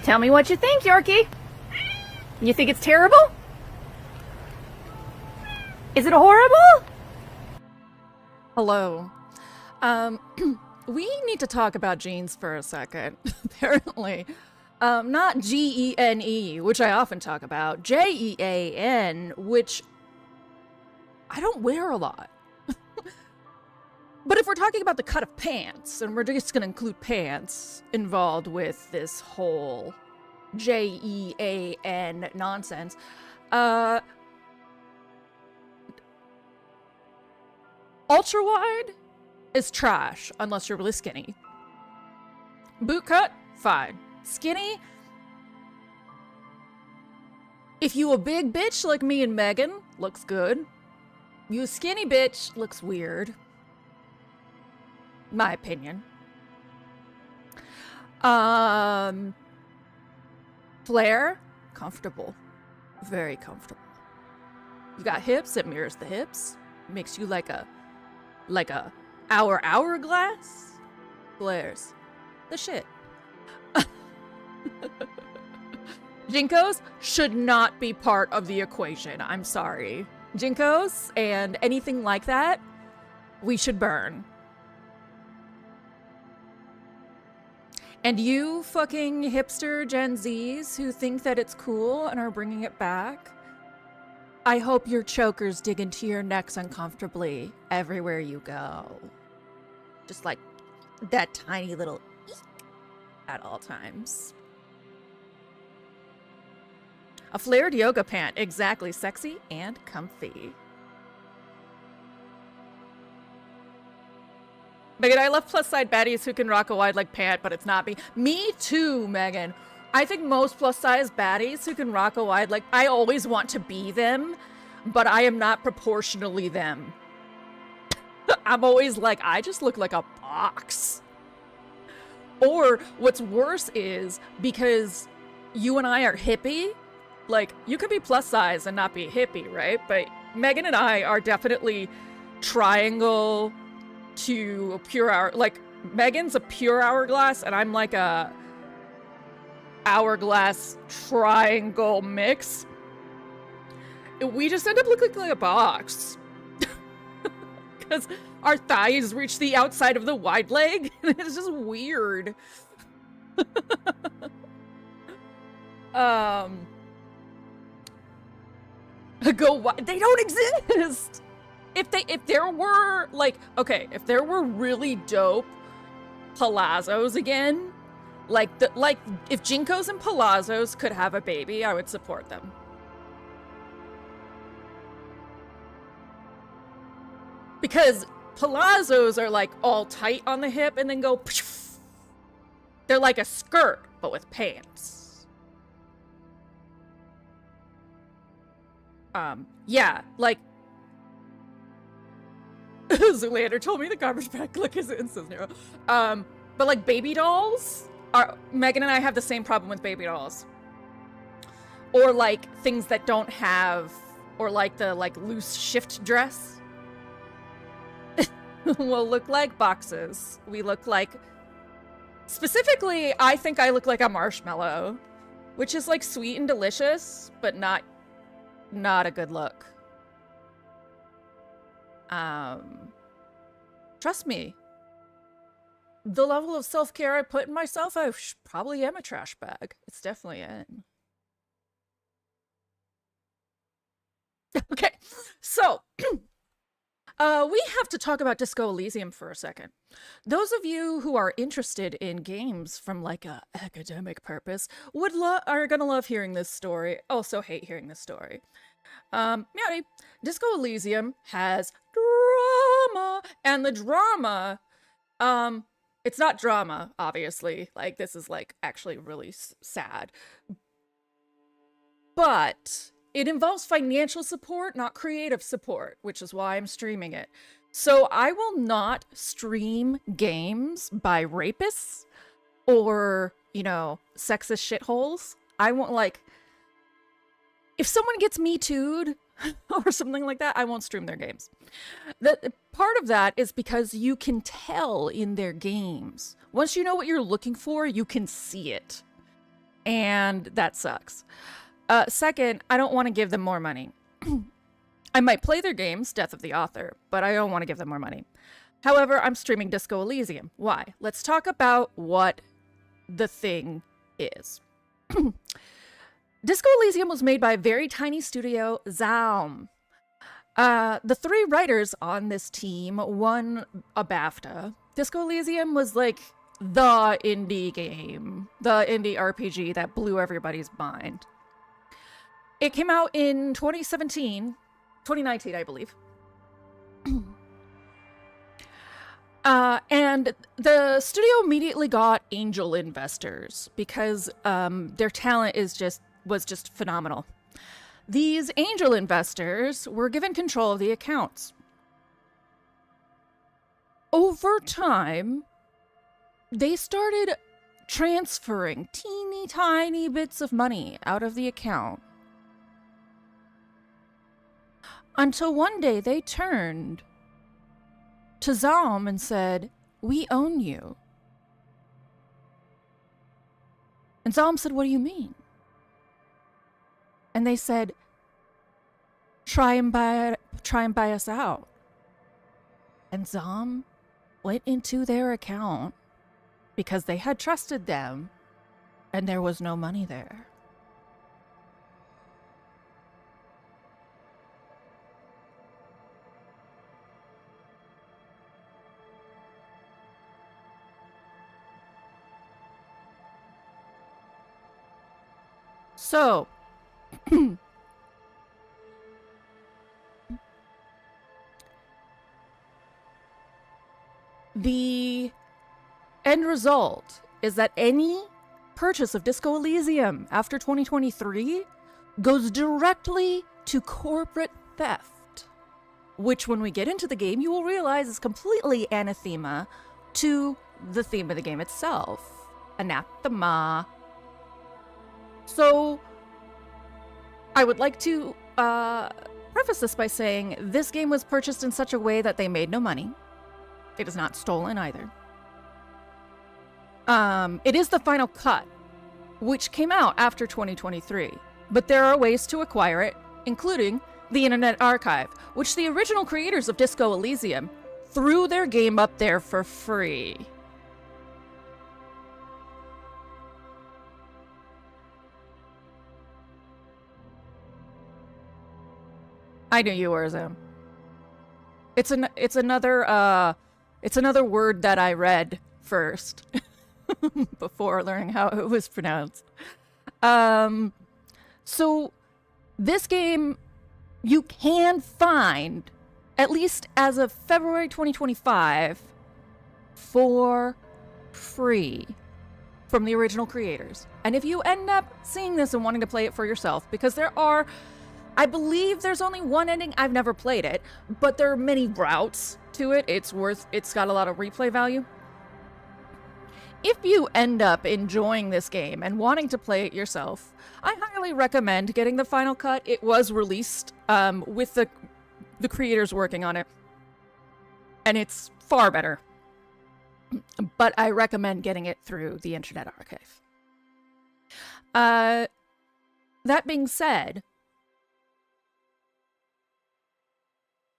Tell me what you think, Yorkie. You think it's terrible? Is it horrible? Hello. We need to talk about jeans for a second, apparently. Not Gene, which I often talk about. Jean, which I don't wear a lot. But if we're talking about the cut of pants, and we're just going to include pants involved with this whole Jean nonsense, ultra wide is trash unless you're really skinny. Boot cut, fine. Skinny, if you a big bitch like me and Megan, looks good. You a skinny bitch, looks weird. My opinion. Flare, comfortable. Very comfortable. You got hips, it mirrors the hips. Makes you like a hourglass. Flares. The shit. Jinkos should not be part of the equation. I'm sorry. Jinkos and anything like that, we should burn. And you fucking hipster Gen Zs who think that it's cool and are bringing it back, I hope your chokers dig into your necks uncomfortably everywhere you go. Just like that tiny little eek at all times. A flared yoga pant, exactly, sexy and comfy. Megan, I love plus side baddies who can rock a wide leg pant, but it's not me. Me too, Megan. I think most plus size baddies who can rock a wide leg, I always want to be them, but I am not proportionally them. I'm always like, I just look like a box. Or what's worse is, because you and I are hippie, like, you could be plus size and not be hippie, right? But Megan and I are definitely triangle to a pure hour. Like, Megan's a pure hourglass, and I'm like a hourglass triangle mix. We just end up looking like a box. Because our thighs reach the outside of the wide leg. It's just weird. Go wide. They don't exist. If there were like, okay, if there were really dope palazzos again, like if Jinkos and palazzos could have a baby, I would support them. Because palazzos are like all tight on the hip and then go, they're like a skirt, but with pants. Yeah, like, Zoolander told me the garbage bag look is instant zero. But like baby dolls Megan and I have the same problem with baby dolls. Or like things that don't have, or like the loose shift dress. Will look like boxes. We look like, specifically, I think I look like a marshmallow, which is like sweet and delicious, but not a good look. Trust me, the level of self-care I put in myself, I probably am a trash bag. It's definitely in. Okay, so we have to talk about Disco Elysium for a second. Those of you who are interested in games from like a academic purpose are gonna love hearing this story. Also hate hearing this story. Meowdy, Disco Elysium has drama, and the drama, it's not drama, obviously. Like, this is like actually really sad, but it involves financial support, not creative support, which is why I'm streaming it. So I will not stream games by rapists or, you know, sexist shitholes. I won't, like, if someone gets Me Too'd or something like that, I won't stream their games. The part of that is because you can tell in their games. Once you know what you're looking for, you can see it. and that sucks. Second, I don't want to give them more money. I might play their games, Death of the Author, but I don't want to give them more money. However, I'm streaming Disco Elysium. Why? Let's talk about what the thing is. Disco Elysium was made by a very tiny studio, ELYSIUM. The 3 writers on this team won a BAFTA. Disco Elysium was like the indie game, the indie RPG that blew everybody's mind. It came out in 2019, I believe. And the studio immediately got angel investors because their talent was just phenomenal. These angel investors were given control of the accounts. Over time, they started transferring teeny tiny bits of money out of the account. Until one day they turned to ELYSIUM and said, "We own you." And ELYSIUM said, "What do you mean?" And they said, try and buy us out. And ELYSIUM went into their account because they had trusted them and there was no money there. So, the end result is that any purchase of Disco Elysium after 2023 goes directly to corporate theft, which when we get into the game, you will realize is completely anathema to the theme of the game itself. Anathema. So, I would like to preface this by saying this game was purchased in such a way that they made no money. It is not stolen either. It is the final cut, which came out after 2023, but there are ways to acquire it, including the Internet Archive, which the original creators of Disco Elysium threw their game up there for free. I knew you were, Zoom. It's another word that I read first before learning how it was pronounced. So this game you can find, at least as of February 2025, for free from the original creators. And if you end up seeing this and wanting to play it for yourself, because I believe there's only one ending. I've never played it, but there are many routes to it. It's got a lot of replay value. If you end up enjoying this game and wanting to play it yourself, I highly recommend getting the final cut. It was released with the creators working on it, and it's far better. But I recommend getting it through the Internet Archive. That being said,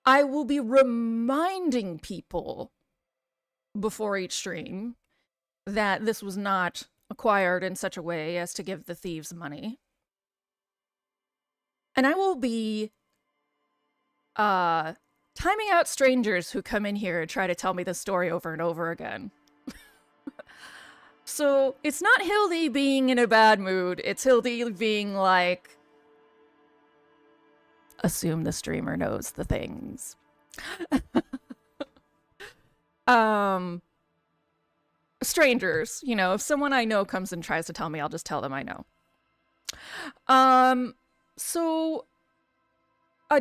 I will be reminding people before each stream that this was not acquired in such a way as to give the thieves money. And I will be timing out strangers who come in here and try to tell me this story over and over again. So it's not Hildy being in a bad mood, it's Hildy being like, assume the streamer knows the things. Strangers, if someone I know comes and tries to tell me, I'll just tell them I know. So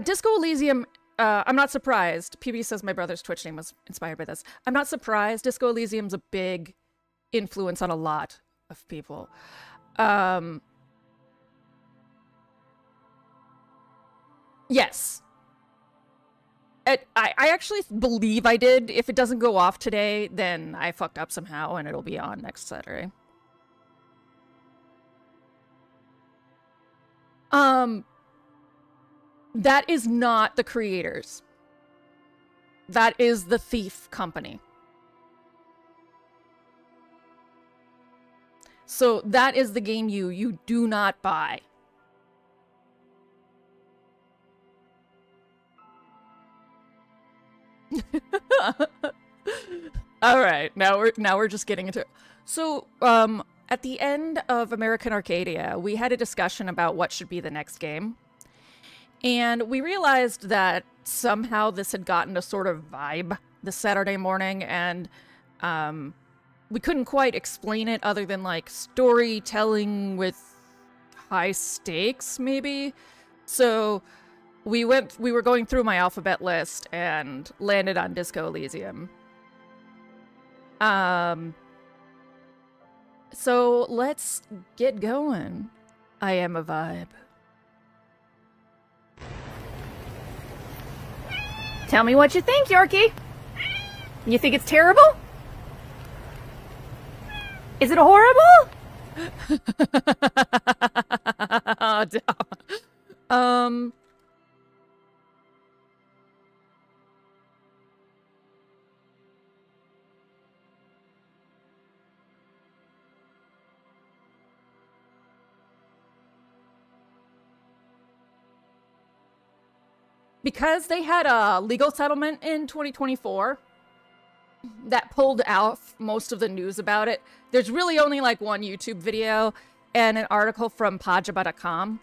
Disco Elysium, I'm not surprised. PB says my brother's Twitch name was inspired by this. I'm not surprised. Disco Elysium's a big influence on a lot of people. Yes. I actually believe I did. If it doesn't go off today, then I fucked up somehow and it'll be on next Saturday. That is not the creators. That is the Thief Company. So that is the game you do not buy. All right, now we're just getting into it. So, at the end of American Arcadia, we had a discussion about what should be the next game. And we realized that somehow this had gotten a sort of vibe this Saturday morning, and we couldn't quite explain it other than like storytelling with high stakes, maybe. So we were going through my alphabet list and landed on Disco Elysium. So let's get going. I am a vibe. Tell me what you think, Yorkie. You think it's terrible? Is it horrible? Because they had a legal settlement in 2024 that pulled out most of the news about it, there's really only like one YouTube video and an article from pajaba.com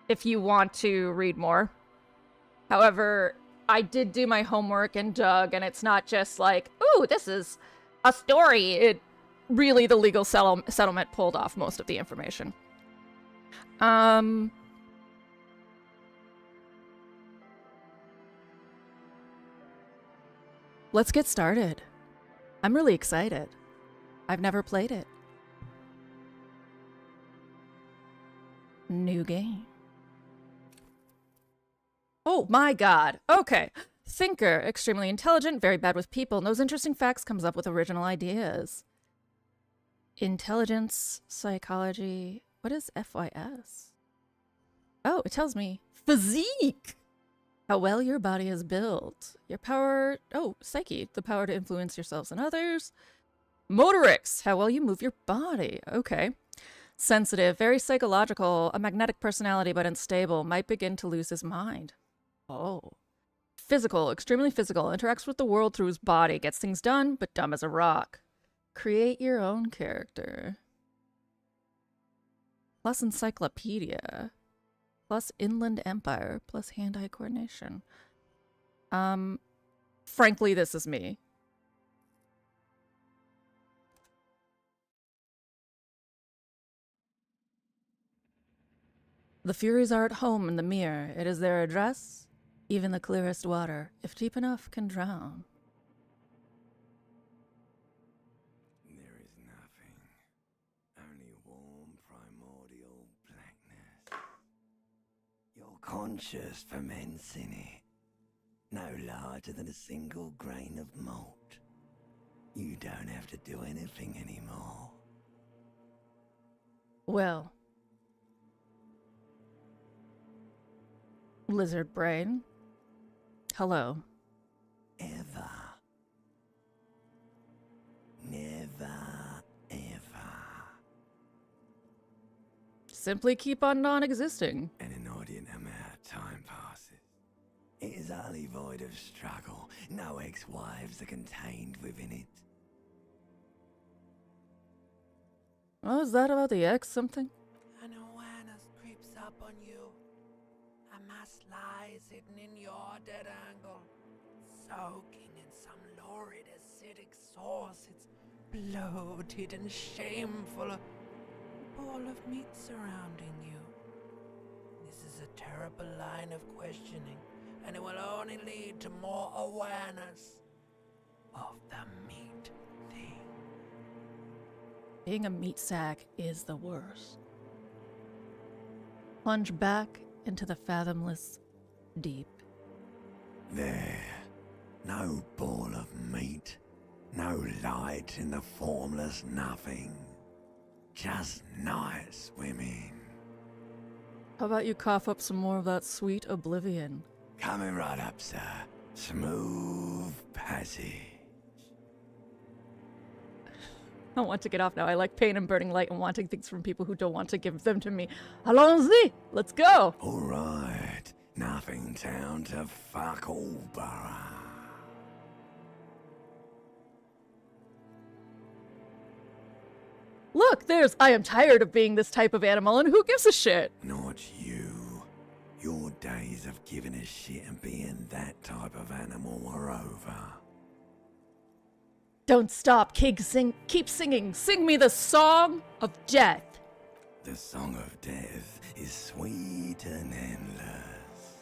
if you want to read more. However, I did do my homework and dug, and it's not just like, ooh, this is a story. It really, the legal settlement pulled off most of the information. Let's get started. I'm really excited. I've never played it. New game. Oh my god. Okay. Thinker, extremely intelligent, very bad with people, knows interesting facts, comes up with original ideas. Intelligence, psychology. What is FYS? Oh, it tells me physique. How well your body is built. Your power... Oh, psyche. The power to influence yourselves and others. Motorics. How well you move your body. Okay. Sensitive. Very psychological. A magnetic personality, but unstable. Might begin to lose his mind. Oh. Physical. Extremely physical. Interacts with the world through his body. Gets things done, but dumb as a rock. Create your own character. Plus encyclopedia. Plus Inland Empire, plus hand-eye coordination. Frankly, this is me. The Furies are at home in the mirror. It is their address. Even the clearest water, if deep enough, can drown. There is nothing. Only warm primordial blackness. Your conscious ferments in it, no larger than a single grain of malt. You don't have to do anything anymore. Well. Lizard brain. Hello. Ever. Never, ever. Simply keep on non-existing. An inordinate amount of time passes. It is utterly void of struggle. No ex-wives are contained within it. Oh, is that about the X something? An awareness creeps up on you. A mass lies hidden in your dead angle, soaking in some lurid acidic sauce. It's bloated and shameful. A ball of meat surrounding you. This is a terrible line of questioning, and it will only lead to more awareness of the meat thing. Being a meat sack is the worst. Plunge back into the fathomless deep. There, no ball of meat, no light in the formless nothing, just night swimming. How about you cough up some more of that sweet oblivion? Coming right up, sir. Smooth passage. I want to get off now. I like pain and burning light and wanting things from people who don't want to give them to me. Allons-y! Let's go! Alright. Nothing town to fuck all borough. Look, there's I am tired of being this type of animal, and who gives a shit? Not you. Your days of giving a shit and being that type of animal are over. Don't stop, keep singing. Sing me the song of death. The song of death is sweet and endless.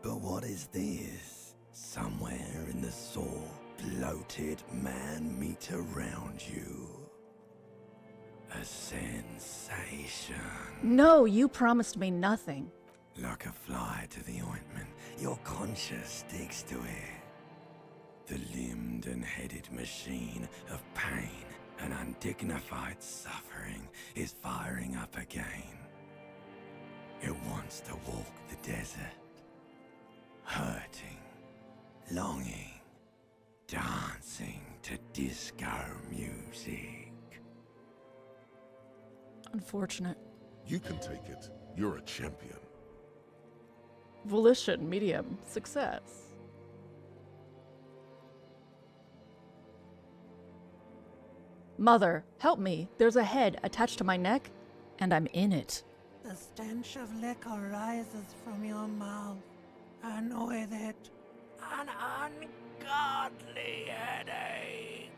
But what is this? Somewhere in the soul, bloated man meet around you. A sensation. No, you promised me nothing. Like a fly to the ointment, your conscience sticks to it. The limbed and headed machine of pain and undignified suffering is firing up again. It wants to walk the desert, hurting, longing, dancing to disco music. Unfortunate. You can take it. You're a champion. Volition, medium, success. Mother, help me. There's a head attached to my neck, and I'm in it. The stench of liquor rises from your mouth, and with it, an ungodly headache.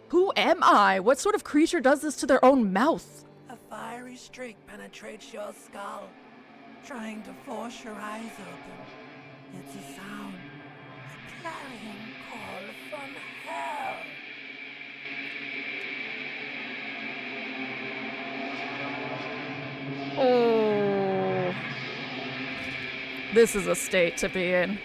Who am I? What sort of creature does this to their own mouth? A fiery streak penetrates your skull, trying to force your eyes open. It's a sound, a clarion call from hell. Oh. This is a state to be in.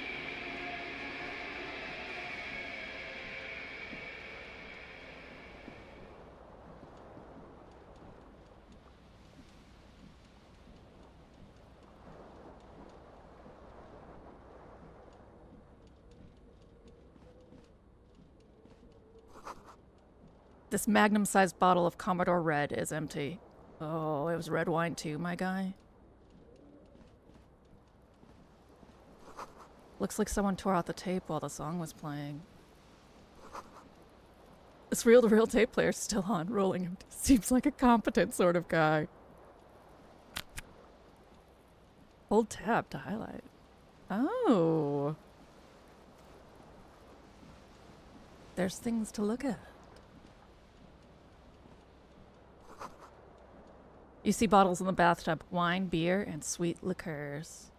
This magnum-sized bottle of Commodore Red is empty. Oh, it was red wine too, my guy. Looks like someone tore out the tape while the song was playing. This reel-to-reel tape player's still on, rolling him. Seems like a competent sort of guy. Hold tab to highlight. Oh. There's things to look at. You see bottles in the bathtub, wine, beer, and sweet liqueurs.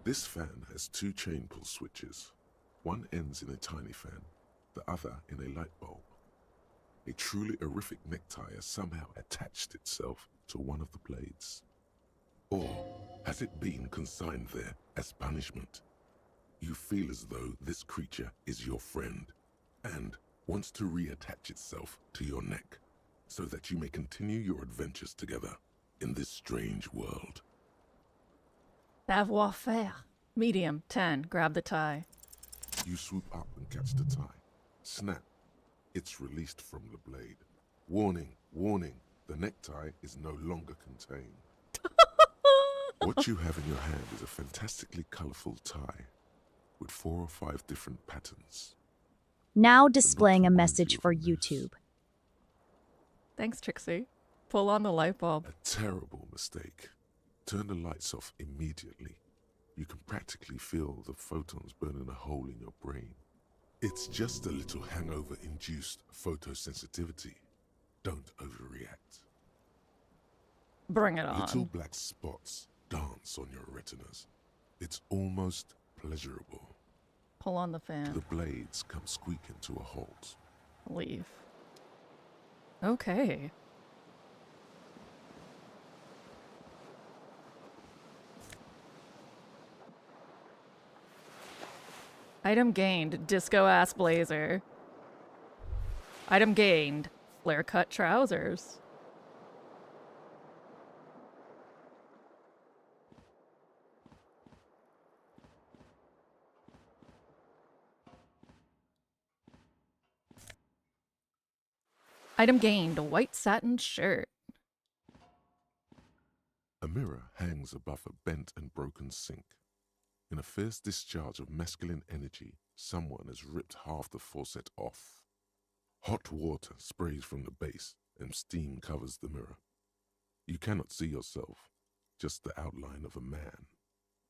This fan has two chain pull switches. One ends in a tiny fan, the other in a light bulb. A truly horrific necktie has somehow attached itself to one of the blades. Or has it been consigned there as punishment? You feel as though this creature is your friend and wants to reattach itself to your neck so that you may continue your adventures together in this strange world. Savoir faire. Medium, 10. Grab the tie. You swoop up and catch the tie. Snap. It's released from the blade. Warning, warning, the necktie is no longer contained. What you have in your hand is a fantastically colorful tie with 4 or 5 different patterns. Now displaying a message for YouTube. Thanks, Trixie. Pull on the light bulb. A terrible mistake. Turn the lights off immediately. You can practically feel the photons burning a hole in your brain. It's just a little hangover-induced photosensitivity. Don't overreact. Bring it on. Little black spots dance on your retinas. It's almost pleasurable. Pull on the fan. The blades come squeaking to a halt. Leave. Okay. Item gained. Disco ass blazer. Item gained. Flare cut trousers. Item gained. White satin shirt. A mirror hangs above a bent and broken sink. In a fierce discharge of masculine energy, someone has ripped half the faucet off. Hot water sprays from the base, and steam covers the mirror. You cannot see yourself, just the outline of a man.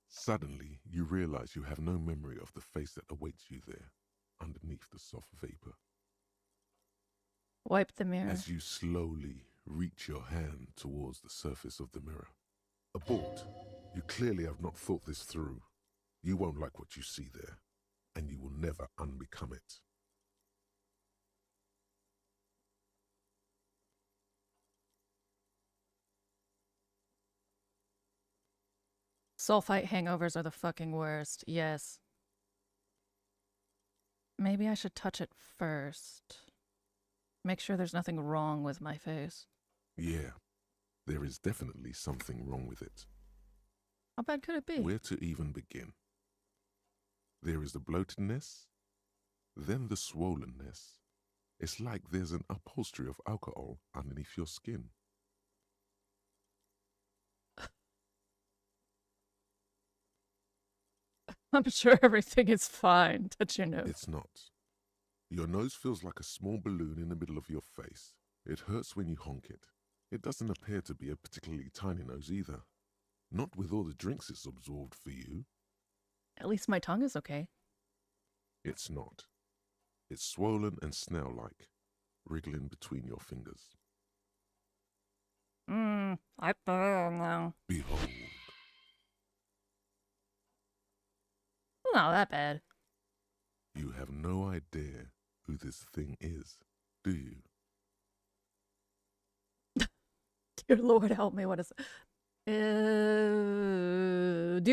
Suddenly, you realize you have no memory of the face that awaits you there, underneath the soft vapor. Wipe the mirror. As you slowly reach your hand towards the surface of the mirror. Abort. You clearly have not thought this through. You won't like what you see there, and you will never unbecome it. Sulfite hangovers are the fucking worst. Yes. Maybe I should touch it first. Make sure there's nothing wrong with my face. Yeah, there is definitely something wrong with it. How bad could it be? Where to even begin? There is the bloatedness, then the swollenness. It's like there's an upholstery of alcohol underneath your skin. I'm sure everything is fine. Touch your nose. It's not. Your nose feels like a small balloon in the middle of your face. It hurts when you honk it. It doesn't appear to be a particularly tiny nose either. Not with all the drinks it's absorbed for you. At least my tongue is okay. It's not. It's swollen and snail-like, wriggling between your fingers. I don't know. Behold. Not that bad. You have no idea who this thing is, do you? Dear Lord, help me. What is Dear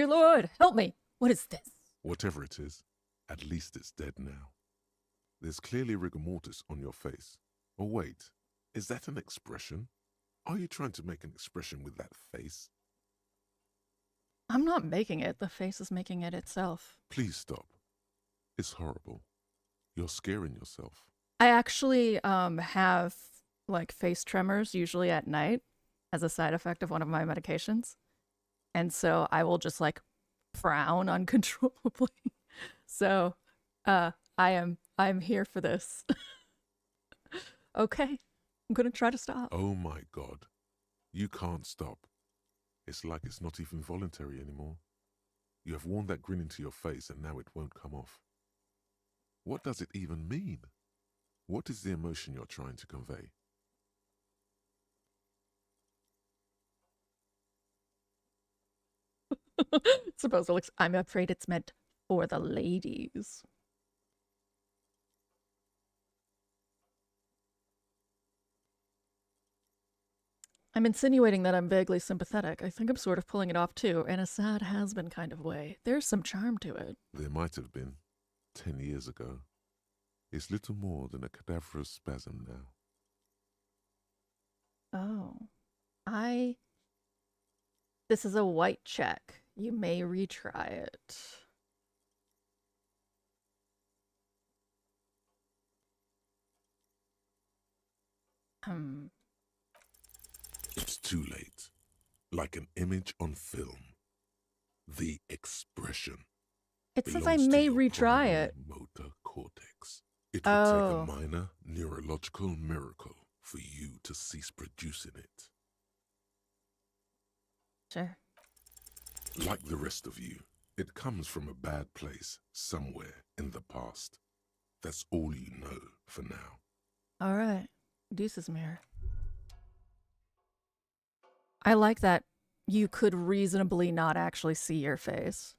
Lord, help me. What is this? Whatever it is, at least it's dead now. There's clearly rigor mortis on your face. Oh wait, is that an expression? Are you trying to make an expression with that face? I'm not making it. The face is making it itself. Please stop. It's horrible. You're scaring yourself. I actually have like face tremors usually at night as a side effect of one of my medications. And so I will just like frown uncontrollably. So I'm here for this. Okay. I'm gonna try to stop. Oh my God. You can't stop. It's like it's not even voluntary anymore. You have worn that grin into your face and now it won't come off. What does it even mean? What is the emotion you're trying to convey? Suppose it looks. I'm afraid it's meant for the ladies. I'm insinuating that I'm vaguely sympathetic. I think I'm sort of pulling it off too, in a sad has-been kind of way. There's some charm to it. There might have been 10 years ago. It's little more than a cadaverous spasm now. Oh. This is a white check. You may retry it. It's too late. Like an image on film. The expression. It says I belongs to may your retry primary it. motor cortex. It would Oh. take a minor neurological miracle for you to cease producing it. Sure. Like the rest of you, it comes from a bad place somewhere in the past. That's all you know for now. All right. Deuces mirror. I like that you could reasonably not actually see your face.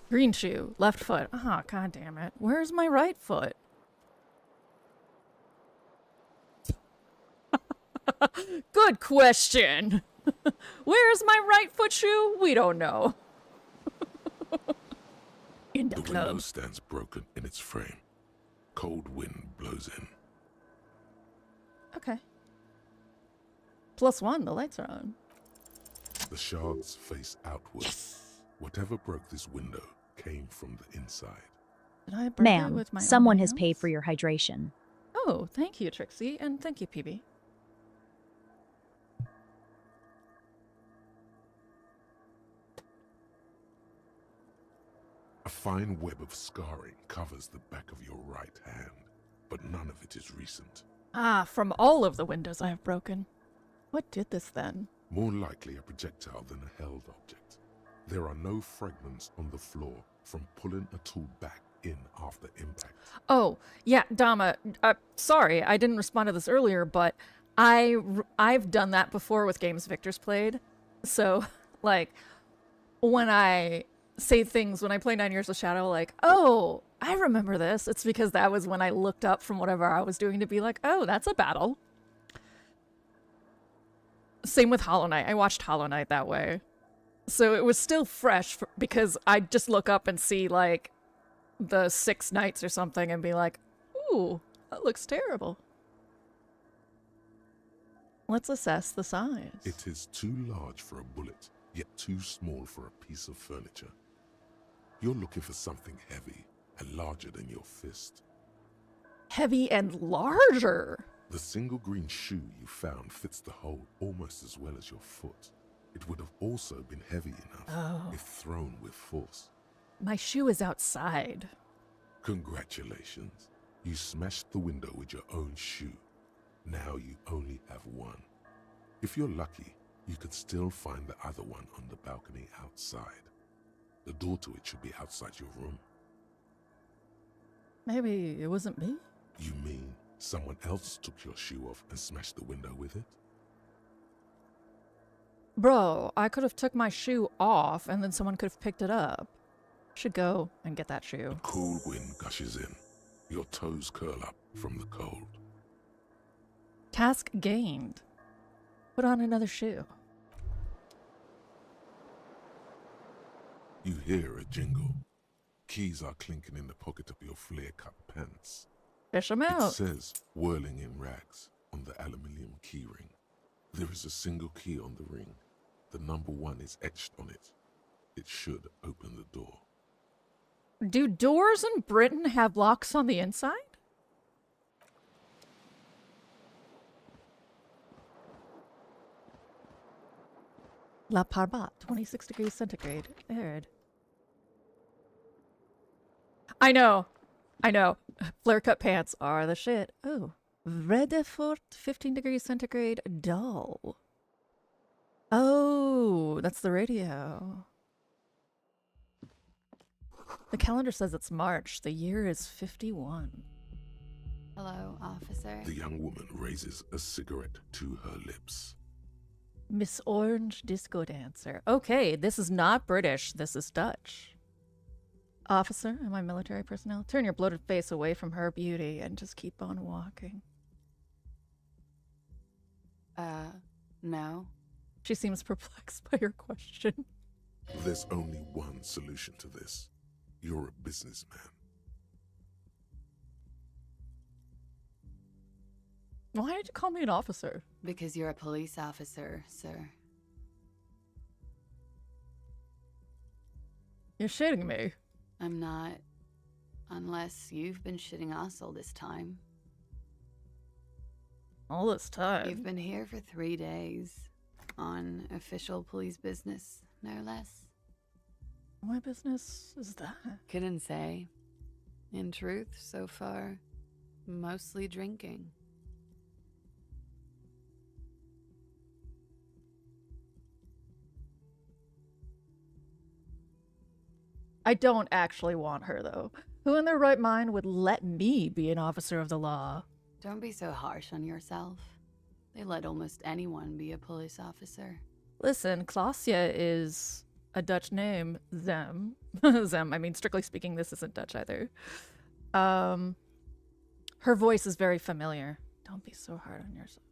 Green shoe, left foot. Ah, god damn it. Where's my right foot? Good question. Where's my right foot shoe? We don't know. In the The window club. stands broken in its frame. Cold wind blows in. Okay. +1, the lights are on. The shards face outward. Whatever broke this window came from the inside. Did I break it Ma'am, with my own someone has paid hands? for your hydration. Oh, thank you, Trixie, and thank you, PB. A fine web of scarring covers the back of your right hand, but none of it is recent. Ah, from all of the windows I have broken. What did this then? More likely a projectile than a held object. There are no fragments on the floor from pulling a tool back in after impact. Oh, yeah, Dama, sorry, I didn't respond to this earlier, but I've done that before with games Victor's played. So, like, when I say things, when I play 9 Years of Shadow, like, oh, I remember this, it's because that was when I looked up from whatever I was doing to be like, oh, that's a battle. Same with Hollow Knight. I watched Hollow Knight that way. So it was still fresh because I'd just look up and see, like, the 6 knights or something and be like, ooh, that looks terrible. Let's assess the size. It is too large for a bullet, yet too small for a piece of furniture. You're looking for something heavy and larger than your fist. Heavy and larger. The single green shoe you found fits the hole almost as well as your foot. It would have also been heavy enough if thrown with force. My shoe is outside. Congratulations. You smashed the window with your own shoe. Now you only have one. If you're lucky, you could still find the other one on the balcony outside. The door to it should be outside your room. Maybe it wasn't me? You mean someone else took your shoe off and smashed the window with it? Bro, I could have took my shoe off and then someone could have picked it up. Should go and get that shoe. A cool wind gushes in. Your toes curl up from the cold. Task gained. Put on another shoe. You hear a jingle. Keys are clinking in the pocket of your flare-cut pants. Fish 'em It out. says, whirling in rags, on the aluminium key ring. There is a single key on the ring. The number 1 is etched on it. It should open the door. Do doors in Britain have locks on the inside? La Parbat, 26 degrees centigrade. Aired. I know. Flare cut pants are the shit. Oh. Redefort, 15 degrees centigrade, dull. Oh, that's the radio. The calendar says it's March. The year is 51. Hello, officer. The young woman raises a cigarette to her lips. Miss Orange Disco Dancer. Okay, this is not British. This is Dutch. Officer, am I military personnel? Turn your bloated face away from her beauty and just keep on walking. No. She seems perplexed by your question. There's only one solution to this. You're a businessman. Why did you call me an officer? Because you're a police officer, sir. You're shitting me. I'm not. Unless you've been shitting us all this time. All this time. You've been here for 3 days. On official police business, no less. My business is that? Couldn't say. In truth, so far, mostly drinking. I don't actually want her, though. Who in their right mind would let me be an officer of the law? Don't be so harsh on yourself. They let almost anyone be a police officer. Listen, Klaasje is a Dutch name. Zem. Zem, I mean, strictly speaking, this isn't Dutch either. Her voice is very familiar. Don't be so hard on yourself.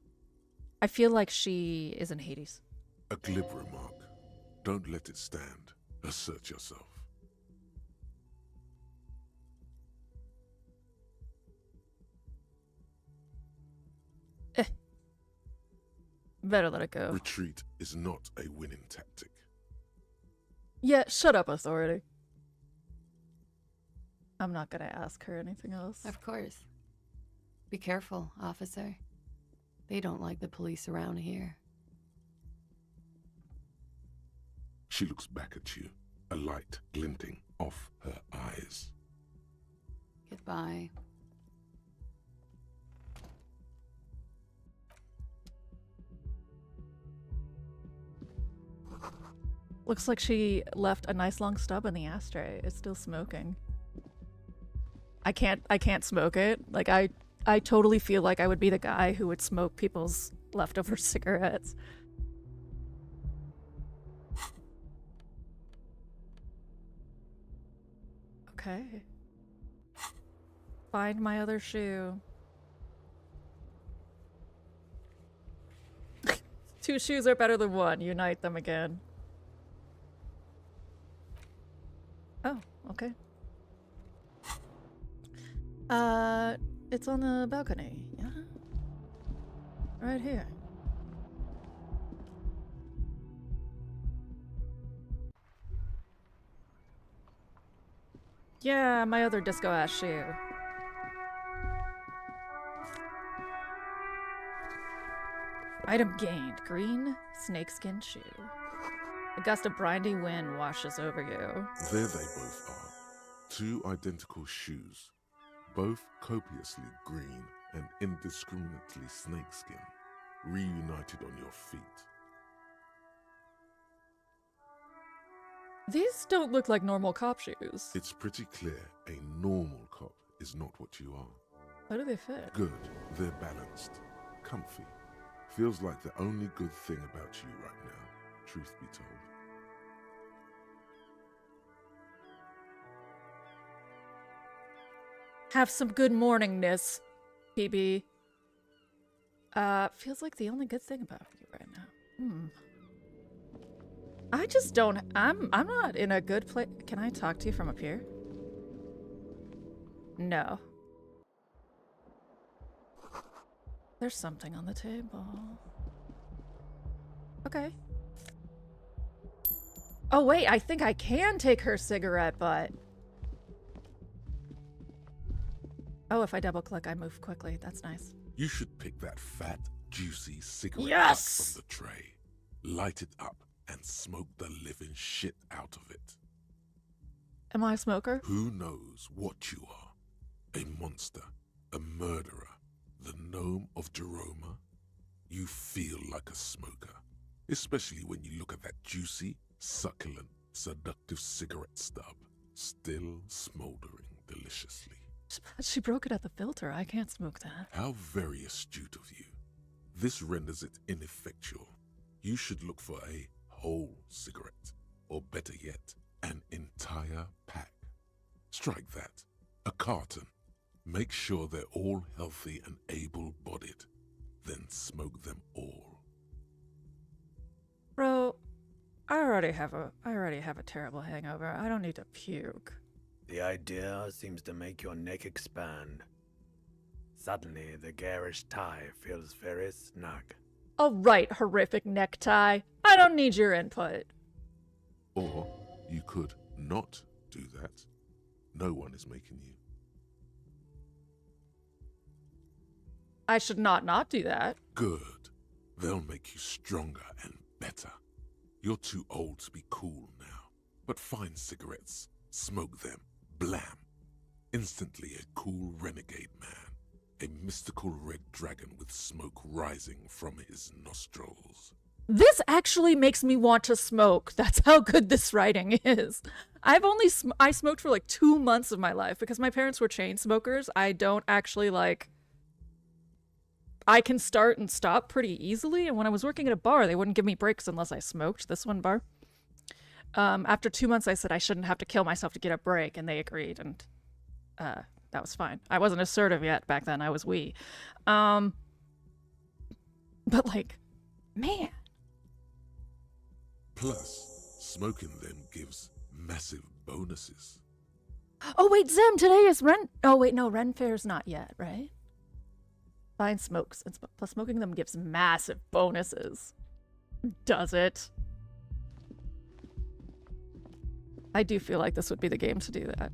I feel like she is in Hades. A glib remark. Don't let it stand. Assert yourself. Better let it go. Retreat is not a winning tactic. Yeah, shut up, authority. I'm not gonna ask her anything else. Of course. Be careful, officer. They don't like the police around here. She looks back at you, a light glinting off her eyes. Goodbye. Looks like she left a nice long stub in the ashtray. It's still smoking. I can't smoke it. Like I totally feel like I would be the guy who would smoke people's leftover cigarettes. Okay. Find my other shoe. Two shoes are better than one. Unite them again. Oh, okay. It's on the balcony. Yeah. Right here. Yeah, my other disco ass shoe. Item gained. Green snakeskin shoe. A gust of briny wind washes over you. There they both are. Two identical shoes, both copiously green and indiscriminately snakeskin, reunited on your feet. These don't look like normal cop shoes. It's pretty clear a normal cop is not what you are. How do they fit? Good, they're balanced, comfy. Feels like the only good thing about you right now, truth be told. Have some good morningness, PB. Feels like the only good thing about you right now. I just don't. I'm not in a good place. Can I talk to you from up here? No. There's something on the table. Okay. Oh wait, I think I can take her cigarette butt. Oh, if I double click, I move quickly. That's nice. You should pick that fat, juicy cigarette Yes! butt from the tray, light it up, and smoke the living shit out of it. Am I a smoker? Who knows what you are? A monster, a murderer, the gnome of Jeroma? You feel like a smoker, especially when you look at that juicy, succulent, seductive cigarette stub, still smoldering deliciously. She broke it at the filter. I can't smoke that. How very astute of you. This renders it ineffectual. You should look for a whole cigarette, or better yet, an entire pack. Strike that. A carton. Make sure they're all healthy and able-bodied. Then smoke them all. Bro, I already have a terrible hangover. I don't need to puke. The idea seems to make your neck expand. Suddenly, the garish tie feels very snug. All right, horrific necktie. I don't need your input. Or you could not do that. No one is making you. I should not do that. Good. They'll make you stronger and better. You're too old to be cool now. But find cigarettes, smoke them, blam. Instantly a cool renegade man. A mystical red dragon with smoke rising from his nostrils. This actually makes me want to smoke. That's how good this writing is. I smoked for like 2 months of my life because my parents were chain smokers. I don't actually I can start and stop pretty easily. And when I was working at a bar, they wouldn't give me breaks unless I smoked. This one bar. After 2 months, I said I shouldn't have to kill myself to get a break, and they agreed, and that was fine. I wasn't assertive yet back then. I was wee. But like, man. Plus, smoking them gives massive bonuses. Oh wait, Zem, today is Ren. Oh wait, no, Ren Fair's not yet, right? Fine smokes, and plus smoking them gives massive bonuses. Does it? I do feel like this would be the game to do that.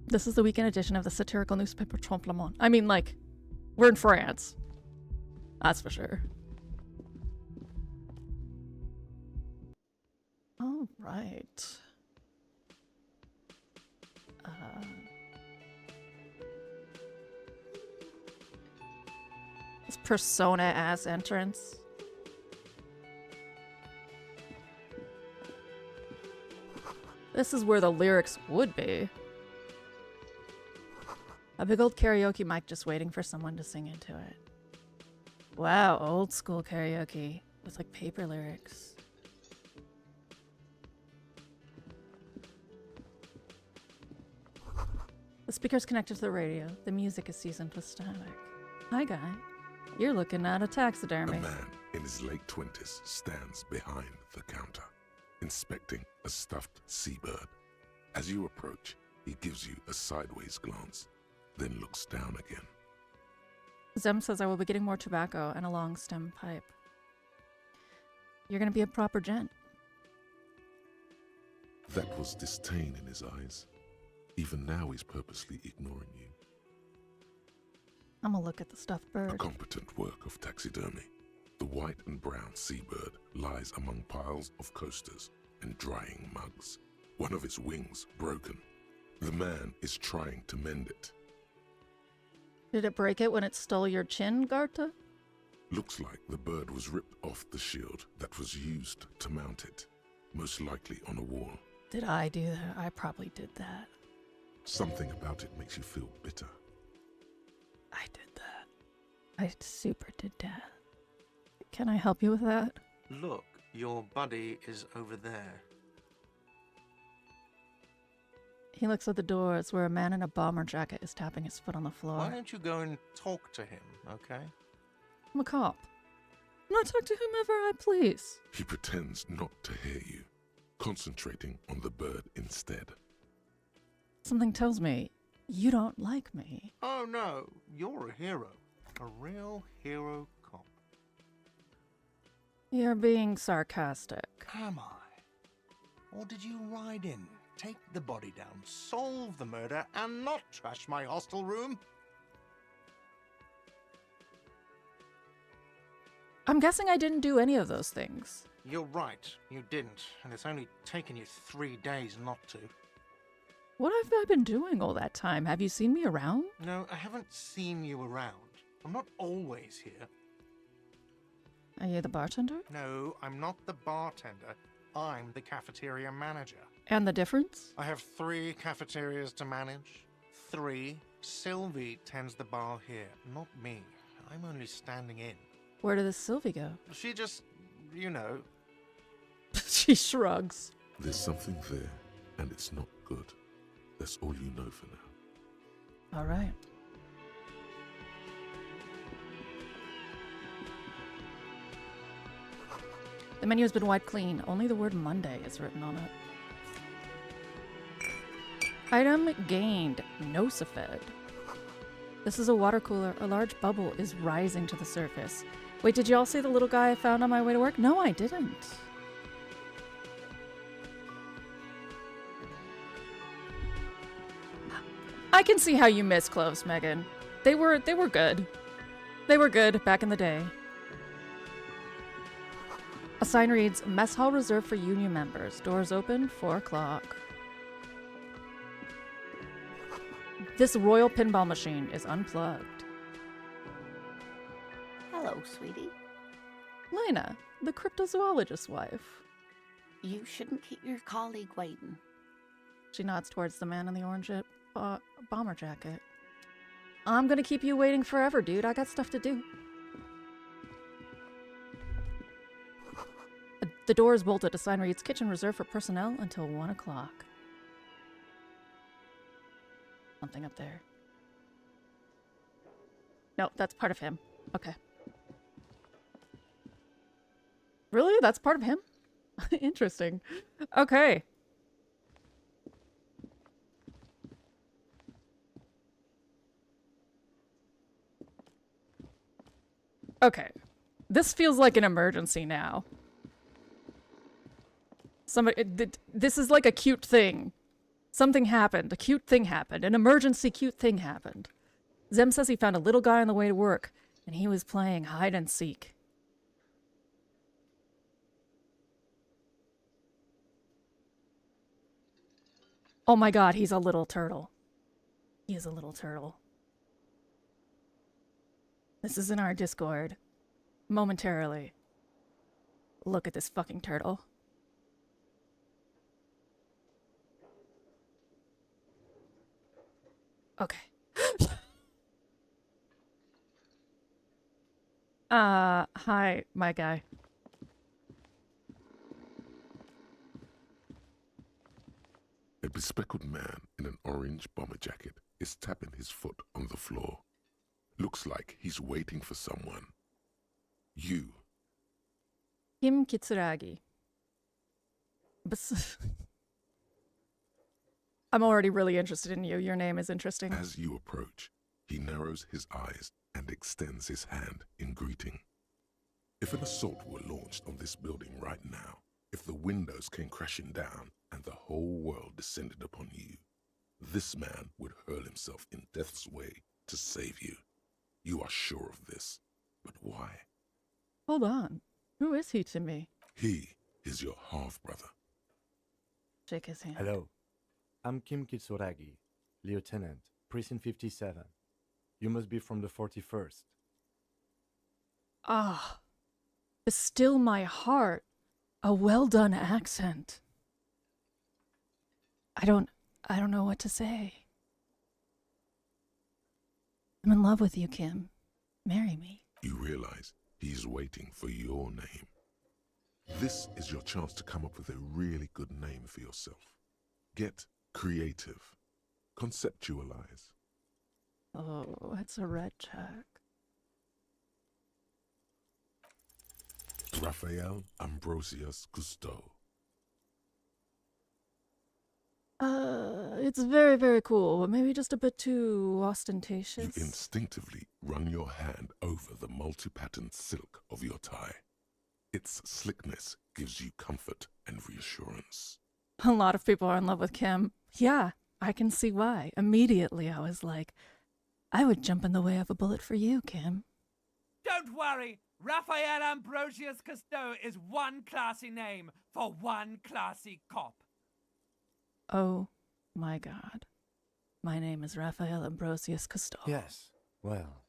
This is the weekend edition of the satirical newspaper Trompe Le Monde. I mean, like, we're in France. That's for sure. All right. This persona-ass entrance. This is where the lyrics would be. A big old karaoke mic just waiting for someone to sing into it. Wow, old school karaoke with like paper lyrics. The speaker's connected to the radio. The music is seasoned with static. Hi, guy. You're looking at a taxidermy. A man in his late 20s stands behind the counter, inspecting a stuffed seabird. As you approach, he gives you a sideways glance, then looks down again. Zem says I will be getting more tobacco and a long stem pipe. You're gonna be a proper gent. That was disdain in his eyes. Even now he's purposely ignoring you. I'm gonna look at the stuffed bird. A competent work of taxidermy. The white and brown seabird lies among piles of coasters and drying mugs. One of its wings broken. The man is trying to mend it. Did it break it when it stole your chin, Garta? Looks like the bird was ripped off the shield that was used to mount it, most likely on a wall. Did I do that? I probably did that. Something about it makes you feel bitter. I did that. I super did that. Can I help you with that? Look, your buddy is over there. He looks at the doors where a man in a bomber jacket is tapping his foot on the floor. Why don't you go and talk to him, okay? I'm a cop. And I talk to whomever I please. He pretends not to hear you, concentrating on the bird instead. Something tells me you don't like me. Oh no, you're a hero. A real hero cop. You're being sarcastic. Am I? Or did you ride in, take the body down, solve the murder, and not trash my hostel room? I'm guessing I didn't do any of those things. You're right, you didn't, and it's only taken you 3 days not to. What have I been doing all that time? Have you seen me around? No, I haven't seen you around. I'm not always here. Are you the bartender? No, I'm not the bartender. I'm the cafeteria manager. And the difference? I have 3 cafeterias to manage. 3. Sylvie tends the bar here, not me. I'm only standing in. Where did this Sylvie go? She just, you know. She shrugs. There's something there, and it's not good. That's all you know for now. All right. The menu has been wiped clean. Only the word Monday is written on it. Item gained. Nosafed. This is a water cooler. A large bubble is rising to the surface. Wait, did y'all see the little guy I found on my way to work? No, I didn't. I can see how you miss cloves, Megan. They were good. They were good back in the day. A sign reads, Mess Hall reserved for union members. Doors open, 4 o'clock. This royal pinball machine is unplugged. Hello, sweetie. Lena, the cryptozoologist's wife. You shouldn't keep your colleague waiting. She nods towards the man in the orange bomber jacket. I'm gonna keep you waiting forever, dude. I got stuff to do. The door is bolted. A sign reads, Kitchen reserved for personnel until 1 o'clock. Something up there. No, that's part of him. Okay. Really? That's part of him? Interesting. Okay. Okay. This feels like an emergency now. This is like a cute thing. Something happened. A cute thing happened. An emergency cute thing happened. Zem says he found a little guy on the way to work, and he was playing hide and seek. Oh my god, he's a little turtle. He is a little turtle. This is in our Discord. Momentarily. Look at this fucking turtle. Okay. Hi, my guy. A bespectacled man in an orange bomber jacket is tapping his foot on the floor. Looks like he's waiting for someone. You. Kim Kitsuragi. I'm already really interested in you. Your name is interesting. As you approach, he narrows his eyes and extends his hand in greeting. If an assault were launched on this building right now, if the windows came crashing down and the whole world descended upon you, this man would hurl himself in death's way to save you. You are sure of this, but why? Hold on. Who is he to me? He is your half-brother. Shake his hand. Hello. I'm Kim Kitsuragi, Lieutenant, Precinct 57. You must be from the 41st. Ah. Still my heart. A well-done accent. I don't know what to say. I'm in love with you, Kim. Marry me. You realize he's waiting for your name. This is your chance to come up with a really good name for yourself. Get creative. Conceptualize. Oh, it's a red check. Raphael Ambrosius Cousteau. It's very, very cool, but maybe just a bit too You ostentatious. instinctively run your hand over the multi-patterned silk of your tie. Its slickness gives you comfort and reassurance. A lot of people are in love with Kim. Yeah, I can see why. Immediately, I was like, I would jump in the way of a bullet for you, Kim. Don't worry, Raphael Ambrosius Cousteau is one classy name for one classy cop. Oh my god. My name is Raphael Ambrosius Cousteau. Yes, well,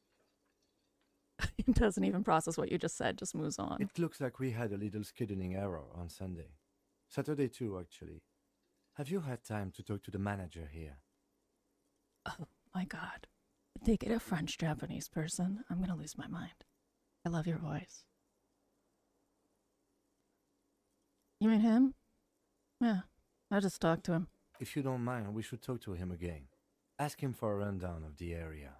He doesn't even process what you just said, just moves on. it looks like we had a little scheduling error on Sunday. Saturday too, actually. Have you had time to talk to the manager here? Oh my god. They get a French-Japanese person. I'm gonna lose my mind. I love your voice. You mean him? Yeah, I just talked to him. If you don't mind, we should talk to him again. Ask him for a rundown of the area.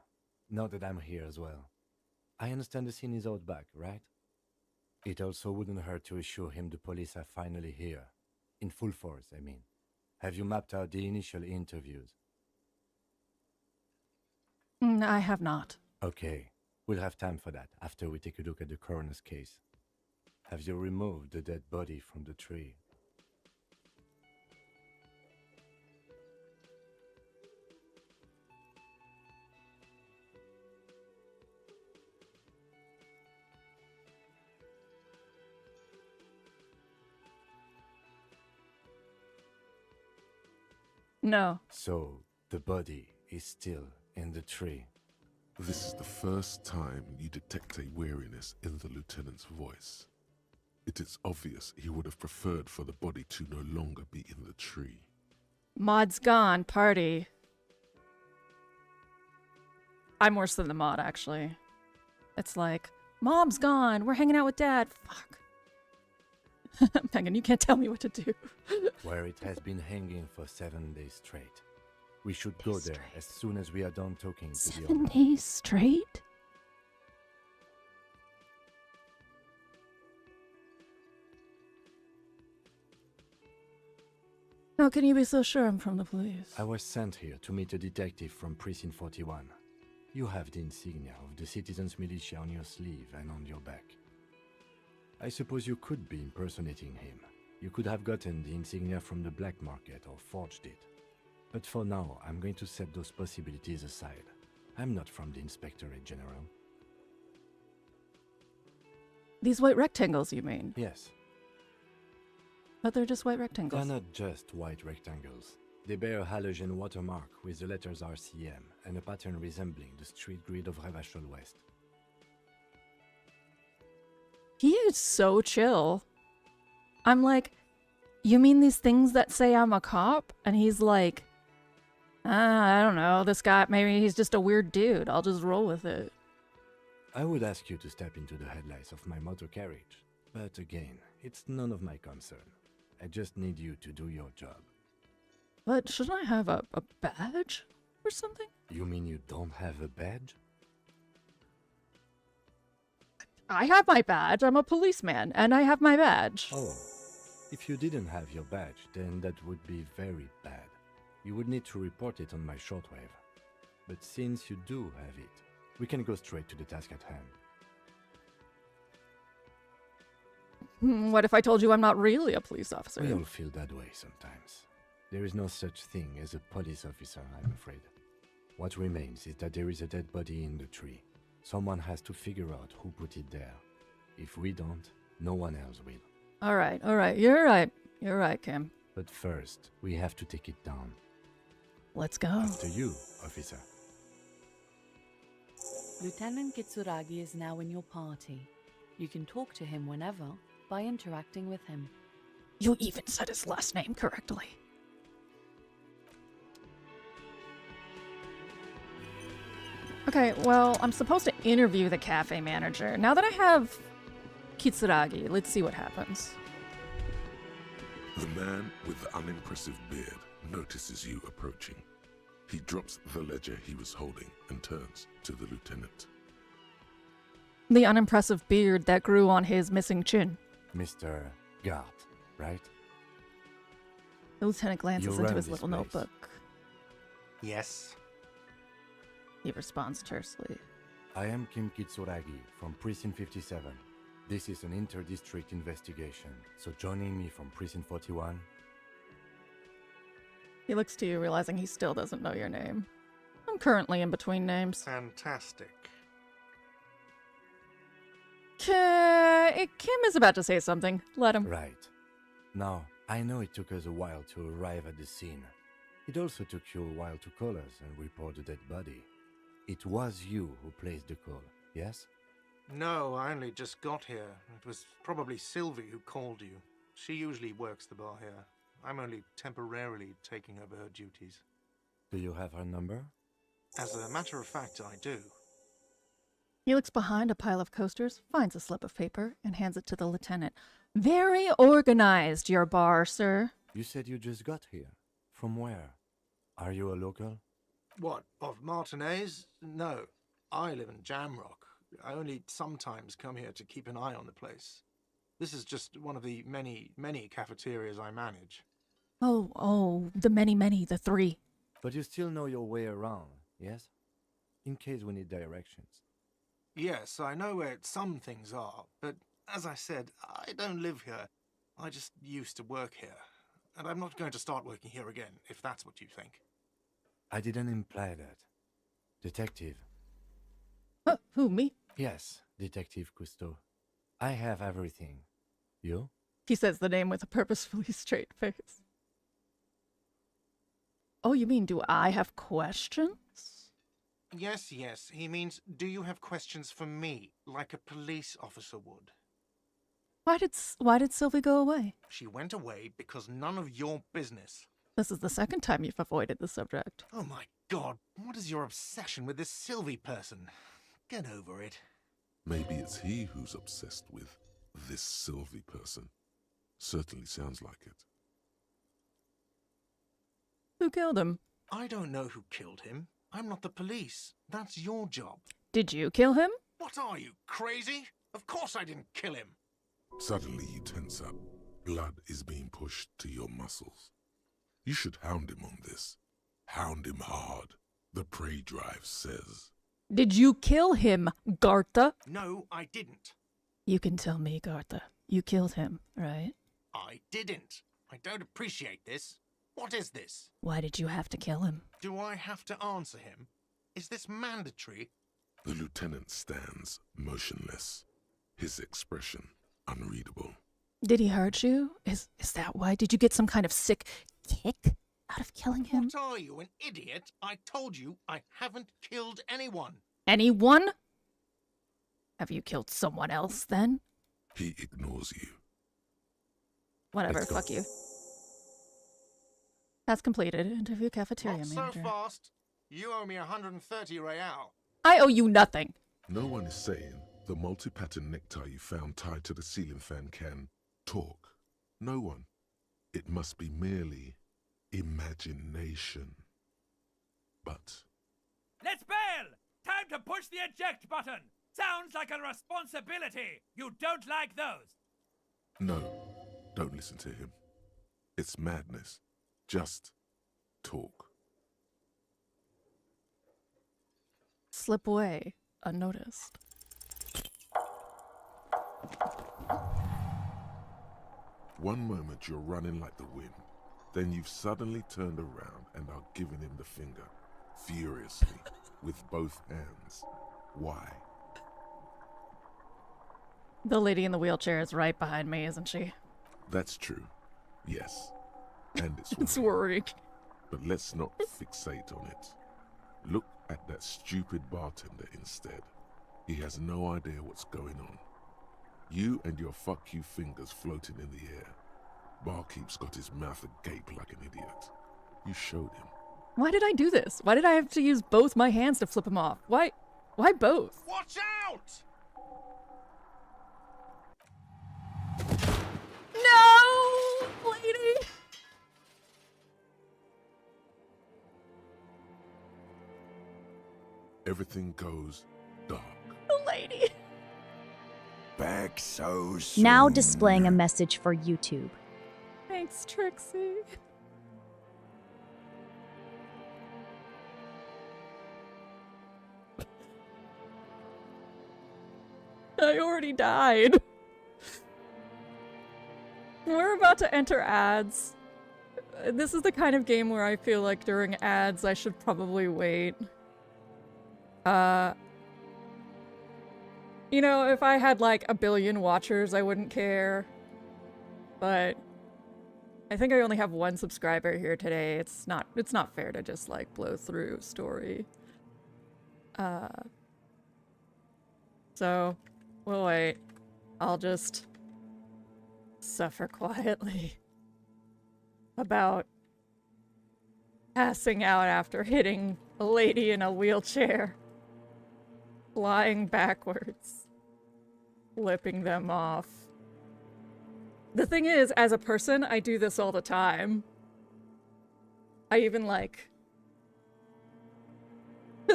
Now that I'm here as well. I understand the scene is out back, right? It also wouldn't hurt to assure him the police are finally here. In full force, I mean. Have you mapped out the initial interviews? I have not. Okay, we'll have time for that after we take a look at the coroner's case. Have you removed the dead body from the tree? No. So, the body is still in the tree. This is the first time you detect a weariness in the lieutenant's voice. It is obvious he would have preferred for the body to no longer be in the tree. Mod's gone, party. I'm worse than the mod, actually. It's like, Mom's gone, we're hanging out with Dad. Fuck. Megan, you can't tell me what to do. Where it has been hanging for 7 days straight. We should go there as soon as we are done talking to the 7 owner. days straight? How can you be so sure I'm from the police? I was sent here to meet a detective from Precinct 41. You have the insignia of the Citizens Militia on your sleeve and on your back. I suppose you could be impersonating him. You could have gotten the insignia from the black market or forged it. But for now, I'm going to set those possibilities aside. I'm not from the Inspectorate General. These white rectangles, you mean? Yes, But they're just white rectangles. they're not just white rectangles. They bear a halogen watermark with the letters RCM and a pattern resembling the street grid of Revachol West. He is so chill. I'm like, you mean these things that say I'm a cop? And he's like, I don't know, this guy, maybe he's just a weird dude. I'll just roll with it. I would ask you to step into the headlights of my motor carriage, but again, it's none of my concern. I just need you to do your job. But shouldn't I have a badge or something? You mean you don't have a badge? I have my badge. I'm a policeman, and I have my badge. Oh, if you didn't have your badge, then that would be very bad. You would need to report it on my shortwave. But since you do have it, we can go straight to the task at hand. What if I told you I'm not really a police officer? We all feel that way sometimes. There is no such thing as a police officer, I'm afraid. What remains is that there is a dead body in the tree. Someone has to figure out who put it there. If we don't, no one else will. All right. You're right, Kim. But first, we have to take it down. Let's go. After you, officer. Lieutenant Kitsuragi is now in your party. You can talk to him whenever by interacting with him. You even said his last name correctly. Okay, well, I'm supposed to interview the cafe manager. Now that I have Kitsuragi, let's see what happens. The man with the unimpressive beard notices you approaching. He drops the ledger he was holding and turns to the lieutenant. The unimpressive beard that grew on his missing chin. Mr. Gart, right? The lieutenant glances You into run his this little place. notebook. Yes. He responds tersely. I am Kim Kitsuragi from Precinct 57. This is an inter-district investigation, so joining me from Precinct 41... He looks to you, realizing he still doesn't know your name. I'm currently in between names. Fantastic. Kim is about to say something. Let him. Right. Now, I know it took us a while to arrive at the scene. It also took you a while to call us and report the dead body. It was you who placed the call, yes? No, I only just got here. It was probably Sylvie who called you. She usually works the bar here. I'm only temporarily taking over her duties. Do you have her number? As a matter of fact, I do. He looks behind a pile of coasters, finds a slip of paper, and hands it to the lieutenant. Very organized, your bar, sir. You said you just got here. From where? Are you a local? What, of Martinez? No, I live in Jamrock. I only sometimes come here to keep an eye on the place. This is just one of the many, many cafeterias I manage. Oh, the many, the three. But you still know your way around, yes? In case we need directions. Yes, I know where some things are, but as I said, I don't live here. I just used to work here. And I'm not going to start working here again, if that's what you think. I didn't imply that. Detective. Who, me? Yes, Detective Cousteau. I have everything. You? He says the name with a purposefully straight face. Oh, you mean, do I have questions? Yes, he means, do you have questions for me, like a police officer would? Why did Sylvie go away? She went away because none of your business. This is the second time you've avoided the subject. Oh my god, what is your obsession with this Sylvie person? Get over it. Maybe it's he who's obsessed with this Sylvie person. Certainly sounds like it. Who killed him? I don't know who killed him. I'm not the police. That's your job. Did you kill him? What are you, crazy? Of course I didn't kill him. Suddenly you tense up. Blood is being pushed to your muscles. You should hound him on this. Hound him hard. The prey drive says. Did you kill him, Gartha? No, I didn't. You can tell me, Gartha. You killed him, right? I didn't. I don't appreciate this. What is this? Why did you have to kill him? Do I have to answer him? Is this mandatory? The lieutenant stands motionless, his expression unreadable. Did he hurt you? Is that why? Did you get some kind of sick kick out of killing him? What are you, an idiot? I told you I haven't killed anyone. Anyone? Have you killed someone else, then? He ignores you. Whatever, Let's go. fuck you. That's completed. Interview cafeteria Not manager. so fast. You owe me 130 real. I owe you nothing. No one is saying the multi-pattern necktie you found tied to the ceiling fan can talk. No one. It must be merely imagination. But Let's bail! Time to push the eject button! Sounds like a responsibility! You don't like those! no, don't listen to him. It's madness. Just talk. Slip away unnoticed. One moment you're running like the wind. Then you've suddenly turned around and are giving him the finger, furiously, with both hands. Why? The lady in the wheelchair is right behind me, isn't she? That's true. Yes. And it's It's worrying. worrying. But let's not fixate on it. Look at that stupid bartender instead. He has no idea what's going on. You and your fuck you fingers floating in the air. Barkeep's got his mouth agape like an idiot. You showed him. Why did I do this? Why did I have to use both my hands to flip him off? Why both? Watch out! No, lady. Everything goes dark. Lady. Back so soon. Now displaying a message for YouTube. Thanks, Trixie. I already died. We're about to enter ads. This is the kind of game where I feel like during ads I should probably wait. You know, if I had like 1 billion watchers, I wouldn't care. But I think I only have 1 subscriber here today. It's not fair to just like blow through story. So we'll wait. I'll just suffer quietly about passing out after hitting a lady in a wheelchair, flying backwards, flipping them off. The thing is, as a person, I do this all the time. I even like...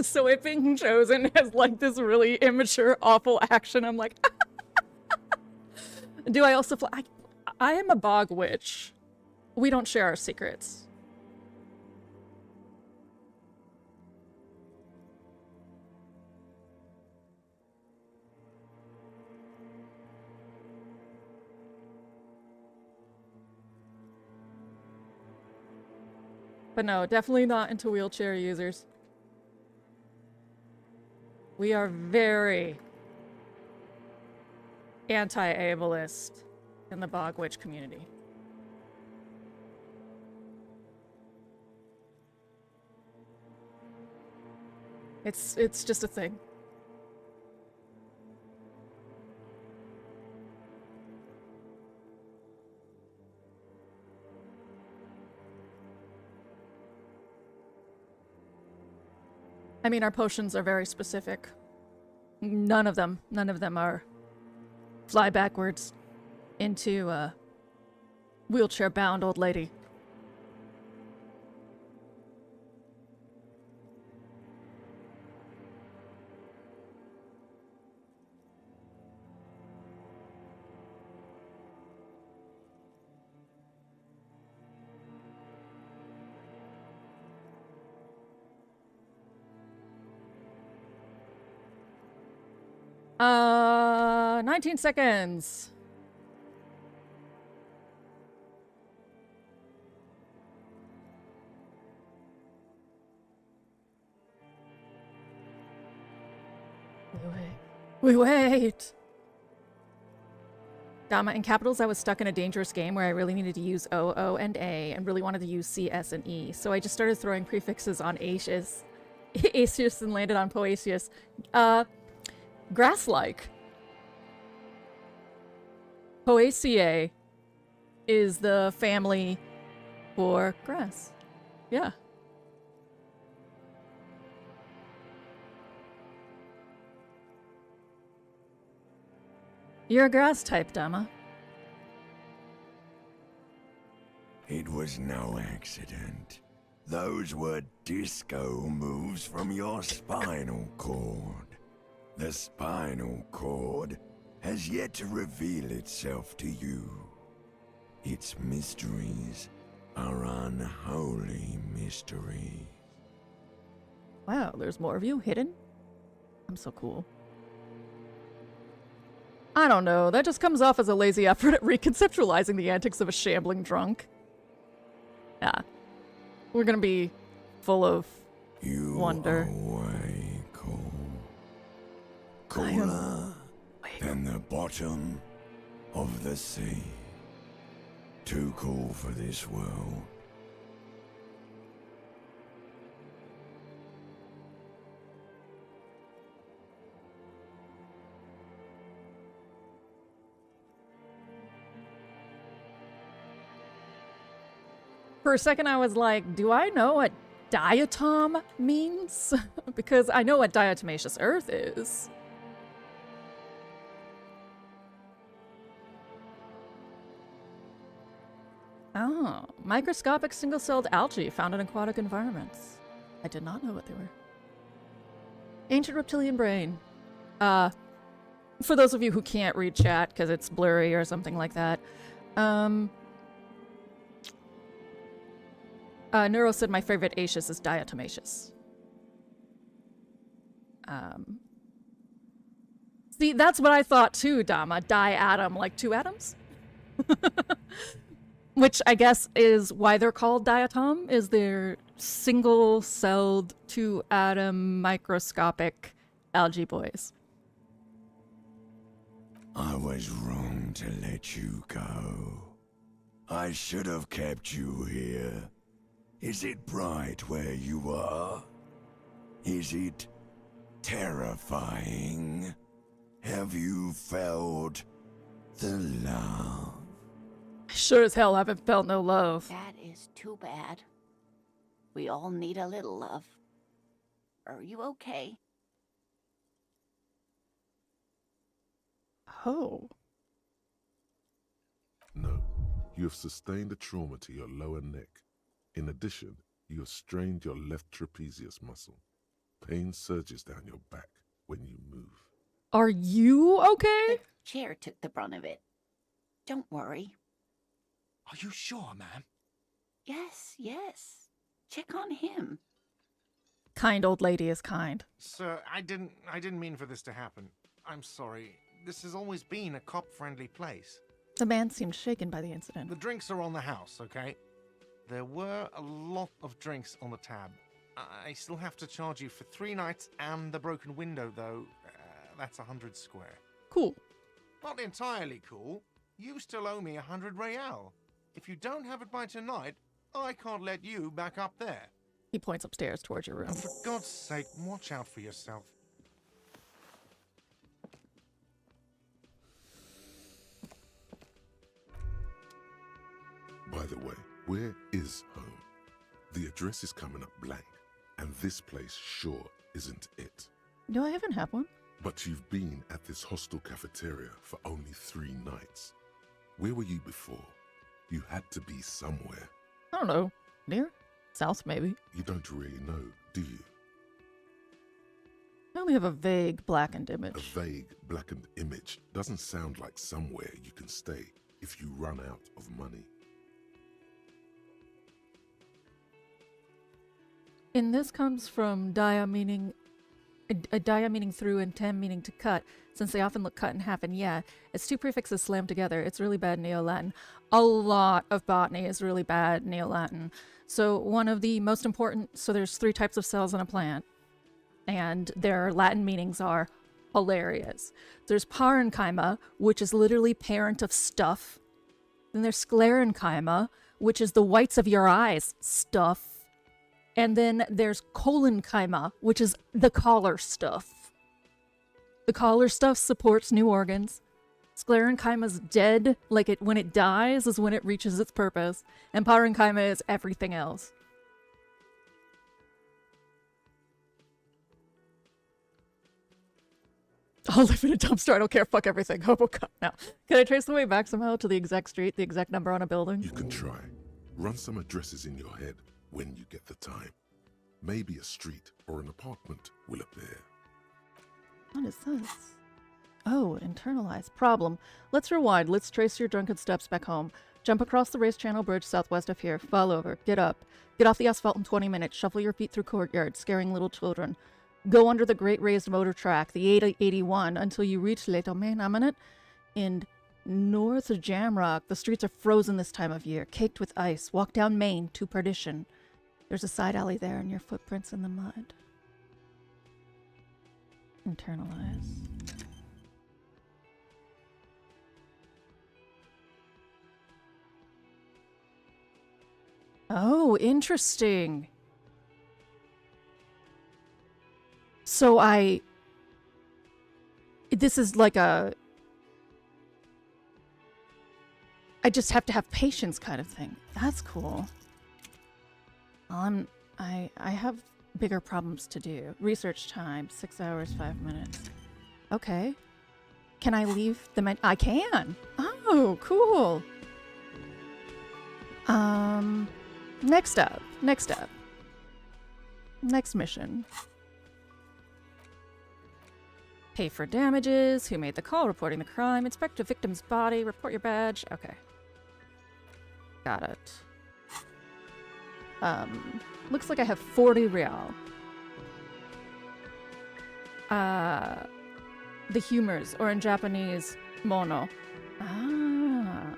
So it being chosen as like this really immature, awful action, I'm like... Do I also fly? I am a bog witch. We don't share our secrets. But no, definitely not into wheelchair users. We are very anti-ableist in the bog witch community. It's just a thing. I mean, our potions are very specific. None of them are fly backwards into a wheelchair-bound old lady. 19 seconds. We wait. Gamma, in capitals, I was stuck in a dangerous game where I really needed to use O, O, and A, and really wanted to use C, S, and E. So I just started throwing prefixes on Aetius, Aetius and landed on Poaceus. Grass-like. Poaceae is the family for grass. Yeah. You're a grass type, Dama. It was no accident. Those were disco moves from your spinal cord. The spinal cord has yet to reveal itself to you. Its mysteries are unholy mysteries. Wow, there's more of you hidden? I'm so cool. I don't know, that just comes off as a lazy effort at reconceptualizing the antics of a shambling drunk. Yeah. We're gonna be full of wonder. Way cool. Cooler than the bottom of the sea. Too cool for this world. For a second I was like, do I know what diatom means? Because I know what diatomaceous earth is. Oh, microscopic single-celled algae found in aquatic environments. I did not know what they were. Ancient reptilian brain. For those of you who can't read chat because it's blurry or something like that, Neuro said my favorite Aetius is diatomaceous. See, that's what I thought too, Dama. Diatom, like two atoms? Which I guess is why they're called diatom, is they're single-celled, two-atom, microscopic algae boys. I was wrong to let you go. I should have kept you here. Is it bright where you are? Is it terrifying? Have you felt the love? I sure as hell haven't felt no love. That is too bad. We all need a little love. Are you okay? Oh. No, you have sustained a trauma to your lower neck. In addition, you have strained your left trapezius muscle. Pain surges down your back when you move. Are you okay? The chair took the brunt of it. Don't worry. Are you sure, ma'am? Yes, yes. Check on him. Kind old lady is kind. Sir, I didn't mean for this to happen. I'm sorry. This has always been a cop-friendly place. The man seemed shaken by the incident. The drinks are on the house, okay? There were a lot of drinks on the tab. I still have to charge you for 3 nights and the broken window, though. That's 100 square. Cool. Not entirely cool. You still owe me 100 real. If you don't have it by tonight, I can't let you back up there. He points upstairs towards your room. And for God's sake, watch out for yourself. By the way, where is home? The address is coming up blank, and this place sure isn't it. No, I haven't had one. But you've been at this hostel cafeteria for only 3 nights. Where were you before? You had to be somewhere. I don't know. Near? South, maybe. You don't really know, do you? I only have a vague blackened image. A vague blackened image doesn't sound like somewhere you can stay if you run out of money. And this comes from dia, meaning a dia meaning through and tem meaning to cut, since they often look cut in half, and yeah, it's two prefixes slammed together. It's really bad Neo-Latin. A lot of botany is really bad Neo-Latin. So one of the most important, so there's 3 types of cells in a plant, and their Latin meanings are hilarious. There's parenchyma, which is literally parent of stuff. Then there's sclerenchyma, which is the whites of your eyes, stuff. And then there's collenchyma, which is the collar stuff. The collar stuff supports new organs. Sclerenchyma's dead, like it when it dies is when it reaches its purpose. And parenchyma is everything else. I'll live in a dumpster, I don't care, fuck everything. Hobo cut now. Can I trace the way back somehow to the exact street, the exact number on a building? You can try. Run some addresses in your head when you get the time. Maybe a street or an apartment will appear. What is this? Oh, internalized. Problem. Let's rewind. Let's trace your drunken steps back home. Jump across the race channel bridge southwest of here. Fall over. Get up. Get off the asphalt in 20 minutes. Shuffle your feet through courtyards, scaring little children. Go under the great raised motor track, the 881, until you reach Le Domaine Eminent in North Jamrock. The streets are frozen this time of year, caked with ice. Walk down Main to Perdition. There's a side alley there and your footprints in the mud. Internalize. Oh, interesting. So this is like I just have to have patience kind of thing. That's cool. I have bigger problems to do. Research time, 6 hours, 5 minutes. Okay. Can I leave the menu? I can. Oh, cool. Next up. Next mission. Pay for damages. Who made the call? Reporting the crime. Inspect the victim's body. Report your badge. Okay. Got it. Looks like I have 40 real. The humors, or in Japanese, mono. Ah.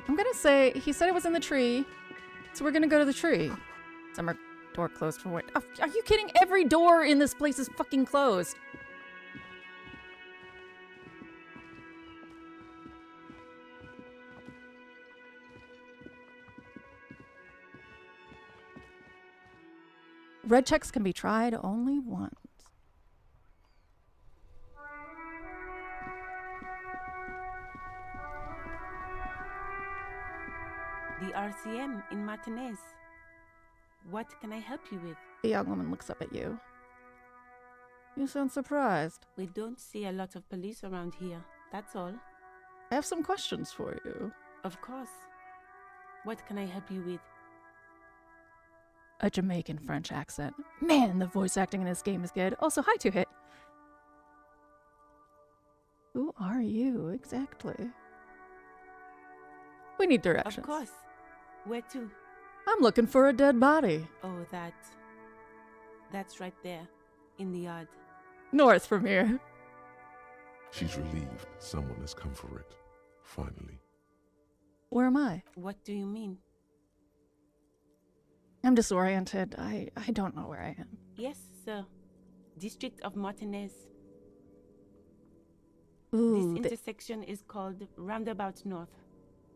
I'm gonna say, he said it was in the tree, so we're gonna go to the tree. Summer door closed for what? Oh, are you kidding? Every door in this place is fucking closed. Red checks can be tried only once. The RCM in Martinez. What can I help you with? The young woman looks up at you. You sound surprised. We don't see a lot of police around here, that's all. I have some questions for you. Of course. What can I help you with? A Jamaican French accent. Man, the voice acting in this game is good. Also, hi, 2-Hit. Who are you, exactly? We need directions. Of course. Where to? I'm looking for a dead body. Oh, that's right there, in the yard. North from here. She's relieved someone has come for it. Finally. Where am I? What do you mean? I'm disoriented. I don't know where I am. Yes, sir. District of Martinez. Ooh, this intersection is called Roundabout North.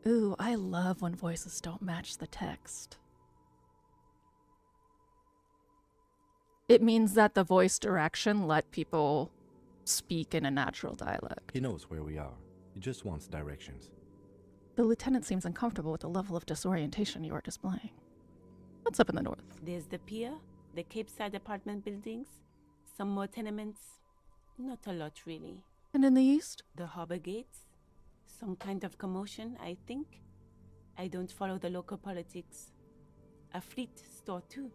Ooh, I love when voices don't match the text. It means that the voice direction let people speak in a natural dialect. He knows where we are. He just wants directions. The lieutenant seems uncomfortable with the level of disorientation you are displaying. What's up in the north? There's the pier, the Cape Side apartment buildings, some more tenements. Not a lot, really. And in the east? The harbor gates. Some kind of commotion, I think. I don't follow the local politics. A fleet store, too.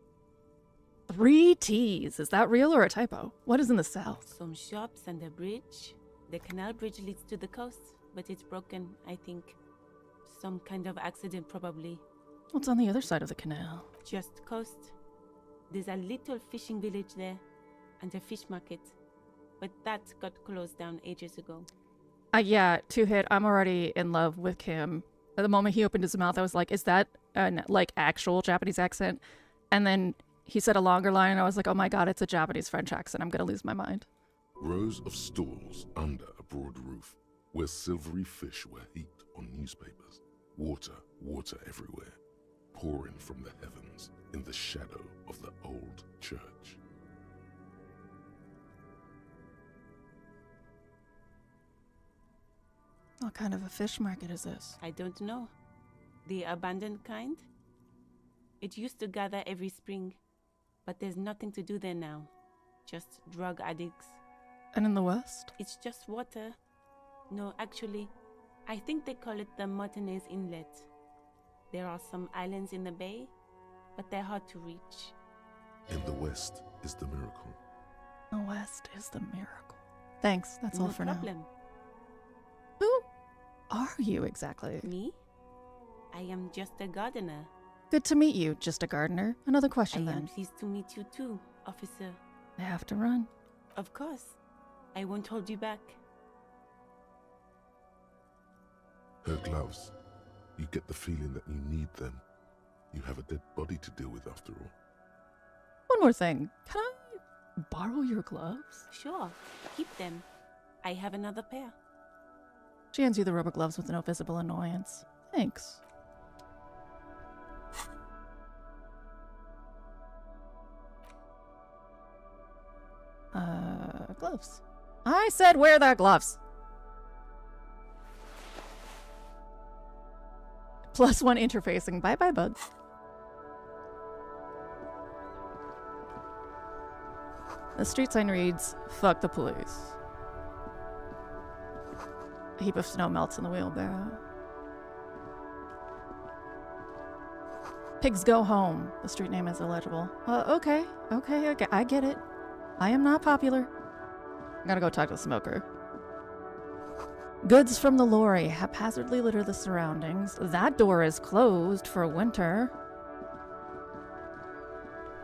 3 T's. Is that real or a typo? What is in the south? Some shops and a bridge. The canal bridge leads to the coast, but it's broken, I think. Some kind of accident, probably. What's on the other side of the canal? Just coast. There's a little fishing village there and a fish market, but that got closed down ages ago. Yeah, two hit. I'm already in love with Kim. At the moment he opened his mouth, I was like, is that an like actual Japanese accent? And then he said a longer line, and I was like, oh my god, it's a Japanese French accent. I'm gonna lose my mind. Rows of stalls under a broad roof, where silvery fish were heaped on newspapers. Water, water everywhere, pouring from the heavens in the shadow of the old church. What kind of a fish market is this? I don't know. The abandoned kind? It used to gather every spring, but there's nothing to do there now. Just drug addicts. And in the West? It's just water. No, actually, I think they call it the Martinez Inlet. There are some islands in the bay, but they're hard to reach. In the West is the miracle. The West is the miracle. Thanks, that's all for No problem. now. Who are you exactly? Me? I am just a gardener. Good to meet you, just a gardener. Another question I am then. pleased to meet you too, officer. I have to run. Of course. I won't hold you back. Her gloves. You get the feeling that you need them. You have a dead body to deal with after all. One more thing. Can I borrow your gloves? Sure. Keep them. I have another pair. She hands you the rubber gloves with no visible annoyance. Thanks. Gloves. I said wear the gloves. +1 interfacing. Bye-bye, bugs. The street sign reads, fuck the police. A heap of snow melts in the wheelbarrow. Pigs go home. The street name is illegible. Okay, I get it. I am not popular. I'm gonna go talk to the smoker. Goods from the lorry haphazardly litter the surroundings. That door is closed for winter.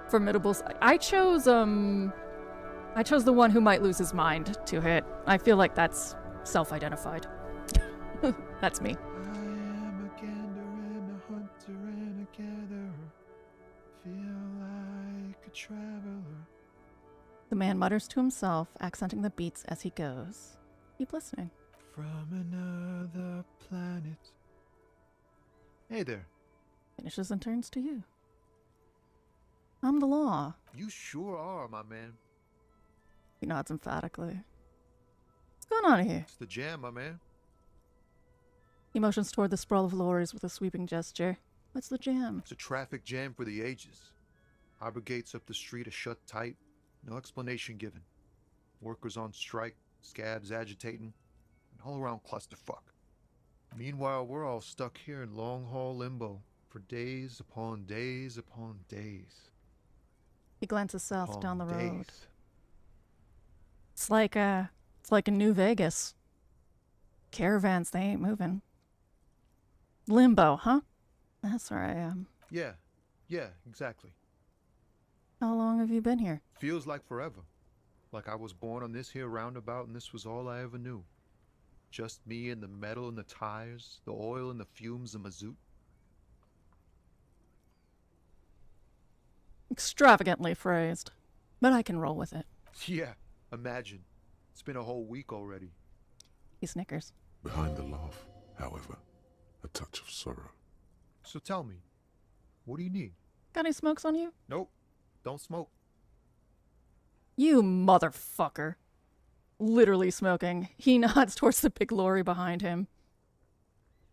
Formidable. I chose the one who might lose his mind to hit. I feel like that's self-identified. That's me. I am a gander and a hunter and a gatherer. Feel like a traveler. The man mutters to himself, accenting the beats as he goes. Keep listening. From another planet. Hey there. Finishes and turns to you. I'm the law. You sure are, my man. He nods emphatically. What's going on here? It's the jam, my man. He motions toward the sprawl of lorries with a sweeping gesture. What's the jam? It's a traffic jam for the ages. Harbor gates up the street are shut tight. No explanation given. Workers on strike, scabs agitating, an all-around clusterfuck. Meanwhile, we're all stuck here in long-haul limbo for days upon days upon days. He glances south down the road. Days. It's like in New Vegas. Caravans, they ain't moving. Limbo, huh? That's where I am. Yeah, exactly. How long have you been here? Feels like forever. Like I was born on this here roundabout and this was all I ever knew. Just me and the metal and the tires, the oil and the fumes and mazout. Extravagantly phrased. But I can roll with it. Yeah, imagine. It's been a whole week already. He snickers. Behind the laugh, however, a touch of sorrow. So tell me, what do you need? Got any smokes on you? Nope, don't smoke. You motherfucker. Literally smoking. He nods towards the big lorry behind him.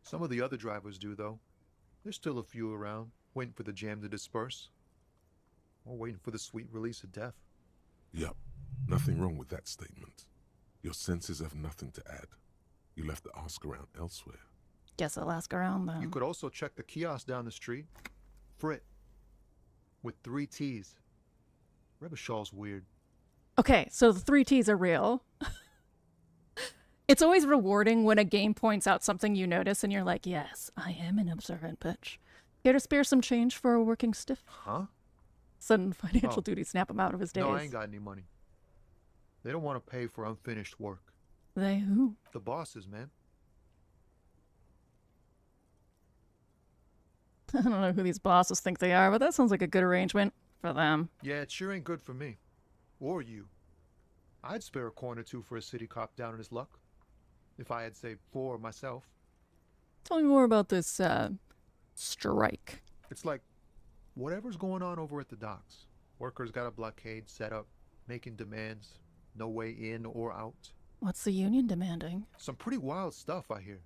Some of the other drivers do, though. There's still a few around, waiting for the jam to disperse. Or waiting for the sweet release of death. Yup, nothing wrong with that statement. Your senses have nothing to add. You'll have to ask around elsewhere. Guess I'll ask around then. You could also check the kiosk down the street. Frit. With 3 T's. Rebishaw's weird. Okay, so the 3 T's are real. It's always rewarding when a game points out something you notice and you're like, yes, I am an observant bitch. Here to spare some change for a working stiff? Huh? Sudden financial Oh. duty snap him out of his days. No, I ain't got any money. They don't want to pay for unfinished work. They who? The bosses, man. I don't know who these bosses think they are, but that sounds like a good arrangement for them. Yeah, it sure ain't good for me. Or you. I'd spare a coin or two for a city cop down in his luck. If I had, say, 4 myself. Tell me more about this, strike. It's like, whatever's going on over at the docks. Workers got a blockade set up, making demands. No way in or out. What's the union demanding? Some pretty wild stuff, I hear.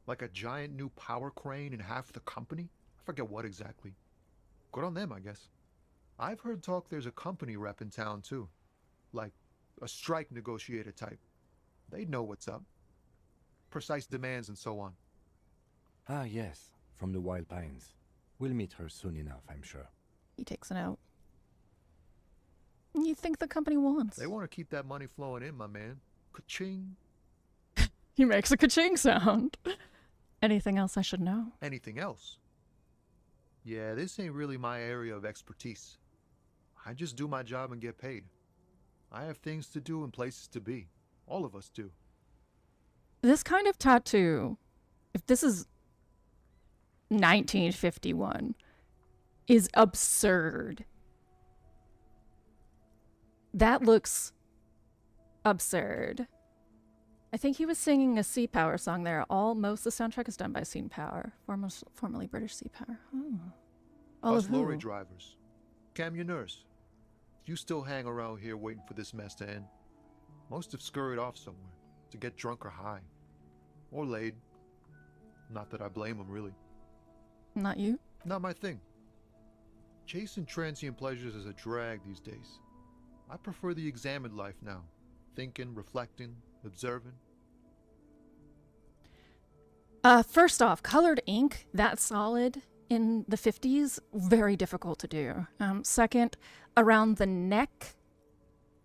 Like a giant new power crane in half the company? I forget what exactly. Good on them, I guess. I've heard talk there's a company rep in town, too. Like, a strike negotiator type. They'd know what's up. Precise demands and so on. Ah, yes, from the Wild Pines. We'll meet her soon enough, I'm sure. He takes it out. You think the company wants? They want to keep that money flowing in, my man. Ka-ching. He makes a ka-ching sound. Anything else I should know? Anything else? Yeah, this ain't really my area of expertise. I just do my job and get paid. I have things to do and places to be. All of us do. This kind of tattoo, if this is 1951, is absurd. That looks absurd. I think he was singing a Sea Power song there. Most of the soundtrack is done by Sea Power, formerly British Sea Power. Oh. All Us of who? lorry drivers. Camionneurs. You still hang around here waiting for this mess to end. Most have scurried off somewhere to get drunk or high. Or laid. Not that I blame them, really. Not you? Not my thing. Chasing transient pleasures is a drag these days. I prefer the examined life now. Thinking, reflecting, observing. First off, colored ink that solid in the 50s, very difficult to do. Second, around the neck,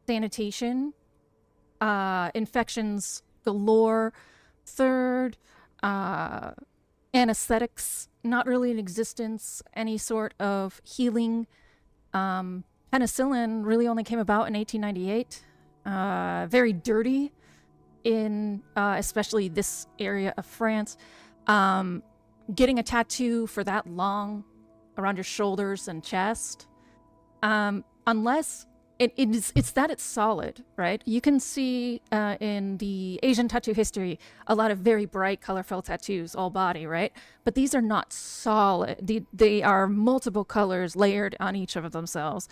sanitation, infections galore. Third, anesthetics, not really in existence. Any sort of healing. Penicillin really only came about in 1898. Very dirty in especially this area of France. Getting a tattoo for that long around your shoulders and chest, unless it's that it's solid, right? You can see in the Asian tattoo history a lot of very bright, colorful tattoos, all body, right? But these are not solid. They are multiple colors layered on each of themselves.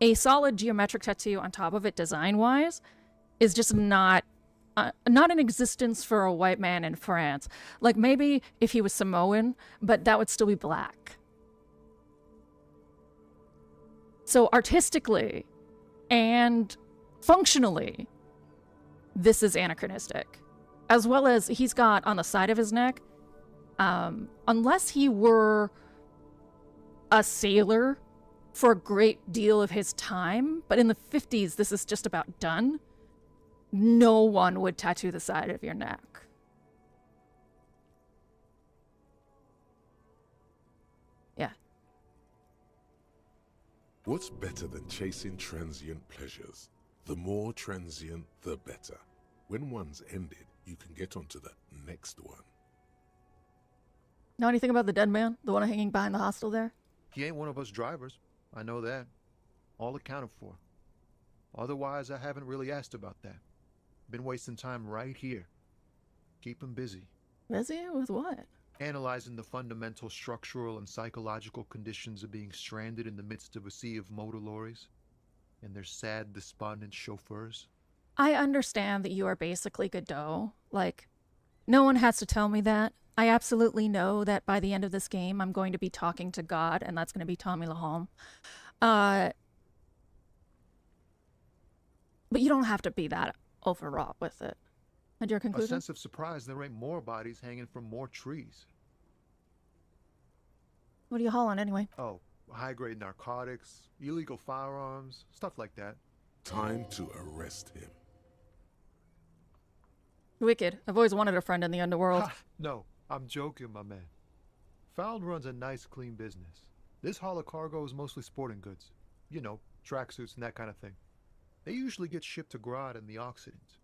A solid geometric tattoo on top of it, design-wise, is just not in existence for a white man in France. Like maybe if he was Samoan, but that would still be black. So artistically and functionally, this is anachronistic. As well as he's got on the side of his neck, unless he were a sailor for a great deal of his time, but in the 50s, this is just about done. No one would tattoo the side of your neck. Yeah. What's better than chasing transient pleasures? The more transient, the better. When one's ended, you can get onto the next one. Know anything about the dead man? The one hanging behind the hostel there? He ain't one of us drivers. I know that. All accounted for. Otherwise, I haven't really asked about that. Been wasting time right here. Keep him busy. Busy? With what? Analyzing the fundamental structural and psychological conditions of being stranded in the midst of a sea of motor lorries and their sad, despondent chauffeurs. I understand that you are basically Godot. Like, no one has to tell me that. I absolutely know that by the end of this game, I'm going to be talking to God, and that's going to be Tommy Lahome. But you don't have to be that overwrought with it. And your A conclusion? sense of surprise there ain't more bodies hanging from more trees. What are you hauling anyway? Oh, high-grade narcotics, illegal firearms, stuff like that. Time to arrest him. Wicked. I've always wanted a friend in the underworld. Ha, no, I'm joking, my man. Found runs a nice, clean business. This haul of cargo is mostly sporting goods. You know, tracksuits and that kind of thing. They usually get shipped to Grodd in the Occident.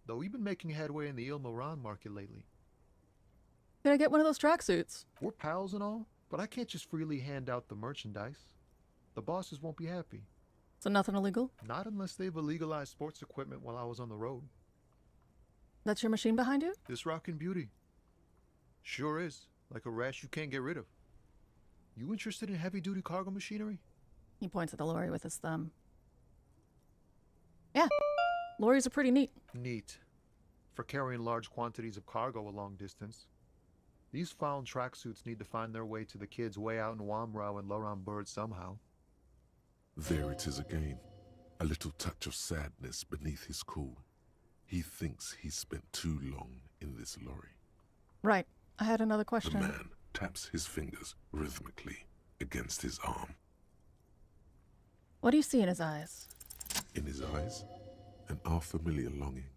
Though we've been making headway in the Ilmaran market lately. Can I get one of those tracksuits? We're pals and all, but I can't just freely hand out the merchandise. The bosses won't be happy. So nothing illegal? Not unless they've illegalized sports equipment while I was on the road. That's your machine behind you? This rockin' beauty. Sure is. Like a rash you can't get rid of. You interested in heavy-duty cargo machinery? He points at the lorry with his thumb. Yeah, lorries are pretty neat. Neat. For carrying large quantities of cargo a long distance. These found tracksuits need to find their way to the kids way out in Wamrau and Loran Bird somehow. There it is again. A little touch of sadness beneath his cool. He thinks he's spent too long in this lorry. Right. I had another The question. man taps his fingers rhythmically against his arm. What do you see in his eyes? In his eyes, an unfamiliar longing.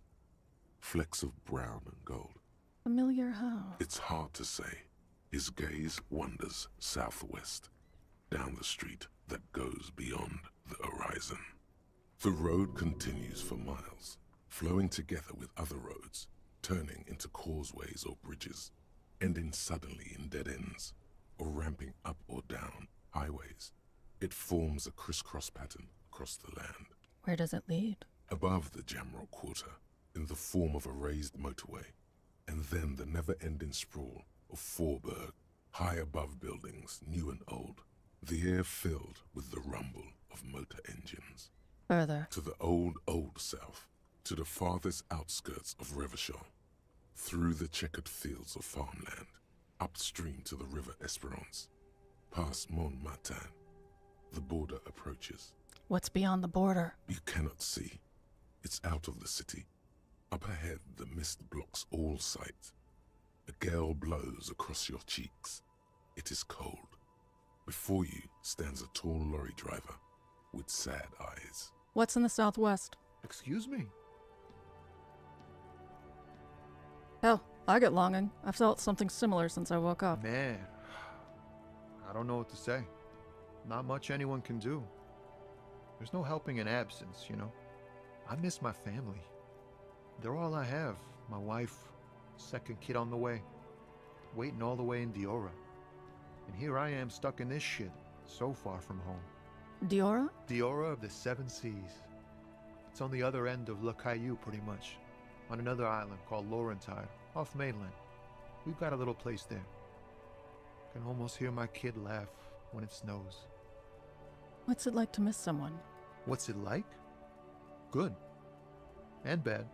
Flecks of brown and gold. Familiar how? It's hard to say. His gaze wanders southwest, down the street that goes beyond the horizon. The road continues for miles, flowing together with other roads, turning into causeways or bridges, ending suddenly in dead ends, or ramping up or down highways. It forms a crisscross pattern across the land. Where does it lead? Above the Jamrock Quarter, in the form of a raised motorway, and then the never-ending sprawl of Forburg, high above buildings, new and old, the air filled with the rumble of motor engines. Further. To the old south, to the farthest outskirts of Revachol, through the checkered fields of farmland, upstream to the river Esperance, past Montmartin, the border approaches. What's beyond the border? You cannot see. It's out of the city. Up ahead, the mist blocks all sight. A gale blows across your cheeks. It is cold. Before you stands a tall lorry driver with sad eyes. What's in the southwest? Excuse me? Hell, I get longing. I've felt something similar since I woke up. Man, I don't know what to say. Not much anyone can do. There's no helping in absence, you know. I miss my family. They're all I have. My wife, second kid on the way, waiting all the way in Diora. And here I am stuck in this shit, so far from home. Diora? Diora of the Seven Seas. It's on the other end of Le Caillou, pretty much. On another island called Laurentide, off mainland. We've got a little place there. Can almost hear my kid laugh when it snows. What's it like to miss someone? What's it like? Good. And bad.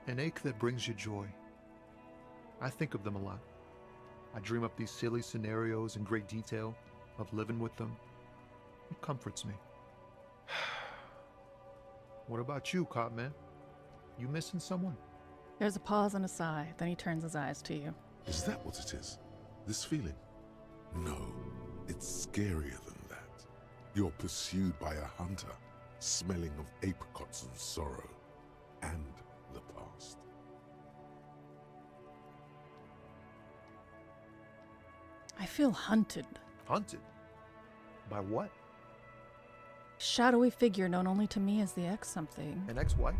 An ache that brings you joy. I think of them a lot. I dream up these silly scenarios in great detail of living with them. It comforts me. What about you, Cop Man? You missing someone? There's a pause and a sigh, then he turns his eyes to you. Is that what it is? This feeling? No, it's scarier than that. You're pursued by a hunter, smelling of apricots and sorrow, and the past. I feel hunted. Hunted? By what? Shadowy figure known only to me as the ex-something. An ex-wife?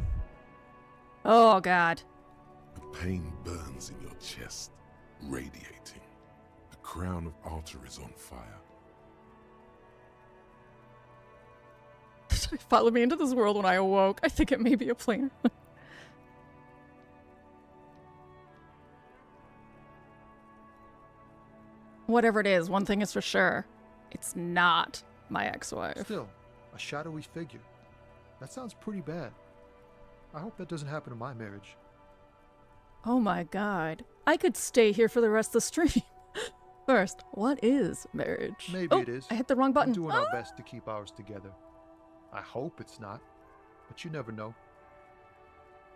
Oh, God. A pain burns in your chest, radiating. The crown of arteries on fire. Followed me into this world when I awoke. I think it may be a planer. Whatever it is, one thing is for sure. It's not my ex-wife. Still, a shadowy figure. That sounds pretty bad. I hope that doesn't happen in my marriage. Oh my God. I could stay here for the rest of the stream. First, what is marriage? Maybe it is. I hit the wrong button. We're doing our best to keep ours together. I hope it's not, but you never know.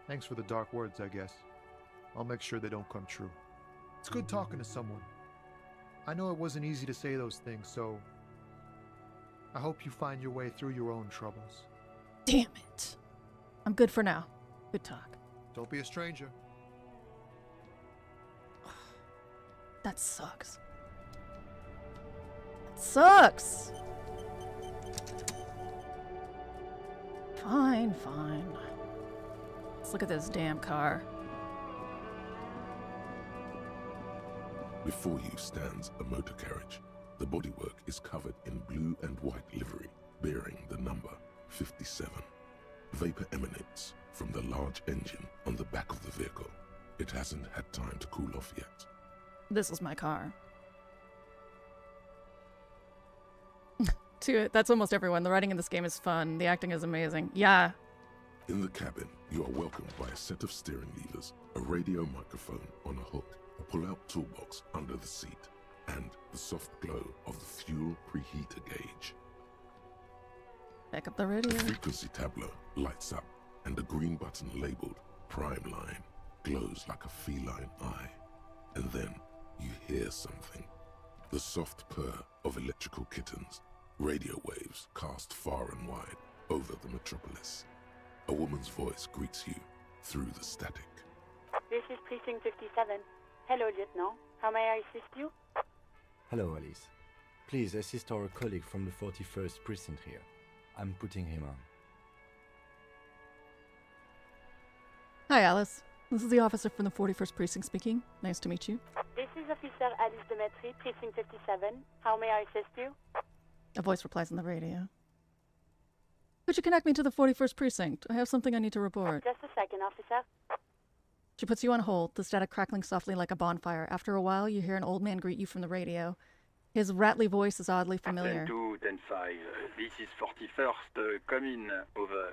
Thanks for the dark words, I guess. I'll make sure they don't come true. It's good talking to someone. I know it wasn't easy to say those things, so I hope you find your way through your own troubles. Damn it. I'm good for now. Good talk. Don't be a stranger. That sucks. That sucks. Fine, fine. Let's look at this damn car. Before you stands a motor carriage. The bodywork is covered in blue and white livery, bearing the number 57. Vapor emanates from the large engine on the back of the vehicle. It hasn't had time to cool off yet. This is my car. That's almost everyone. The writing in this game is fun. The acting is amazing. Yeah. In the cabin, you are welcomed by a set of steering levers, a radio microphone on a hook, a pull-out toolbox under the seat, and the soft glow of the fuel preheater gauge. Back up the radio. The frequency tableau lights up, and a green button labeled Prime Line glows like a feline eye. And then you hear something. The soft purr of electrical kittens, radio waves cast far and wide over the metropolis. A woman's voice greets you through the static. This is Precinct 57. Hello, Lieutenant. How may I assist you? Hello, Alice. Please assist our colleague from the 41st precinct here. I'm putting him on. Hi, Alice. This is the officer from the 41st precinct speaking. Nice to meet you. This is Officer Alice Demetri, Precinct 57. How may I assist you? A voice replies on the radio. Could you connect me to the 41st precinct? I have something I need to report. Just a second, officer. She puts you on hold, the static crackling softly like a bonfire. After a while, you hear an old man greet you from the radio. His rattly voice is oddly familiar. 10-2, 10-5. This is 41st. Come in. Over.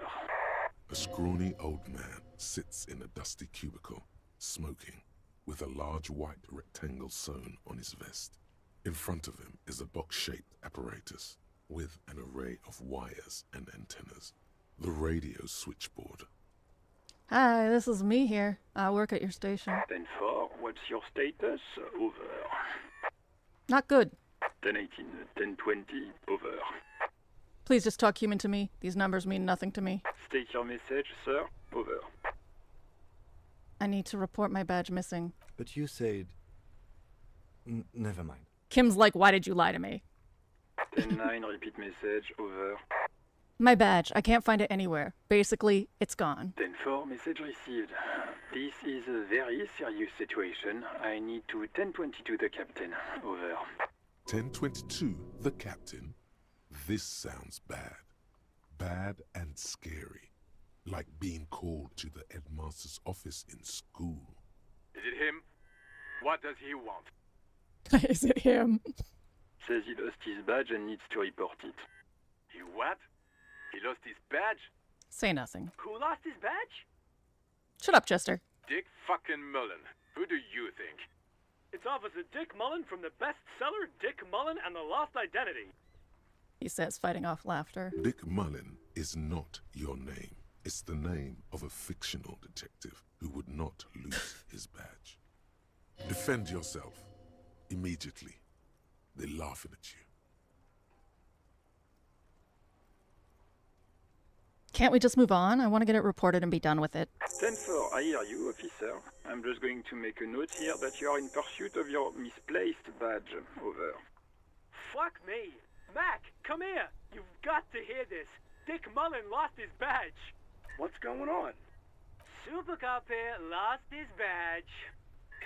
A scrawny old man sits in a dusty cubicle, smoking, with a large white rectangle sewn on his vest. In front of him is a box-shaped apparatus with an array of wires and antennas. The radio switchboard. Hi, this is me here. I work at your station. 10-4, what's your status? Over. Not good. 10-18, 10-20, over. Please just talk human to me. These numbers mean nothing to me. State your message, sir. Over. I need to report my badge missing. But you said... never mind. Kim's like, why did you lie to me? 10-9, repeat message. Over. My badge. I can't find it anywhere. Basically, it's gone. 10-4, message received. This is a very serious situation. I need to 10-22 the captain. Over. 10-22, the captain? This sounds bad. Bad and scary. Like being called to the headmaster's office in school. Is it him? What does he want? Is it him? Says he lost his badge and needs to report it. He what? He lost his badge? Say nothing. Who lost his badge? Shut up, Chester. Dick fucking Mullen. Who do you think? It's Officer Dick Mullen from the bestseller Dick Mullen and the Lost Identity. He says, fighting off laughter. Dick Mullen is not your name. It's the name of a fictional detective who would not lose his badge. Defend yourself. Immediately. They're laughing at you. Can't we just move on? I want to get it reported and be done with it. 10-4, I hear you, officer. I'm just going to make a note here that you are in pursuit of your misplaced badge. Over. Fuck me. Mac, come here. You've got to hear this. Dick Mullen lost his badge. What's going on? Super Cop here lost his badge.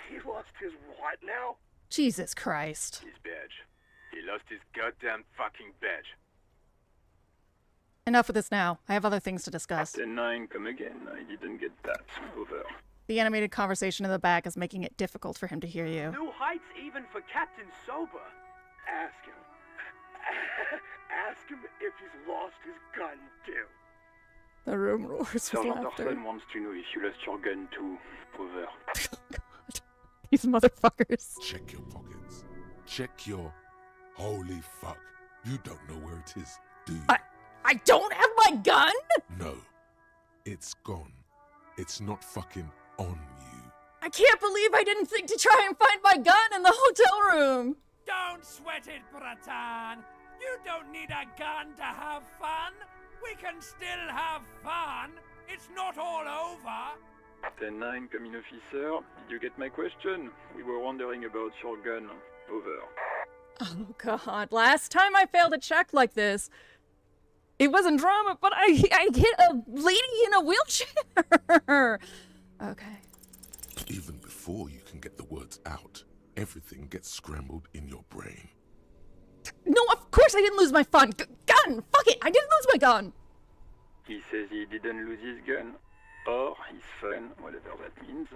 He lost his what now? Jesus Christ. His badge. He lost his goddamn fucking badge. Enough of this now. I have other things to discuss. 10-9, come again. I didn't get that. Over. The animated conversation in the back is making it difficult for him to hear you. New heights even for Captain Sober. Ask him. Ask him if he's lost his gun, too. The room roars with Sergeant laughter. Orson wants to know if you lost your gun, too. Over. God. These motherfuckers. Check your pockets. Check your... Holy fuck. You don't know where it is, do you? I don't have my gun? No. It's gone. It's not fucking on you. I can't believe I didn't think to try and find my gun in the hotel room. Don't sweat it, Bratan. You don't need a gun to have fun. We can still have fun. It's not all over. 10-9, come in, officer. Did you get my question? We were wondering about your gun. Over. Oh, God. Last time I failed a check like this. It wasn't drama, but I hit a lady in a wheelchair. Okay. Even before you can get the words out, everything gets scrambled in your brain. No, of course I didn't lose my gun. Fuck it, I didn't lose my gun. He says he didn't lose his gun. Or his fun, whatever that means.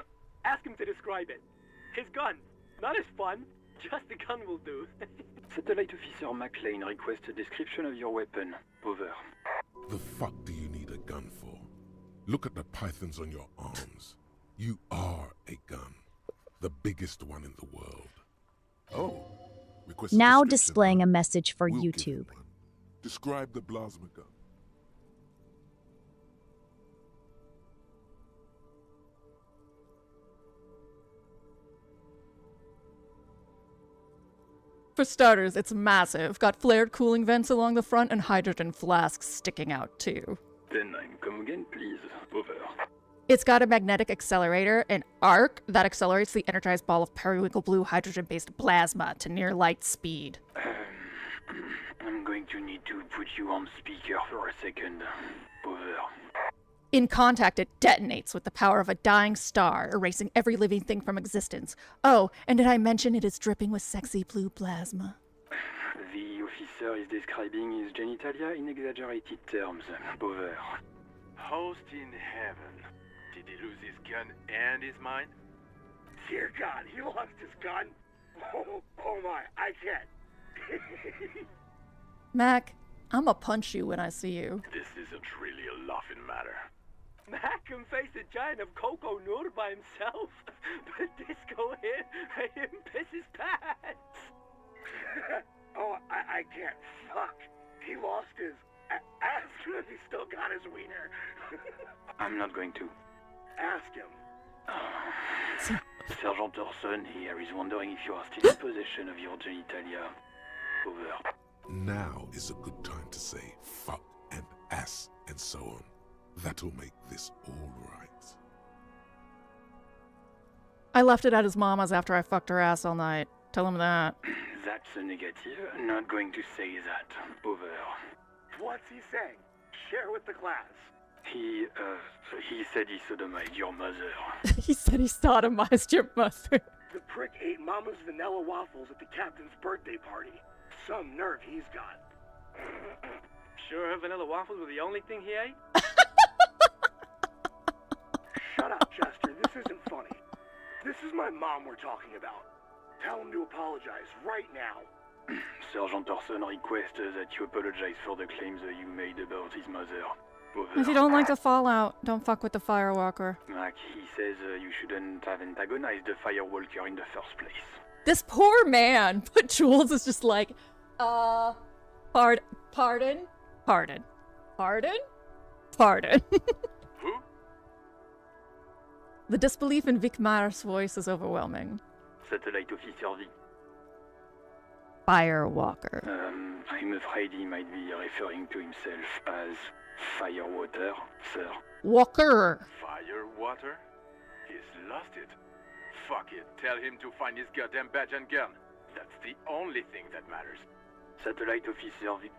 Ask him to describe it. His gun. Not his fun. Just the gun will do. Satellite Officer McLean requests a description of your weapon. Over. The fuck do you need a gun for? Look at the pythons on your arms. You are a gun. The biggest one in the world. Oh. Request a Now description. displaying a message for We'll give YouTube. you one. Describe the plasma gun. For starters, it's massive. Got flared cooling vents along the front and hydrogen flasks sticking out too. 10-9, come again, please. Over. It's got a magnetic accelerator, an arc that accelerates the energized ball of periwinkle blue hydrogen-based plasma to near light speed. I'm going to need to put you on speaker for a second. Over. In contact, it detonates with the power of a dying star, erasing every living thing from existence. Oh, and did I mention it is dripping with sexy blue plasma? The officer is describing his genitalia in exaggerated terms. Over. Host in heaven. Did he lose his gun and his mind? Dear God, he lost his gun? Oh my, I can't. Mac, I'ma punch you when I see you. This isn't really a laughing matter. Mac can face a giant of Coco Nur by himself, but Disco hit him piss his pants. Oh, I can't. Fuck. He lost his ass, but he still got his wiener. I'm not going to. Ask him. Sergeant Orson here is wondering if you are still in possession of your genitalia. Over. Now is a good time to say fuck and ass and so on. That'll make this all right. I left it at his mama's after I fucked her ass all night. Tell him that. That's a negative. Not going to say that. Over. What's he saying? Share with the class. He said he sodomized your mother. He said he sodomized your mother. The prick ate Mama's vanilla waffles at the captain's birthday party. Some nerve he's got. Sure her vanilla waffles were the only thing he ate? Shut up, Chester. This isn't funny. This is my mom we're talking about. Tell him to apologize right now. Sergeant Orson requests that you apologize for the claims that you made about his mother. Over. If you don't like the fallout, don't fuck with the Firewalker. Mac, he says you shouldn't have antagonized the Firewalker in the first place. This poor man, but Jules is just like, pardon? Who? The disbelief in Vic Mar's voice is overwhelming. Satellite Officer V. Firewalker. I'm afraid he might be referring to himself as Firewater, sir. Walker! Firewater? He's lost it. Fuck it. Tell him to find his goddamn badge and gun. That's the only thing that matters. Satellite Officer V.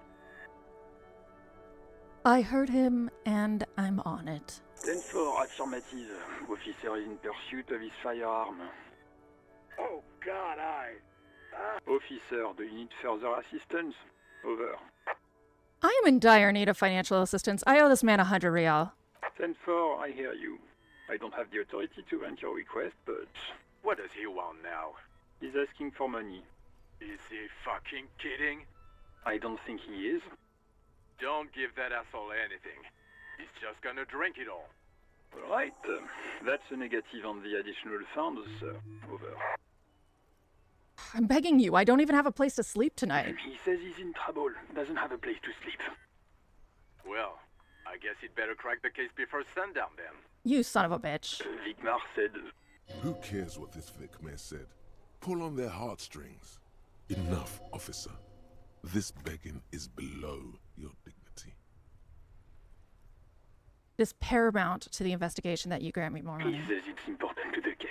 I heard him, and I'm on it. 10-4, affirmative. Officer is in pursuit of his firearm. Oh, God, Officer, do you need further assistance? Over. I am in dire need of financial assistance. I owe this man 100 real. 10-4, I hear you. I don't have the authority to grant your request, but... What does he want now? He's asking for money. Is he fucking kidding? I don't think he is. Don't give that asshole anything. He's just gonna drink it all. Right. That's a negative on the additional funds, sir. Over. I'm begging you, I don't even have a place to sleep tonight. He says he's in trouble. Doesn't have a place to sleep. Well, I guess he'd better crack the case before sundown then. You son of a bitch. Vicmar said... Who cares what this Vicmar said? Pull on their heartstrings. Enough, officer. This begging is below your dignity. It is paramount to the investigation that you grant me more money. He says it's important to the case.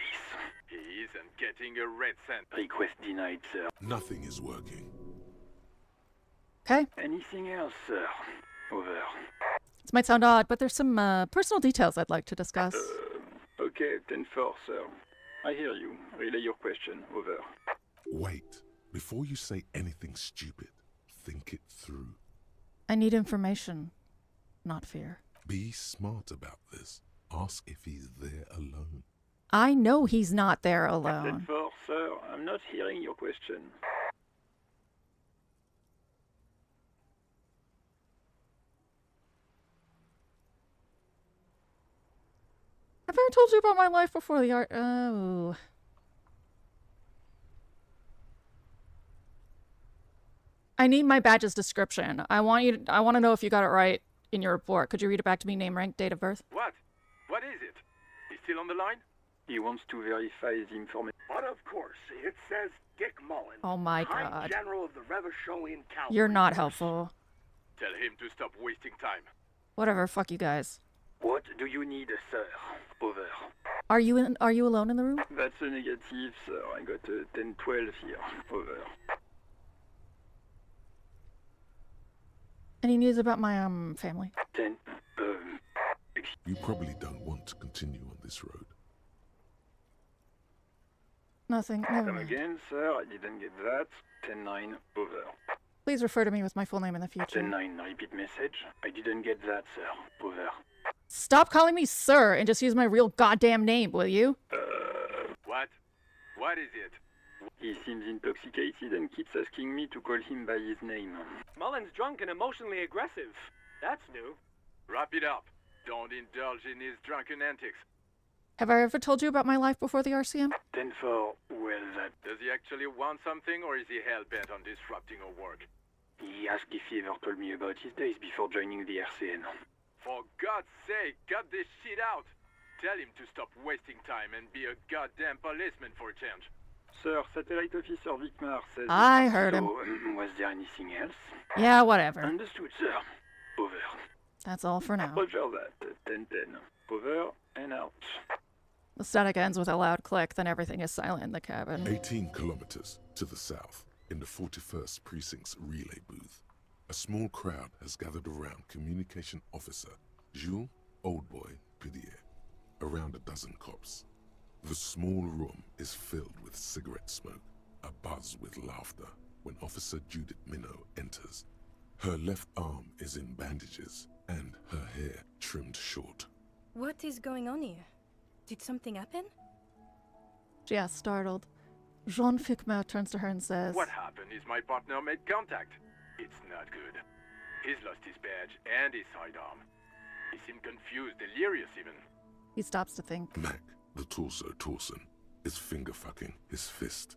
He isn't getting a red cent. Request denied, sir. Nothing is working. Okay. Anything else, sir? Over. This might sound odd, but there's some personal details I'd like to discuss. Okay, 10-4, sir. I hear you. Relay your question. Over. Wait. Before you say anything stupid, think it through. I need information, not fear. Be smart about this. Ask if he's there alone. I know he's not there alone. 10-4, sir. I'm not hearing your question. Have I ever told you about my life before the art? Oh. I need my badge's description. I want to know if you got it right in your report. Could you read it back to me? Name, rank, date of birth? What? What is it? He's still on the line? He wants to verify the information. But of course, it says Dick Mullen. Oh my High god. General of the Revacholian Cavalry. You're not helpful. Tell him to stop wasting time. Whatever, fuck you guys. What do you need, sir? Over. Are you alone in the room? That's a negative, sir. I got a 10-12 here. Over. Any news about my family? 10. You probably don't want to continue on this road. Nothing. Never Come mind. again, sir. I didn't get that. 10-9. Over. Please refer to me with my full name in the future. 10-9. Repeat message. I didn't get that, sir. Over. Stop calling me sir and just use my real goddamn name, will you? What? What is it? He seems intoxicated and keeps asking me to call him by his name. Mullen's drunk and emotionally aggressive. That's new. Wrap it up. Don't indulge in his drunken antics. Have I ever told you about my life before the RCM? 10-4. Well, that... Does he actually want something, or is he hell-bent on disrupting our work? He asked if he ever told me about his days before joining the RCN. For God's sake, cut this shit out! Tell him to stop wasting time and be a goddamn policeman for a change. Sir, Satellite Officer Vicmar says... I heard him. Was there anything else? Yeah, whatever. Understood, sir. Over. That's all for now. Roger that. 10-10. Over and out. The static ends with a loud click, then everything is silent in the cabin. 18 kilometers to the south, in the 41st Precinct's relay booth, a small crowd has gathered around Communication Officer Jules Oldboy Pidier, around a dozen cops. The small room is filled with cigarette smoke, a buzz with laughter, when Officer Judith Minot enters. Her left arm is in bandages, and her hair trimmed short. What is going on here? Did something happen? She asks, startled. Jean Ficmer turns to her and says, What happened is my partner made contact. It's not good. He's lost his badge and his sidearm. He seemed confused, delirious even. He stops to think. Mac, the torso Torson, is finger-fucking his fist,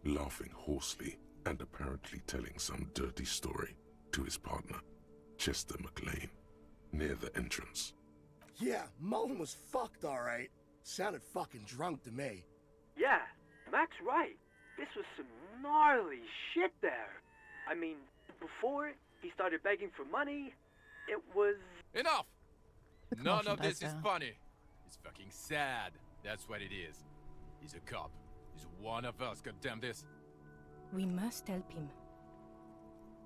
laughing hoarsely and apparently telling some dirty story to his partner, Chester McLean, near the entrance. Yeah, Mullen was fucked, alright. Sounded fucking drunk to me. Yeah, Mac's right. This was some gnarly shit there. I mean, before he started begging for money, it was... Enough! The None commotion of this dies is down. funny. It's fucking sad. That's what it is. He's a cop. He's one of us, goddamn this. We must help him.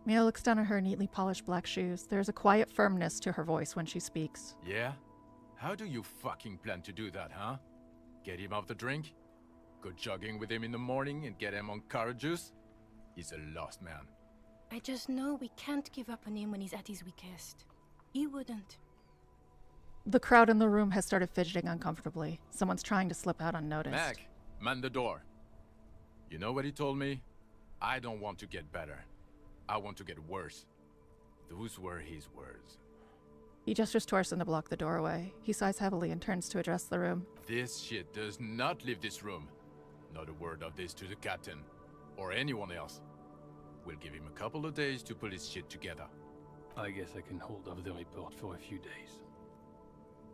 Mia looks down at her neatly polished black shoes. There's a quiet firmness to her voice when she speaks. Yeah? How do you fucking plan to do that, huh? Get him off the drink? Go jogging with him in the morning and get him on carrot juice? He's a lost man. I just know we can't give up on him when he's at his weakest. He wouldn't. The crowd in the room has started fidgeting uncomfortably. Someone's trying to slip out unnoticed. Mac, man the door. You know what he told me? I don't want to get better. I want to get worse. Those were his words. He gestures Torson to block the doorway. He sighs heavily and turns to address the room. This shit does not leave this room. Not a word of this to the captain. Or anyone else. We'll give him a couple of days to put his shit together. I guess I can hold off the report for a few days.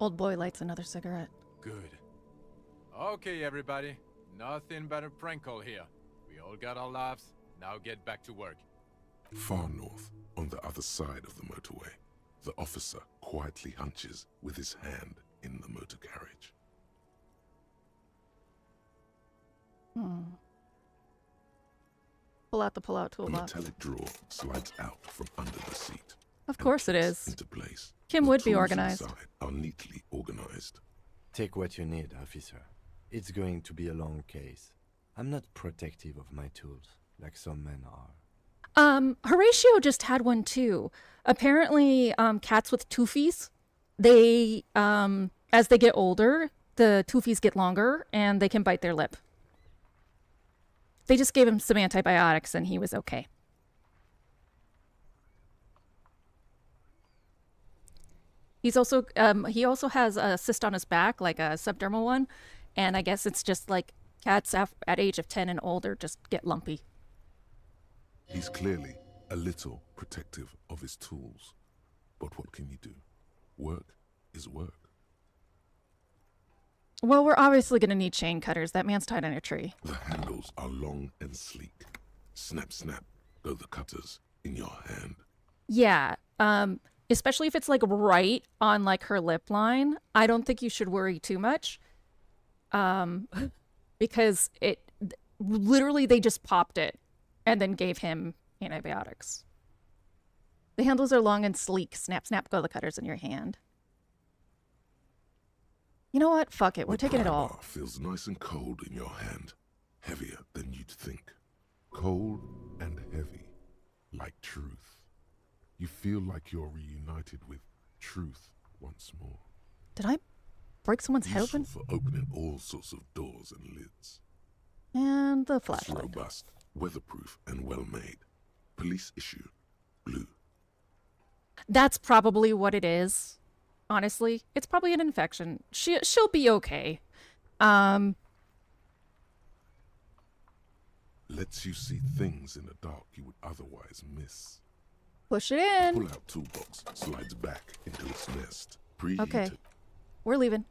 Old boy lights another cigarette. Good. Okay, everybody. Nothing but a prank call here. We all got our laughs. Now get back to work. Far north, on the other side of the motorway, the officer quietly hunches with his hand in the motor carriage. Pull out the pull-out A toolbox. metallic drawer slides out from under the seat. Of course it is. Into place. Kim The would be tools organized. inside are neatly organized. Take what you need, officer. It's going to be a long case. I'm not protective of my tools, like some men are. Horatio just had one too. Apparently, cats with toofies, they, as they get older, the toofies get longer and they can bite their lip. They just gave him some antibiotics and he was okay. He's also, he also has a cyst on his back, like a subdermal one. And I guess it's just like cats at age of 10 and older just get lumpy. He's clearly a little protective of his tools. But what can you do? Work is work. Well, we're obviously going to need chain cutters. That man's tied in a tree. The handles are long and sleek. Snap, snap, go the cutters in your hand. Yeah, especially if it's like right on like her lip line. I don't think you should worry too much. Because literally they just popped it and then gave him antibiotics. The handles are long and sleek. Snap, snap, go the cutters in your hand. You know what? Fuck it. We're taking it all. The feels nice and cold in your hand. Heavier than you'd think. Cold and heavy. Like truth. You feel like you're reunited with truth once more. Did I break someone's head open? For opening all sorts of doors and lids. And the It's flashlight. robust, weatherproof, and well made. Police issue. Blue. That's probably what it is. Honestly, it's probably an infection. She'll be okay. Lets you see things in the dark you would otherwise miss. Push it in. Pull out toolbox, slides back into its nest. Preheated. Okay. We're leaving.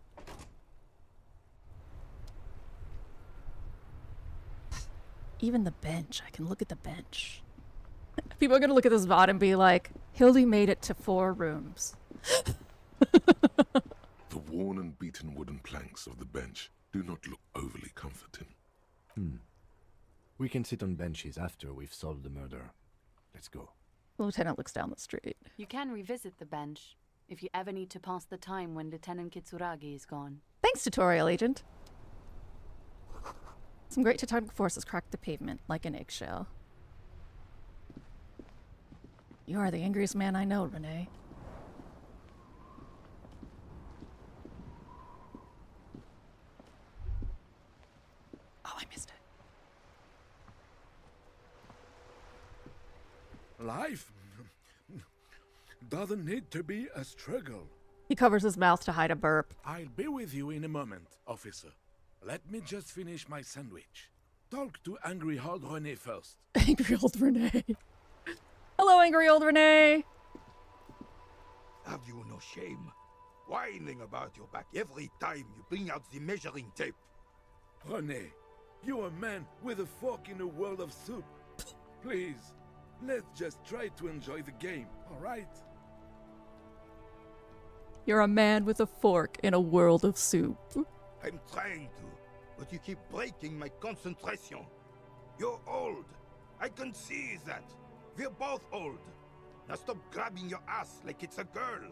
Even the bench. I can look at the bench. People are going to look at this VOD and be like, Hildy made it to 4 rooms. The worn and beaten wooden planks of the bench do not look overly comforting. We can sit on benches after we've solved the murder. Let's go. The lieutenant looks down the street. You can revisit the bench if you ever need to pass the time when Lieutenant Kitsuragi is gone. Thanks, tutorial agent. Some great tectonic forces cracked the pavement like an eggshell. You are the angriest man I know, Renee. Oh, I missed it. Life doesn't need to be a struggle. He covers his mouth to hide a burp. I'll be with you in a moment, officer. Let me just finish my sandwich. Talk to angry old Renee first. Angry old Renee. Hello, angry old Renee. Have you no shame? Whining about your back every time you bring out the measuring tape. Renee, you're a man with a fork in a world of soup. Please, let's just try to enjoy the game, all right? You're a man with a fork in a world of soup. I'm trying to, but you keep breaking my concentration. You're old. I can see that. We're both old. Now stop grabbing your ass like it's a girl.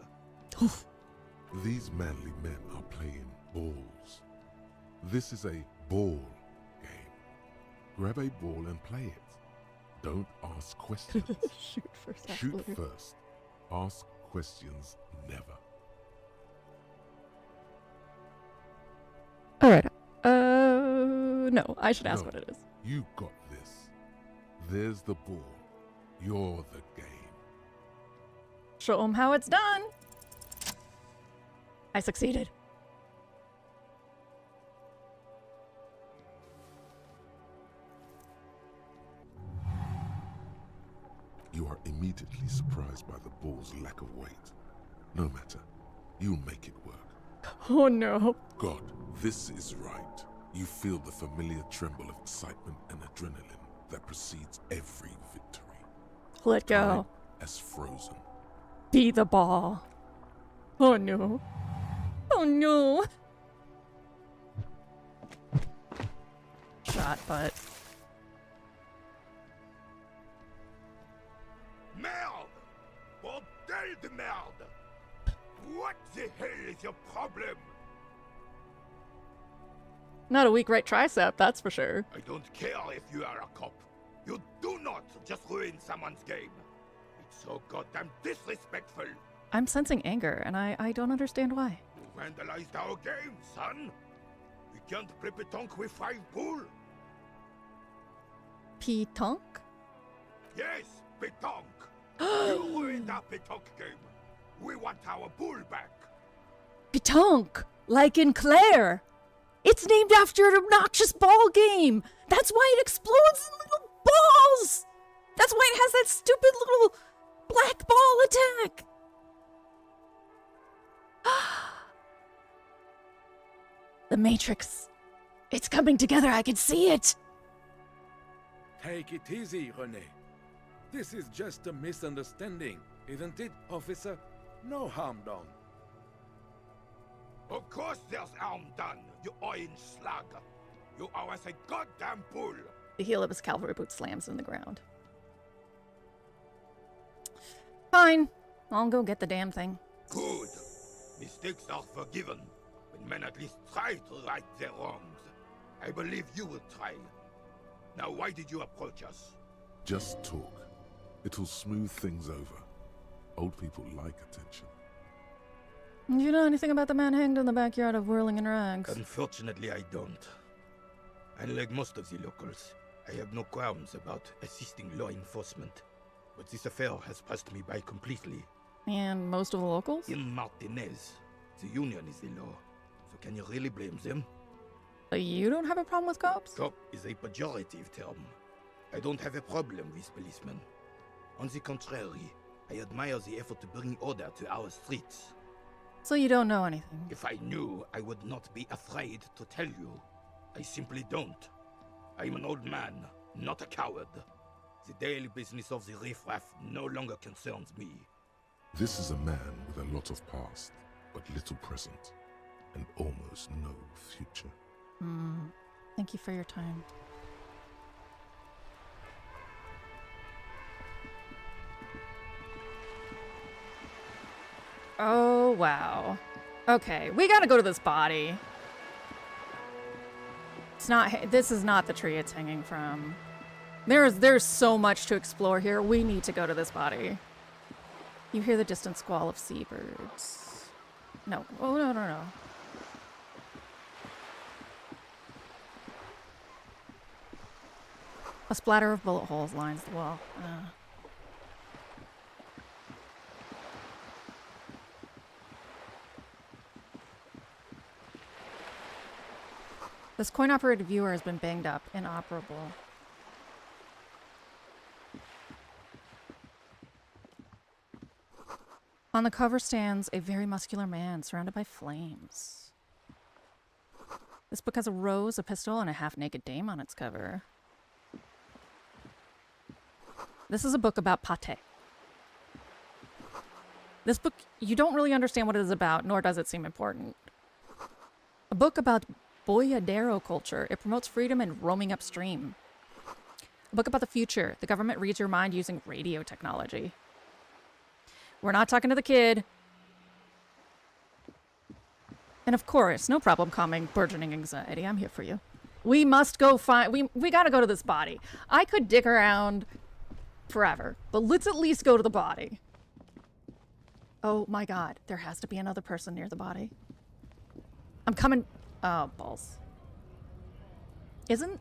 These manly men are playing balls. This is a ball game. Grab a ball and play it. Don't ask questions. Shoot first. Shoot absolutely. first. Ask questions never. Alright. No, I should ask No, what it is. You got this. There's the ball. You're the game. Show him how it's done. I succeeded. You are immediately surprised by the ball's lack of weight. No matter. You'll make it work. Oh no. God, this is right. You feel the familiar tremble of excitement and adrenaline that precedes every victory. Let go. Time as frozen. Be the ball. Oh no. Oh no. Shot, but. Merde! Bordel de merde! What the hell is your problem? Not a weak right tricep, that's for sure. I don't care if you are a cop. You do not just ruin someone's game. It's so goddamn disrespectful. I'm sensing anger, and I don't understand why. You vandalized our game, son. We can't play pétanque with 5 pool. Pétanque? Yes, pétanque. You ruined our pétanque game. We want our pool back. Pétanque, like in Claire. It's named after an obnoxious ball game. That's why it explodes in little balls. That's why it has that stupid little black ball attack. The Matrix. It's coming together. I can see it. Take it easy, René. This is just a misunderstanding, isn't it, officer? No harm done. Of course there's harm done, you orange slug. You owe us a goddamn pool. The heel of his cavalry boot slams in the ground. Fine. I'll go get the damn thing. Good. Mistakes are forgiven when men at least try to right their wrongs. I believe you will try. Now, why did you approach us? Just talk. It'll smooth things over. Old people like attention. Do you know anything about the man hanged in the backyard of Whirling in Rags? Unfortunately, I don't. Unlike most of the locals, I have no qualms about assisting law enforcement. But this affair has passed me by completely. And most of the locals? In Martinez, the union is the law. So can you really blame them? You don't have a problem with cops? Cop is a pejorative term. I don't have a problem with policemen. On the contrary, I admire the effort to bring order to our streets. So you don't know anything? If I knew, I would not be afraid to tell you. I simply don't. I'm an old man, not a coward. The daily business of the riffraff no longer concerns me. This is a man with a lot of past, but little present, and almost no future. Thank you for your time. Oh, wow. Okay, we gotta go to this body. It's not, this is not the tree it's hanging from. There's so much to explore here. We need to go to this body. You hear the distant squall of seabirds. No, oh, no. A splatter of bullet holes lines the wall. This coin-operated viewer has been banged up, inoperable. On the cover stands a very muscular man surrounded by flames. This book has a rose, a pistol, and a half-naked dame on its cover. This is a book about pate. This book, you don't really understand what it is about, nor does it seem important. A book about boyadero culture. It promotes freedom and roaming upstream. A book about the future. The government reads your mind using radio technology. We're not talking to the kid. And of course, no problem calming burgeoning anxiety. I'm here for you. We must go find... We gotta go to this body. I could dick around forever, but let's at least go to the body. Oh my god. There has to be another person near the body. I'm coming... Oh, balls. Isn't...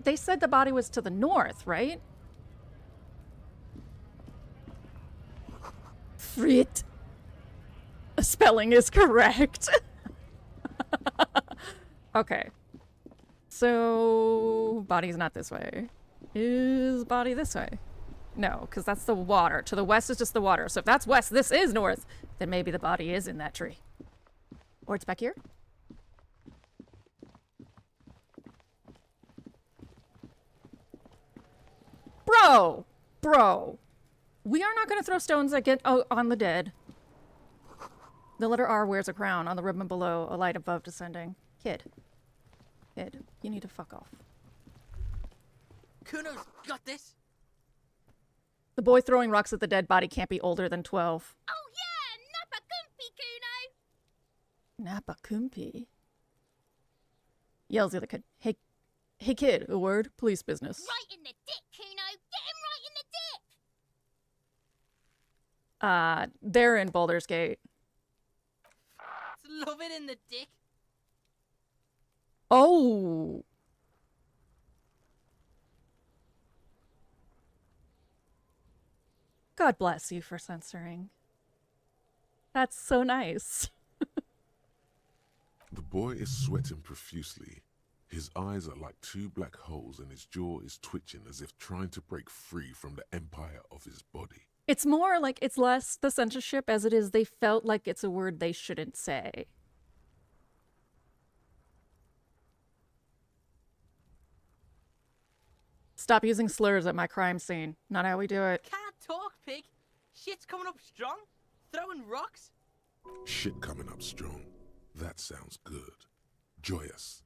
They said the body was to the north, right? Frit. Spelling is correct. Okay. So, body's not this way. Is body this way? No, because that's the water. To the west is just the water. So if that's west, this is north, then maybe the body is in that tree. Or it's back here? Bro. We are not going to throw stones that get on the dead. The letter R wears a crown. On the ribbon below, a light above descending. Kid, you need to fuck off. Kuno's got this. The boy throwing rocks at the dead body can't be older than 12. Oh, Napa Kumpi. Yells the other kid. Hey kid, a word? Police business. Right in the dick, Kuno! Get him right in the dick! They're in Baldur's Gate. Love it in the dick. Oh! God bless you for censoring. That's so nice. The boy is sweating profusely. His eyes are like two black holes and his jaw is twitching as if trying to break free from the empire of his body. It's more like it's less the censorship as it is they felt like it's a word they shouldn't say. Stop using slurs at my crime scene. Not how we do it. Can't talk, pig. Shit's coming up strong. Throwing rocks. Shit coming up strong. That sounds good. Joyous.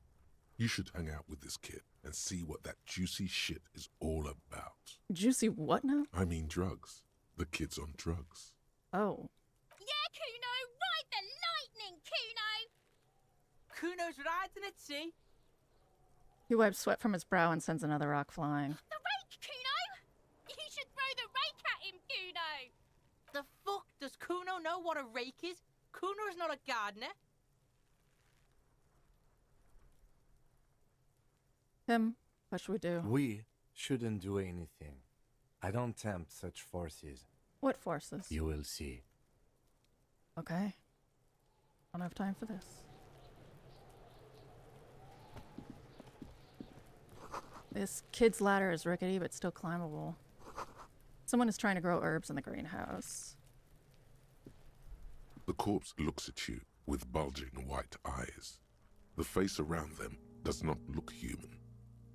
You should hang out with this kid and see what that juicy shit is all about. Juicy what now? I mean drugs. The kid's on drugs. Oh. Yeah, Kuno! Ride the lightning, Kuno! Kuno's riding it, see? He wipes sweat from his brow and sends another rock flying. The rake, Kuno! You should throw the rake at him, Kuno! The fuck? Does Kuno know what a rake is? Kuno's not a gardener. Him, what should we do? We shouldn't do anything. I don't tempt such forces. What forces? You will see. Okay. I don't have time for this. This kid's ladder is rickety but still climbable. Someone is trying to grow herbs in the greenhouse. The corpse looks at you with bulging white eyes. The face around them does not look human.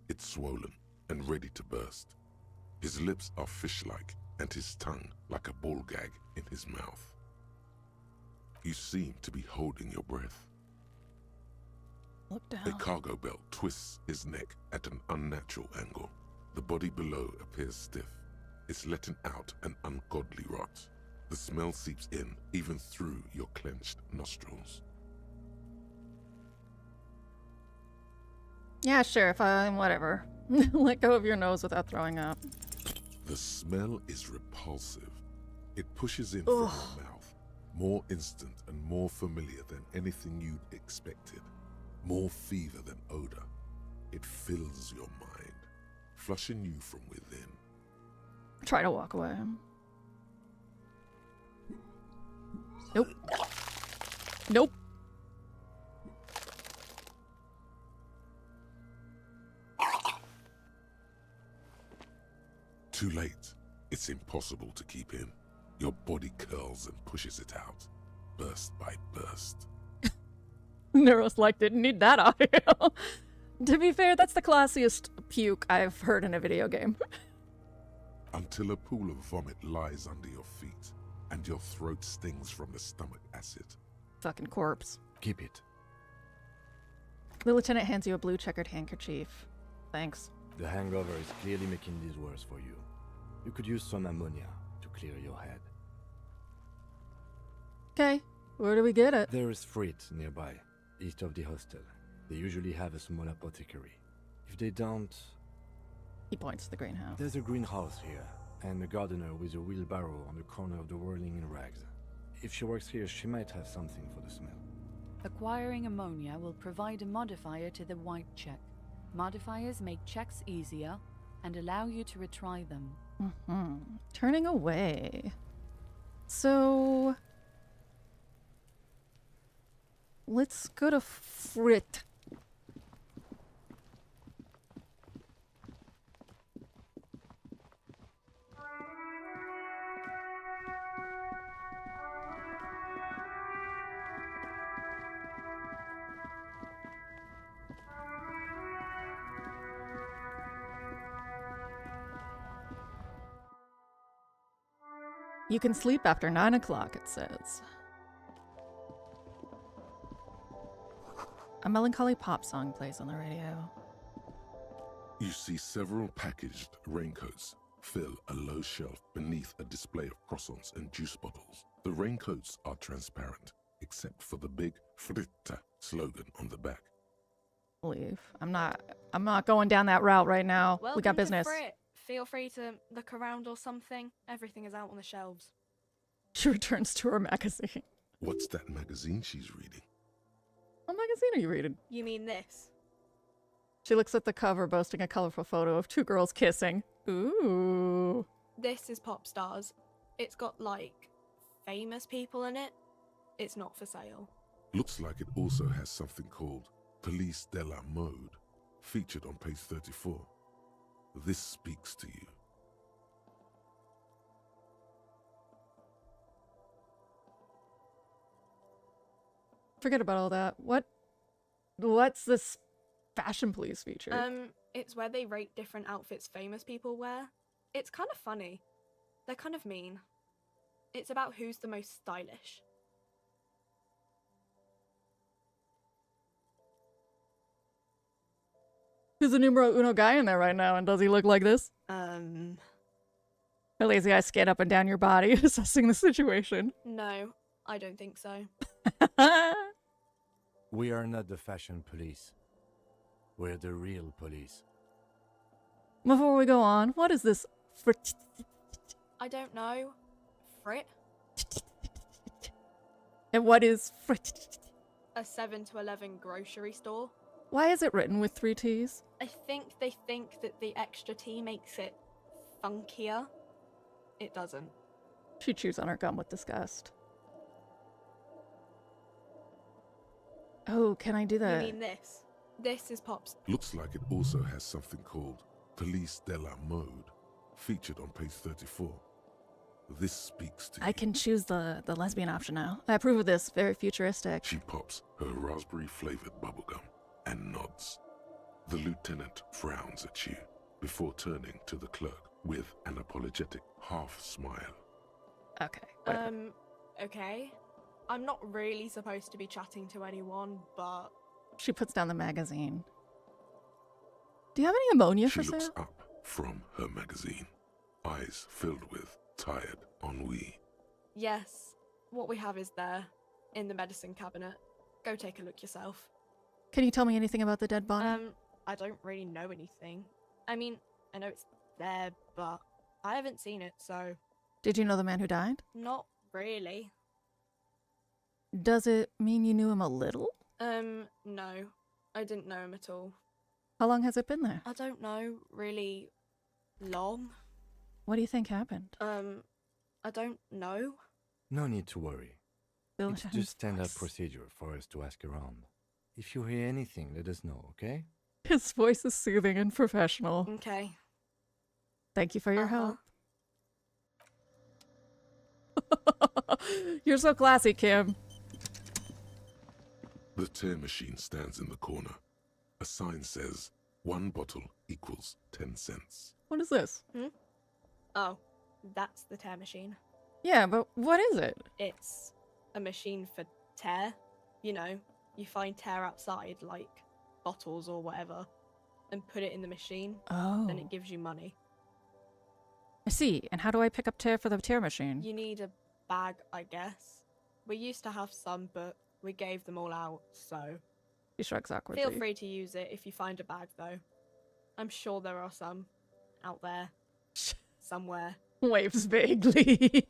It's swollen and ready to burst. His lips are fish-like and his tongue like a ball gag in his mouth. You seem to be holding your breath. Look down. A cargo belt twists his neck at an unnatural angle. The body below appears stiff. It's letting out an ungodly rot. The smell seeps in, even through your clenched nostrils. Yeah, sure, fine, whatever. Let go of your nose without throwing up. The smell is repulsive. It pushes in from your mouth, more instant and more familiar than anything you'd expected. More fever than odor. It fills your mind, flushing you from within. Try to walk away. Nope. Nope. Too late. It's impossible to keep in. Your body curls and pushes it out, burst by burst. Neuros like didn't need that audio. To be fair, that's the classiest puke I've heard in a video game. Until a pool of vomit lies under your feet, and your throat stings from the stomach acid. Fucking corpse. Keep it. The lieutenant hands you a blue checkered handkerchief. Thanks. The hangover is clearly making this worse for you. You could use some ammonia to clear your head. Okay, where do we get it? There is Frit nearby, east of the hostel. They usually have a small apothecary. If they don't... He points to the greenhouse. There's a greenhouse here, and a gardener with a wheelbarrow on the corner of the whirling in rags. If she works here, she might have something for the smell. Acquiring ammonia will provide a modifier to the white check. Modifiers make checks easier and allow you to retry them. Turning away. So... let's go to Frit. You can sleep after 9 o'clock, it says. A melancholy pop song plays on the radio. You see several packaged raincoats fill a low shelf beneath a display of croissants and juice bottles. The raincoats are transparent, except for the big Fritta slogan on the back. Leave. I'm not going down that route right now. Welcome We got to business. Frit. Feel free to look around or something. Everything is out on the shelves. She returns to her magazine. What's that magazine she's reading? What magazine are you reading? You mean this? She looks at the cover, boasting a colorful photo of two girls kissing. Ooh. This is Pop Stars. It's got, like, famous people in it. It's not for sale. Looks like it also has something called Police de la Mode, featured on page 34. This speaks to you. Forget about all that. What's this fashion police feature? It's where they rate different outfits famous people wear. It's kind of funny. They're kind of mean. It's about who's the most stylish. Who's the numero uno guy in there right now, and does he look like this? A lazy eye scan up and down your body, assessing the situation. No, I don't think so. We are not the fashion police. We're the real police. Before we go on, what is this? I don't know. Frit? And what is frit? A 7 to 11 grocery store. Why is it written with 3 T's? I think they think that the extra T makes it funkier. It doesn't. She chews on her gum with disgust. Oh, can I do that? You mean this? This is Pop's. Looks like it also has something called Police de la Mode, featured on page 34. This speaks to I can choose the lesbian option now. I approve of this. Very futuristic. She pops her raspberry-flavored bubblegum and nods. The lieutenant frowns at you before turning to the clerk with an apologetic half-smile. Okay. Okay. I'm not really supposed to be chatting to anyone, but... She puts down the magazine. Do you have any ammonia for She looks sale? up from her magazine, eyes filled with tired ennui. Yes, what we have is there, in the medicine cabinet. Go take a look yourself. Can you tell me anything about the dead body? I don't really know anything. I mean, I know it's there, but I haven't seen it, so... Did you know the man who died? Not really. Does it mean you knew him a little? No. I didn't know him at all. How long has it been there? I don't know, really long. What do you think happened? I don't know. No need to worry. Bill It's Shan's just standard voice. procedure for us to ask around. If you hear anything, let us know, okay? His voice is soothing and professional. Okay. Thank you for your help. You're so classy, Kim. The tear machine stands in the corner. A sign says, 1 bottle equals 10 cents. What is this? Oh, that's the tear machine. Yeah, but what is it? It's a machine for tear. You know, you find tear outside, like bottles or whatever, and put it in the machine. Oh. Then it gives you money. I see. And how do I pick up tear for the tear machine? You need a bag, I guess. We used to have some, but we gave them all out, so... She shrugs awkwardly. Feel free to use it if you find a bag, though. I'm sure there are some out there. Somewhere. Waves vaguely.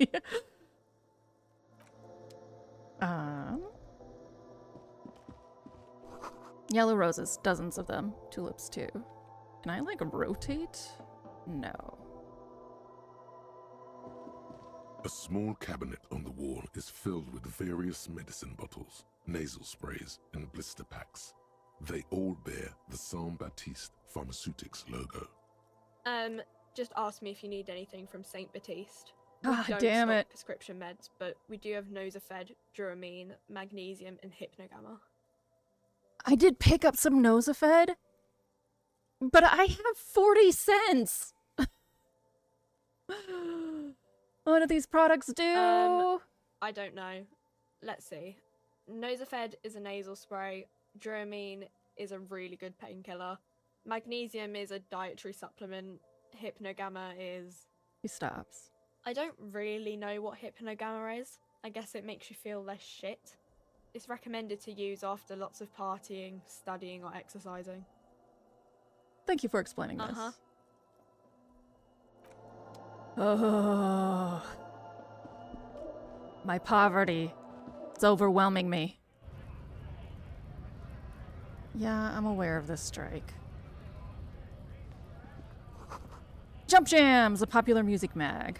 Yellow roses, dozens of them. Tulips too. Can I like rotate? No. A small cabinet on the wall is filled with various medicine bottles, nasal sprays, and blister packs. They all bear the Saint Baptiste Pharmaceutics logo. Just ask me if you need anything from Saint Baptiste. Ah, We don't damn stock it. prescription meds, but we do have Nosafed, Duramine, Magnesium, and Hypnogamma. I did pick up some Nosafed, but I have 40 cents. What do these products do? I don't know. Let's see. Nosafed is a nasal spray. Duramine is a really good painkiller. Magnesium is a dietary supplement. Hypnogamma is... He stops. I don't really know what Hypnogamma is. I guess it makes you feel less shit. It's recommended to use after lots of partying, studying, or exercising. Thank you for explaining this. Uh-huh. Oh. My poverty. It's overwhelming me. Yeah, I'm aware of this strike. Jump Jams, a popular music mag.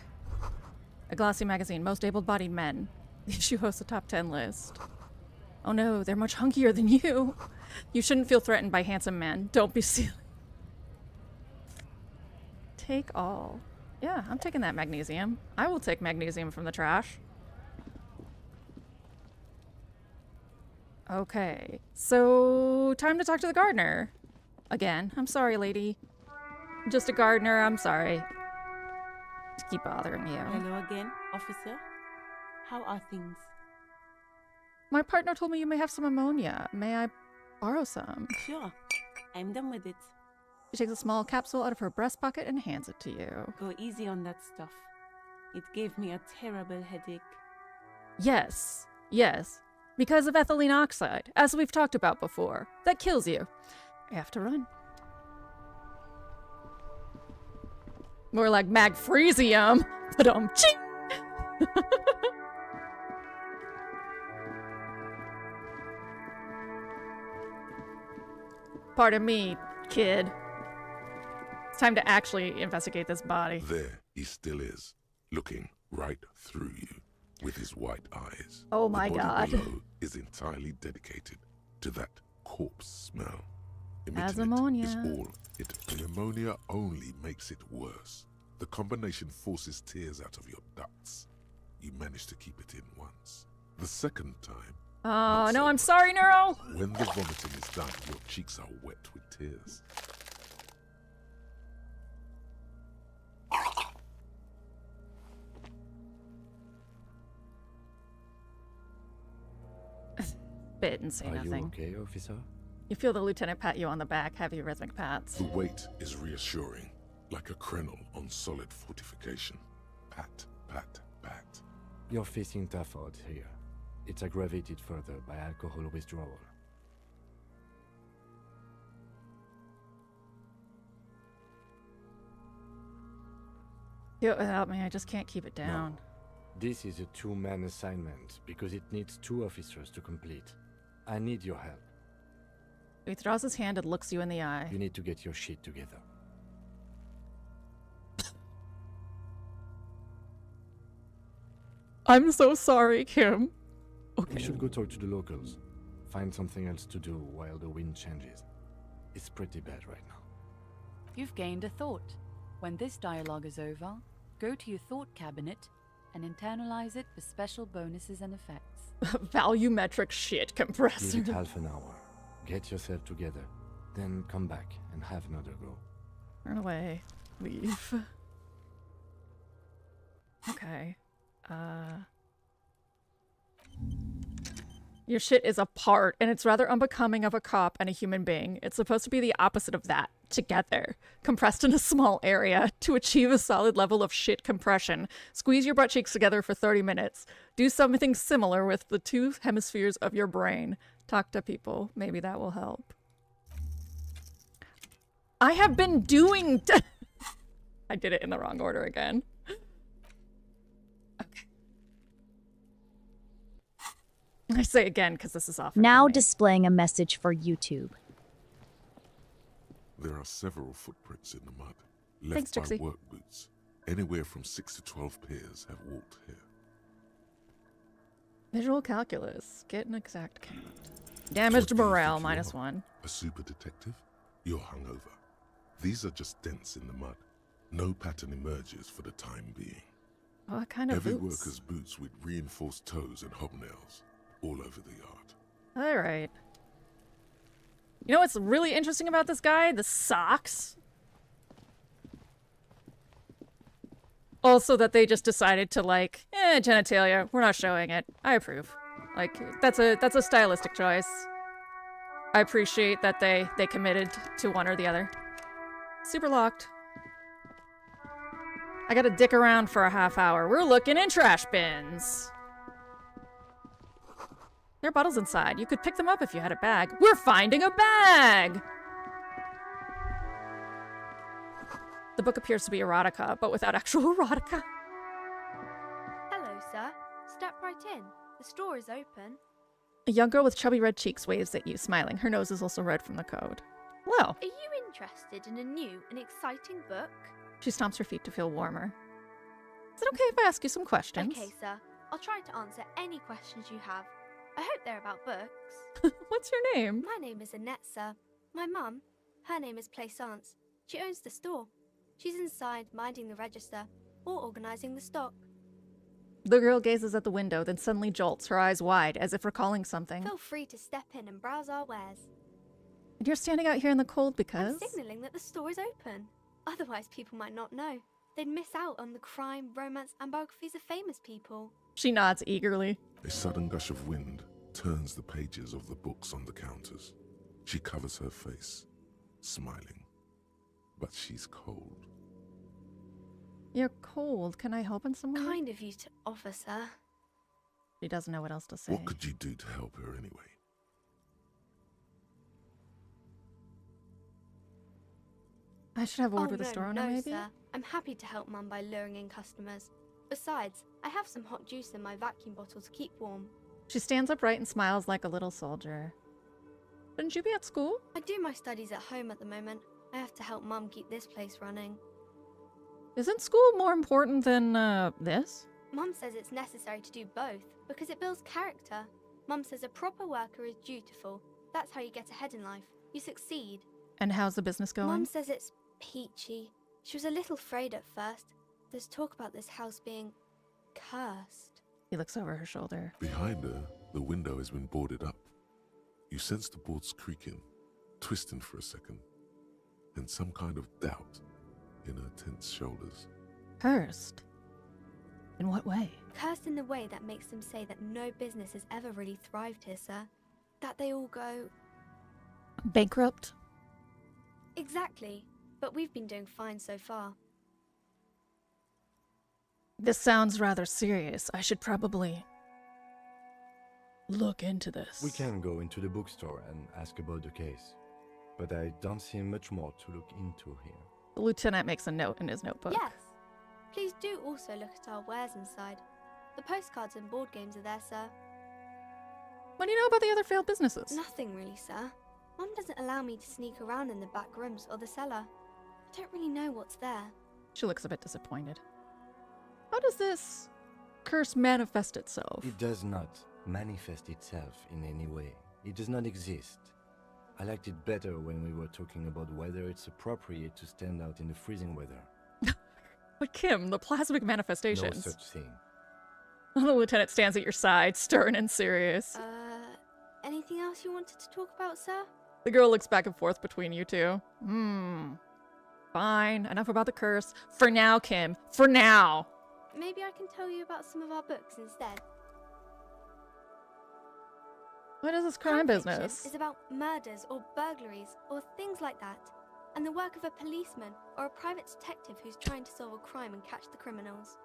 A glossy magazine, most able-bodied men. The issue hosts a top 10 list. Oh no, they're much hunkier than you. You shouldn't feel threatened by handsome men. Don't be silly. Take all. Yeah, I'm taking that magnesium. I will take magnesium from the trash. Okay, so time to talk to the gardener. Again, I'm sorry, lady. Just a gardener, I'm sorry. To keep bothering you. Hello again, officer. How are things? My partner told me you may have some ammonia. May I borrow some? Sure. I'm done with it. She takes a small capsule out of her breast pocket and hands it to you. Go easy on that stuff. It gave me a terrible headache. Yes, yes. Because of ethylene oxide, as we've talked about before. That kills you. I have to run. More like magnesium. Ching. Pardon me, kid. It's time to actually investigate this body. There he still is, looking right through you with his white eyes. Oh my the body God. below is entirely dedicated to that corpse smell. Has Emitting ammonia. it is all it. The ammonia only makes it worse. The combination forces tears out of your ducts. You managed to keep it in once. The second time. Oh, no, I'm sorry, Neuro. When the vomiting is done, your cheeks are wet with tears. Bit and say Are nothing. you okay, officer? You feel the lieutenant pat you on the back, heavy rhythmic pats. The weight is reassuring, like a crenel on solid fortification. Pat, pat, pat. You're facing tough odds here. It's aggravated further by alcohol withdrawal. Do it without me, I just can't keep it down. No. This is a two-man assignment because it needs 2 officers to complete. I need your help. He withdraws his hand and looks you in the eye. You need to get your shit together. I'm so sorry, Kim. We should go talk to the locals. Find something else to do while the wind changes. It's pretty bad right now. You've gained a thought. When this dialogue is over, go to your thought cabinet and internalize it for special bonuses and effects. Volumetric shit compressor. Give it half an hour. Get yourself together. Then come back and have another go. Run away. Leave. Okay. Your shit is apart, and it's rather unbecoming of a cop and a human being. It's supposed to be the opposite of that. Together. Compressed in a small area. To achieve a solid level of shit compression, squeeze your butt cheeks together for 30 minutes. Do something similar with the 2 hemispheres of your brain. Talk to people. Maybe that will help. I have been doing... I did it in the wrong order again. I say again because this is off. Now displaying a message for YouTube. There are several footprints in the mud, Thanks, left Trixie. by work boots. Anywhere from 6 to 12 pairs have walked here. Visual calculus. Get an exact count. Damaged What do you morale, think you are? -1. A super detective? You're hungover. These are just dents in the mud. No pattern emerges for the time being. What kind of Every boots? worker's boots with reinforced toes and hobnails all over the yard. Alright. You know what's really interesting about this guy? The socks. Also that they just decided to like, genitalia, we're not showing it. I approve. Like, that's a stylistic choice. I appreciate that they committed to one or the other. Super locked. I gotta dick around for a half hour. We're looking in trash bins. There are bottles inside. You could pick them up if you had a bag. We're finding a bag! The book appears to be erotica, but without actual erotica. Hello, sir. Step right in. The store is open. A young girl with chubby red cheeks waves at you, smiling. Her nose is also red from the code. Hello. Are you interested in a new and exciting book? She stomps her feet to feel warmer. Is it okay if I ask you some questions? Okay, sir. I'll try to answer any questions you have. I hope they're about books. What's your name? My name is Annette, sir. My mum, her name is Plaisance. She owns the store. She's inside, minding the register, or organising the stock. The girl gazes at the window, then suddenly jolts, her eyes wide, as if recalling something. Feel free to step in and browse our wares. And you're standing out here in the cold because? I'm signalling that the store is open. Otherwise, people might not know. They'd miss out on the crime, romance, and biographies of famous people. She nods eagerly. A sudden gush of wind turns the pages of the books on the counters. She covers her face, smiling. But she's cold. You're cold. Can I help in some way? Kind of you to offer, sir. She doesn't know what else to say. What could you do to help her anyway? I should have a word with the no, store owner, no, maybe? Sir. I'm happy to help Mum by luring in customers. Besides, I have some hot juice in my vacuum bottle to keep warm. She stands upright and smiles like a little soldier. Shouldn't you be at school? I do my studies at home at the moment. I have to help Mum keep this place running. Isn't school more important than, this? Mum says it's necessary to do both because it builds character. Mum says a proper worker is dutiful. That's how you get ahead in life. You succeed. And how's the business going? Mum says it's peachy. She was a little afraid at first. There's talk about this house being cursed. He looks over her shoulder. Behind her, the window has been boarded up. You sense the boards creaking, twisting for a second, and some kind of doubt in her tense shoulders. Cursed? In what way? Cursed in the way that makes them say that no business has ever really thrived here, sir. That they all go... bankrupt? Exactly. But we've been doing fine so far. This sounds rather serious. I should probably look into this. We can go into the bookstore and ask about the case, but I don't see much more to look into here. The lieutenant makes a note in his notebook. Yes. Please do also look at our wares inside. The postcards and board games are there, sir. What do you know about the other failed businesses? Nothing really, sir. Mum doesn't allow me to sneak around in the back rooms or the cellar. I don't really know what's there. She looks a bit disappointed. How does this curse manifest itself? It does not manifest itself in any way. It does not exist. I liked it better when we were talking about whether it's appropriate to stand out in the freezing weather. But Kim, the plasmic manifestations. No such thing. The lieutenant stands at your side, stern and serious. Anything else you wanted to talk about, sir? The girl looks back and forth between you two. Fine, enough about the curse. For now, Kim. For now. Maybe I can tell you about some of our books instead. What is this crime business? Is about murders or burglaries or things like that, and the work of a policeman or a private detective who's trying to solve a crime and catch the criminals.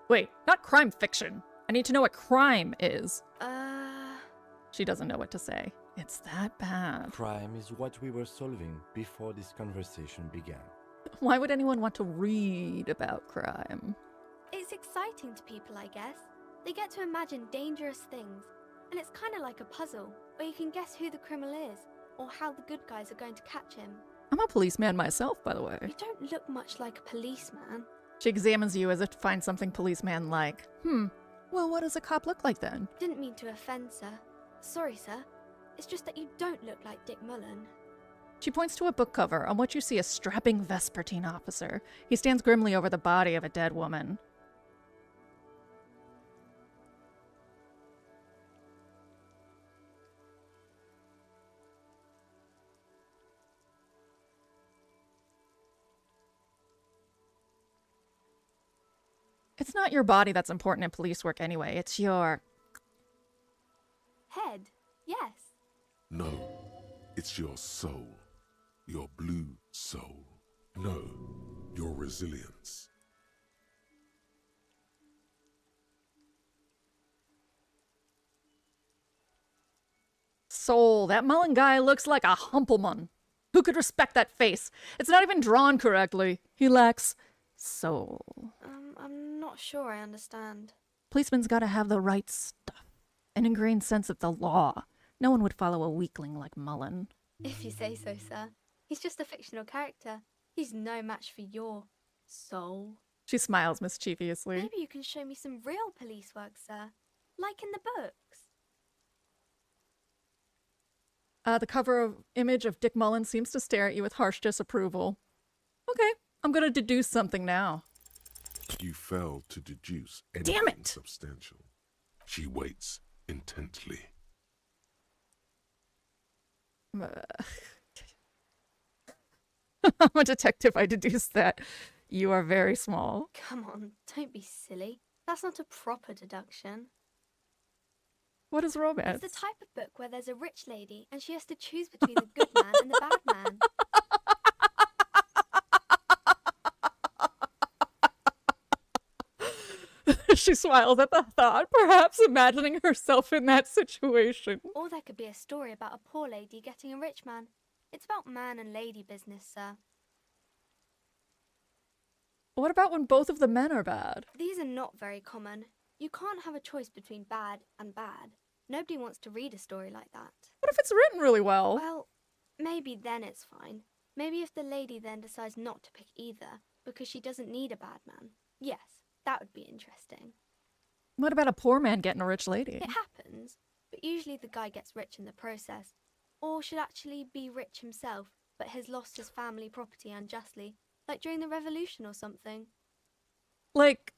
Wait, not crime fiction. I need to know what crime is. She doesn't know what to say. It's that bad. Crime is what we were solving before this conversation began. Why would anyone want to read about crime? It's exciting to people, I guess. They get to imagine dangerous things, and it's kind of like a puzzle, where you can guess who the criminal is, or how the good guys are going to catch him. I'm a policeman myself, by the way. You don't look much like a policeman. She examines you as if to find something policeman-like. Well, what does a cop look like then? Didn't mean to offend, sir. Sorry, sir. It's just that you don't look like Dick Mullen. She points to a book cover on which you see a strapping Vespertine officer. He stands grimly over the body of a dead woman. It's not your body that's important in police work anyway. It's your... Head? Yes. No, it's your soul. Your blue soul. No, your resilience. soul. That Mullen guy looks like a humpleman. Who could respect that face? It's not even drawn correctly. He lacks soul. I'm not sure I understand. Policeman's gotta have the right stuff. An ingrained sense of the law. No one would follow a weakling like Mullen. If you say so, sir. He's just a fictional character. He's no match for your soul. She smiles mischievously. Maybe you can show me some real police work, sir. Like in the books. The cover image of Dick Mullen seems to stare at you with harsh disapproval. Okay, I'm gonna deduce something now. You fail to deduce Damn anything it! substantial. She waits intently. I'm a detective, I deduced that. You are very small. Come on, don't be silly. That's not a proper deduction. What is romance? It's the type of book where there's a rich lady and she has to choose between the good man and the bad man. She smiles at the thought, perhaps imagining herself in that situation. Or there could be a story about a poor lady getting a rich man. It's about man and lady business, sir. What about when both of the men are bad? These are not very common. You can't have a choice between bad and bad. Nobody wants to read a story like that. What if it's written really well? Well, maybe then it's fine. Maybe if the lady then decides not to pick either because she doesn't need a bad man. Yes, that would be interesting. What about a poor man getting a rich lady? It happens, but usually the guy gets rich in the process. Or should actually be rich himself, but has lost his family property unjustly, like during the revolution or something. Like,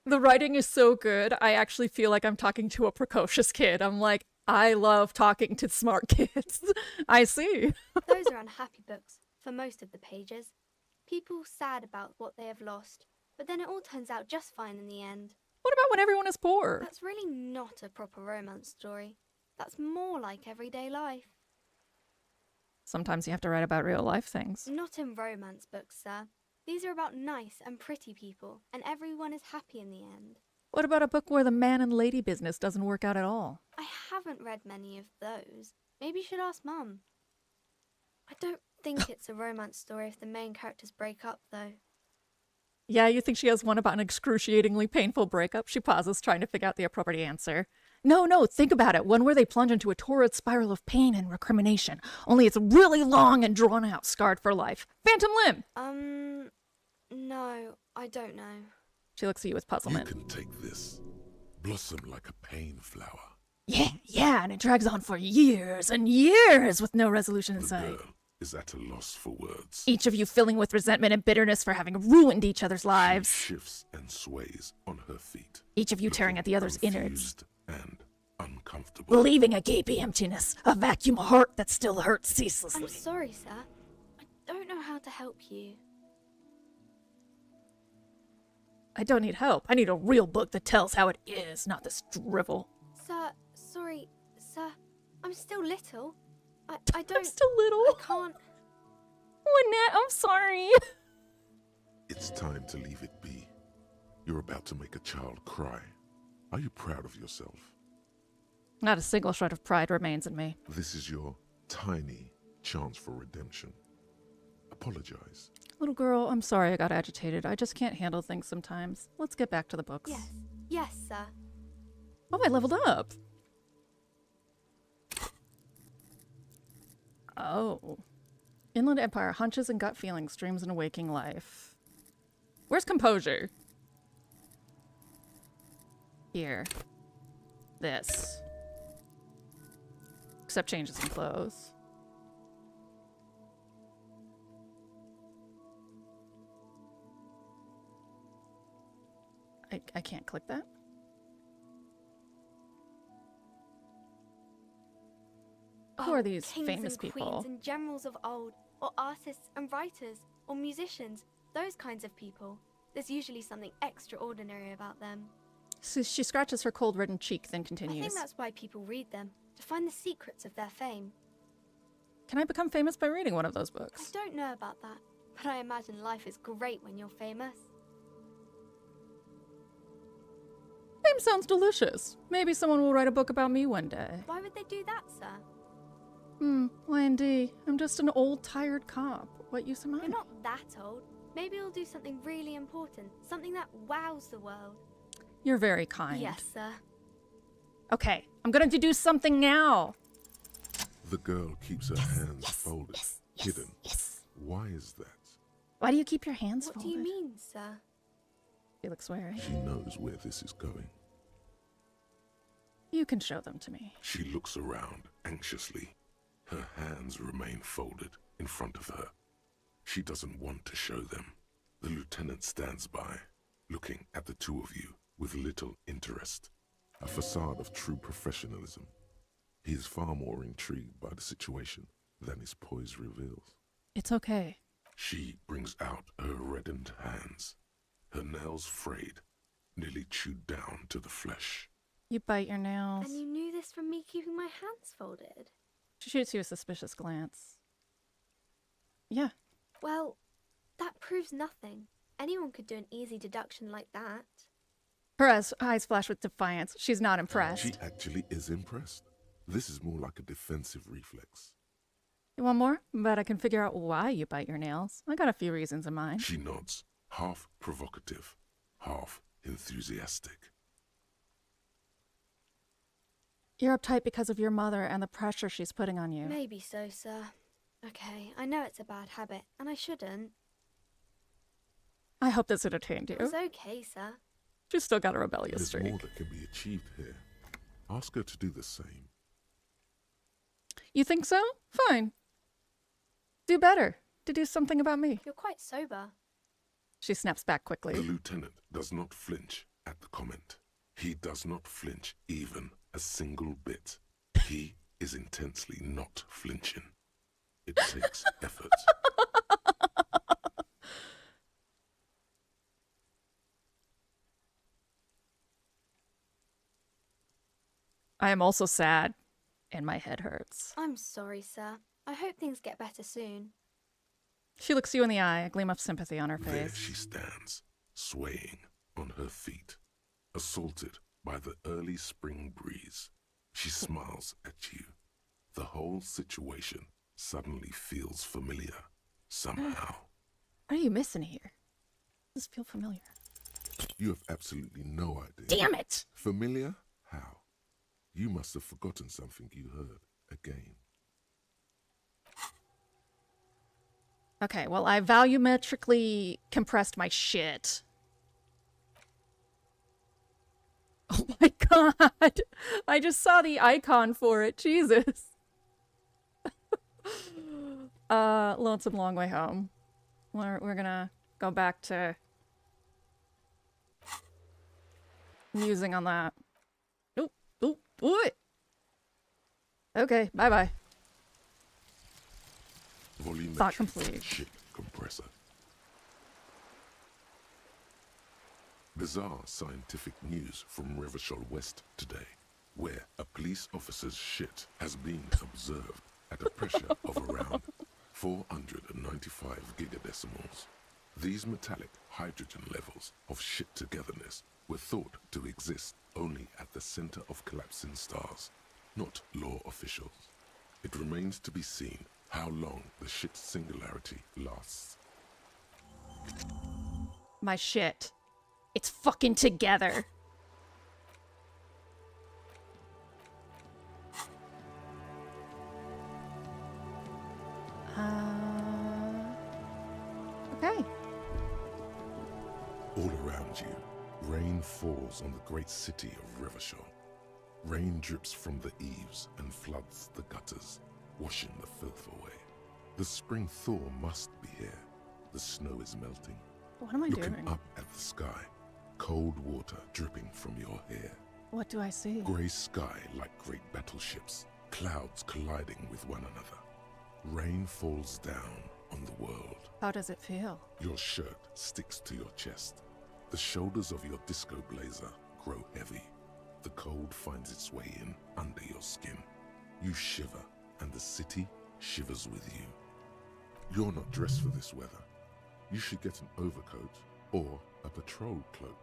the writing is so good, I actually feel like I'm talking to a precocious kid. I'm like, I love talking to smart kids. I see. Those are unhappy books, for most of the pages. People sad about what they have lost, but then it all turns out just fine in the end. What about when everyone is poor? That's really not a proper romance story. That's more like everyday life. Sometimes you have to write about real life things. Not in romance books, sir. These are about nice and pretty people, and everyone is happy in the end. What about a book where the man and lady business doesn't work out at all? I haven't read many of those. Maybe you should ask Mum. I don't think it's a romance story if the main characters break up, though. Yeah, you think she has one about an excruciatingly painful breakup? She pauses, trying to figure out the appropriate answer. No, think about it. One where they plunge into a torrid spiral of pain and recrimination. Only it's really long and drawn out, scarred for life. Phantom Limb! No, I don't know. She looks at you with puzzlement. You can take this. Blossom like a pain flower. Yeah, and it drags on for years and years with no resolution in The sight. girl is at a loss for words. Each of you filling with resentment and bitterness for having ruined each other's lives. She shifts and sways on her feet. Each of you tearing at the other's innards. Confused and uncomfortable. Leaving a gaping emptiness, a vacuum heart that still hurts ceaselessly. I'm sorry, sir. I don't know how to help you. I don't need help. I need a real book that tells how it is, not this drivel. Sir, sorry, sir. I'm still little. I don't... I'm still little. I can't... Lynette, I'm sorry. It's time to leave it be. You're about to make a child cry. Are you proud of yourself? Not a single shred of pride remains in me. This is your tiny chance for redemption. Apologize. Little girl, I'm sorry I got agitated. I just can't handle things sometimes. Let's get back to the books. Yes, sir. Oh, I leveled up. Oh. Inland Empire, hunches and gut feelings, dreams and a waking life. Where's composure? Here. This. Except changes in clothes. I can't click that. Who are these kings famous and people? Queens and generals of old, or artists and writers, or musicians, those kinds of people. There's usually something extraordinary about them. So she scratches her cold-reddened cheek, then I continues. think that's why people read them, to find the secrets of their fame. Can I become famous by reading one of those I books? don't know about that, but I imagine life is great when you're famous. Fame sounds delicious. Maybe someone will write a book about me one day. Why would they do that, sir? Wendy, I'm just an old, tired cop. What use am I? You're not that old. Maybe you'll do something really important, something that wows the world. You're very kind. Yes, sir. Okay, I'm going to do something now. The girl keeps her hands folded, hidden. Why is that? Why do you keep your hands What folded? do you mean, sir? You look sweary. She knows where this is going. You can show them to me. She looks around anxiously. Her hands remain folded in front of her. She doesn't want to show them. The lieutenant stands by, looking at the two of you with little interest. A facade of true professionalism. He is far more intrigued by the situation than his poise reveals. It's okay. She brings out her reddened hands, her nails frayed, nearly chewed down to the flesh. You bite your nails. And you knew this from me keeping my hands folded? She shoots you a suspicious glance. Yeah. Well, that proves nothing. Anyone could do an easy deduction like that. Her eyes flash with defiance. She's not impressed. She actually is impressed. This is more like a defensive reflex. You want more? But I can figure out why you bite your nails. I got a few reasons in mind. She nods, half provocative, half enthusiastic. You're uptight because of your mother and the pressure she's putting on you. Maybe so, sir. Okay, I know it's a bad habit, and I shouldn't. I hope this entertained you. It's okay, sir. She's still got a rebellious There's streak. more that can be achieved here. Ask her to do the same. You think so? Fine. Do better. To do something about me. You're quite sober. She snaps back quickly. The lieutenant does not flinch at the comment. He does not flinch even a single bit. He is intensely not flinching. It takes effort. I am also sad, and my head hurts. I'm sorry, sir. I hope things get better soon. She looks you in the eye, a gleam of sympathy on her There face. she stands, swaying on her feet, assaulted by the early spring breeze. She smiles at you. The whole situation suddenly feels familiar, somehow. What are you missing here? Does feel familiar? You have absolutely no idea. Damn it! Familiar? How? You must have forgotten something you heard again. Okay, well, I volumetrically compressed my shit. Oh my god! I just saw the icon for it. Jesus. Lonesome Long Way Home. We're gonna go back to musing on that. Oop, oop, oop. Okay, bye-bye. Thought complete. Shit compressor. Bizarre scientific news from Revachol West today, where a police officer's shit has been observed at a pressure of around 495 gigadecimals. These metallic hydrogen levels of shit togetherness were thought to exist only at the center of collapsing stars, not law officials. It remains to be seen how long the shit singularity lasts. My shit. It's fucking together. Okay. All around you, rain falls on the great city of Revachol. Rain drips from the eaves and floods the gutters, washing the filth away. The spring thaw must be here. The snow is melting. What am I Looking doing? up at the sky, cold water dripping from your hair. What do I see? Grey sky like great battleships, clouds colliding with one another. Rain falls down on the world. How does it feel? Your shirt sticks to your chest. The shoulders of your disco blazer grow heavy. The cold finds its way in under your skin. You shiver, and the city shivers with you. You're not dressed for this weather. You should get an overcoat or a patrol cloak.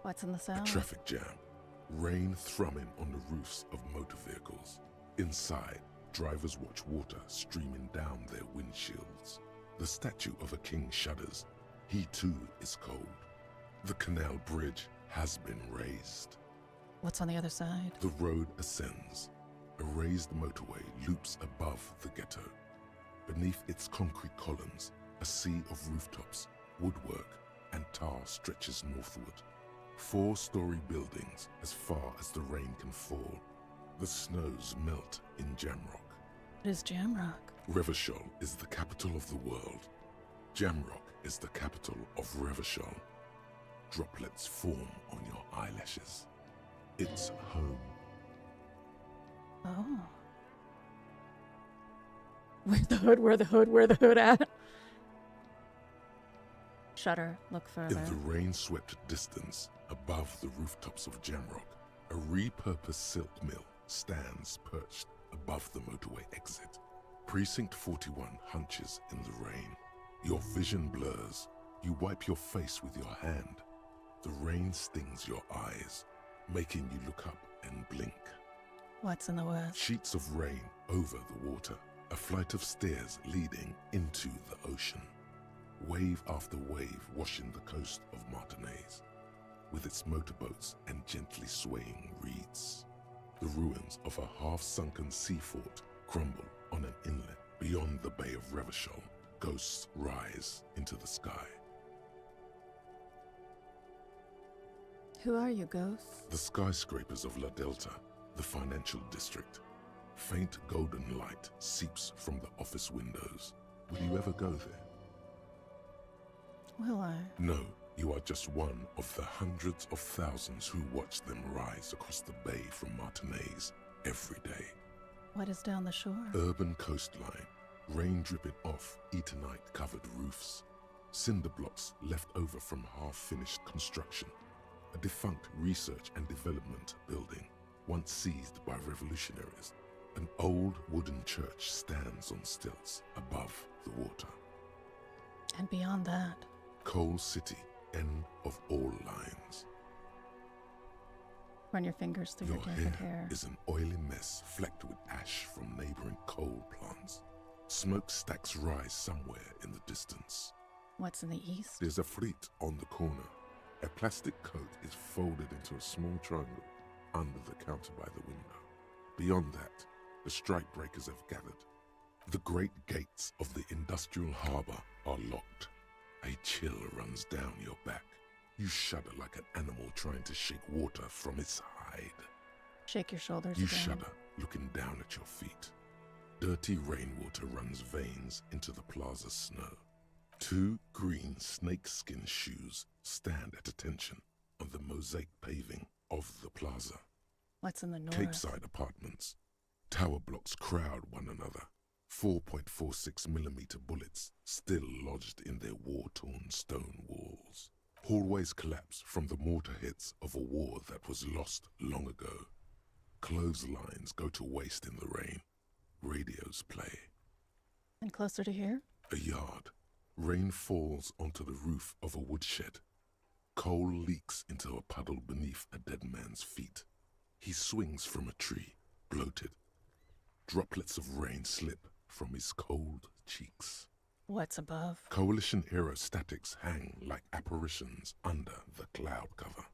What's in the sound? A traffic jam. Rain thrumming on the roofs of motor vehicles. Inside, drivers watch water streaming down their windshields. The statue of a king shudders. He too is cold. The canal bridge has been raised. What's on the other side? The road ascends. A raised motorway loops above the ghetto. Beneath its concrete columns, a sea of rooftops, woodwork, and tar stretches northward. 4-story buildings as far as the rain can fall. The snows melt in Jamrock. What is Jamrock? Revachol is the capital of the world. Jamrock is the capital of Revachol. Droplets form on your eyelashes. It's home. Oh. Where the hood, where the hood, where the hood at? Shutter, look further. In the rain-swept distance, above the rooftops of Jamrock, a repurposed silk mill stands perched above the motorway exit. Precinct 41 hunches in the rain. Your vision blurs. You wipe your face with your hand. The rain stings your eyes, making you look up and blink. What's in the west? Sheets of rain over the water. A flight of stairs leading into the ocean. Wave after wave washing the coast of Martinaise, with its motorboats and gently swaying reeds. The ruins of a half-sunken sea fort crumble on an inlet beyond the Bay of Revachol. Ghosts rise into the sky. Who are you, ghosts? The skyscrapers of La Delta, the financial district. Faint golden light seeps from the office windows. Will you ever go there? Will I? No, you are just one of the hundreds of thousands who watch them rise across the bay from Martinaise every day. What is down the shore? Urban coastline, rain dripping off Eternite-covered roofs, cinder blocks left over from half-finished construction, a defunct research and development building, once seized by revolutionaries. An old wooden church stands on stilts above the water. And beyond that? Coal City, end of all lines. Run your fingers through your jagged hair. Is an oily mess flecked with ash from neighboring coal plants. Smokestacks rise somewhere in the distance. What's in the east? There's a fleet on the corner. A plastic coat is folded into a small triangle under the counter by the window. Beyond that, the strikebreakers have gathered. The great gates of the industrial harbour are locked. A chill runs down your back. You shudder like an animal trying to shake water from its hide. Shake your shoulders You again. shudder, looking down at your feet. Dirty rainwater runs veins into the plaza's snow. 2 green snakeskin shoes stand at attention on the mosaic paving of the plaza. What's in the north? Capeside apartments. Tower blocks crowd one another. 4.46mm bullets still lodged in their war-torn stone walls. Hallways collapse from the mortar hits of a war that was lost long ago. Clotheslines go to waste in the rain. Radios play. And closer to here? A yard. Rain falls onto the roof of a woodshed. Coal leaks into a puddle beneath a dead man's feet. He swings from a tree, bloated. Droplets of rain slip from his cold cheeks. What's above? Coalition aerostatics hang like apparitions under the cloud cover.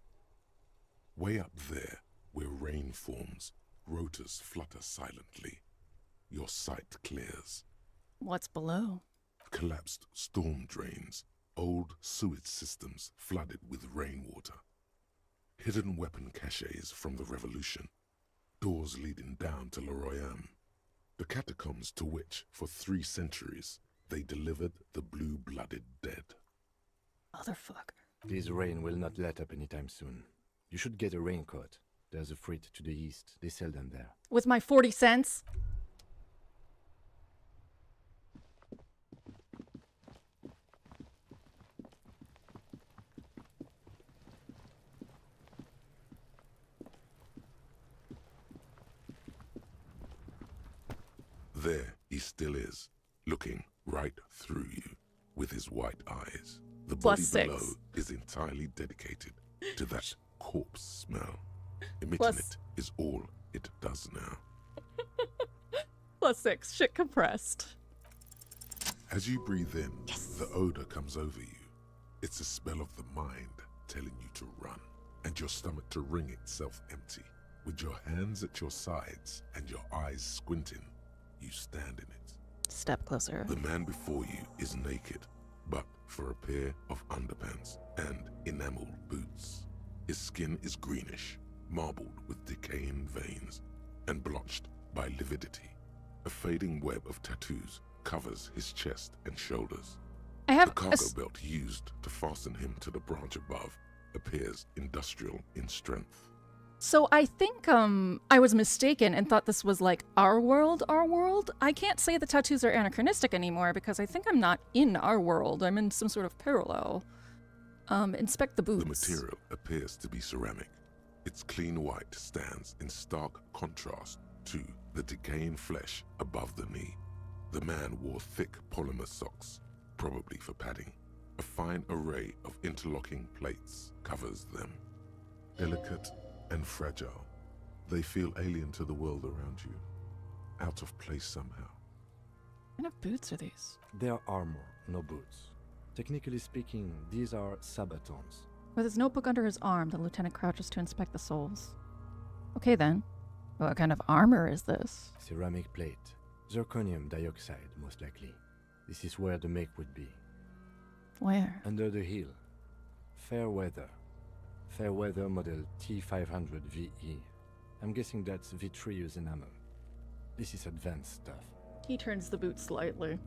Way up there, where rain forms, rotors flutter silently. Your sight clears. What's below? Collapsed storm drains, old sewage systems flooded with rainwater. Hidden weapon caches from the Revolution. Doors leading down to L'Royaume. The catacombs to which, for 3 centuries, they delivered the blue-blooded dead. Motherfucker. This rain will not let up anytime soon. You should get a raincoat. There's a freight to the east. They sell them there. With my 40 cents? There he still is, looking right through you with his white eyes. The body +6. below is entirely dedicated to that corpse smell. Emitting +. it is all it does now. +6. Shit compressed. As you breathe in, the odor comes over you. It's a smell of the mind telling you to run, and your stomach to wring itself empty. With your hands at your sides and your eyes squinting, you stand in it. Step closer. The man before you is naked, but for a pair of underpants and enameled boots. His skin is greenish, marbled with decaying veins, and blotched by lividity. A fading web of tattoos covers his chest and shoulders. I have the cargo belt used to fasten him to the branch above appears industrial in strength. So I think I was mistaken and thought this was like our world. I can't say the tattoos are anachronistic anymore because I think I'm not in our world. I'm in some sort of parallel. Inspect the boots. The material appears to be ceramic. Its clean white stands in stark contrast to the decaying flesh above the knee. The man wore thick polymer socks, probably for padding. A fine array of interlocking plates covers them. Delicate and fragile, they feel alien to the world around you, out of place somehow. What kind of boots are these? They are armor, no boots. Technically speaking, these are sabatons. With his notebook under his arm, the lieutenant crouches to inspect the soles. Okay then, what kind of armor is this? Ceramic plate. Zirconium dioxide, most likely. This is where the make would be. Where? Under the heel. Fair weather. Fair weather model T500 VE. I'm guessing that's vitreous enamel. This is advanced stuff. He turns the boot slightly.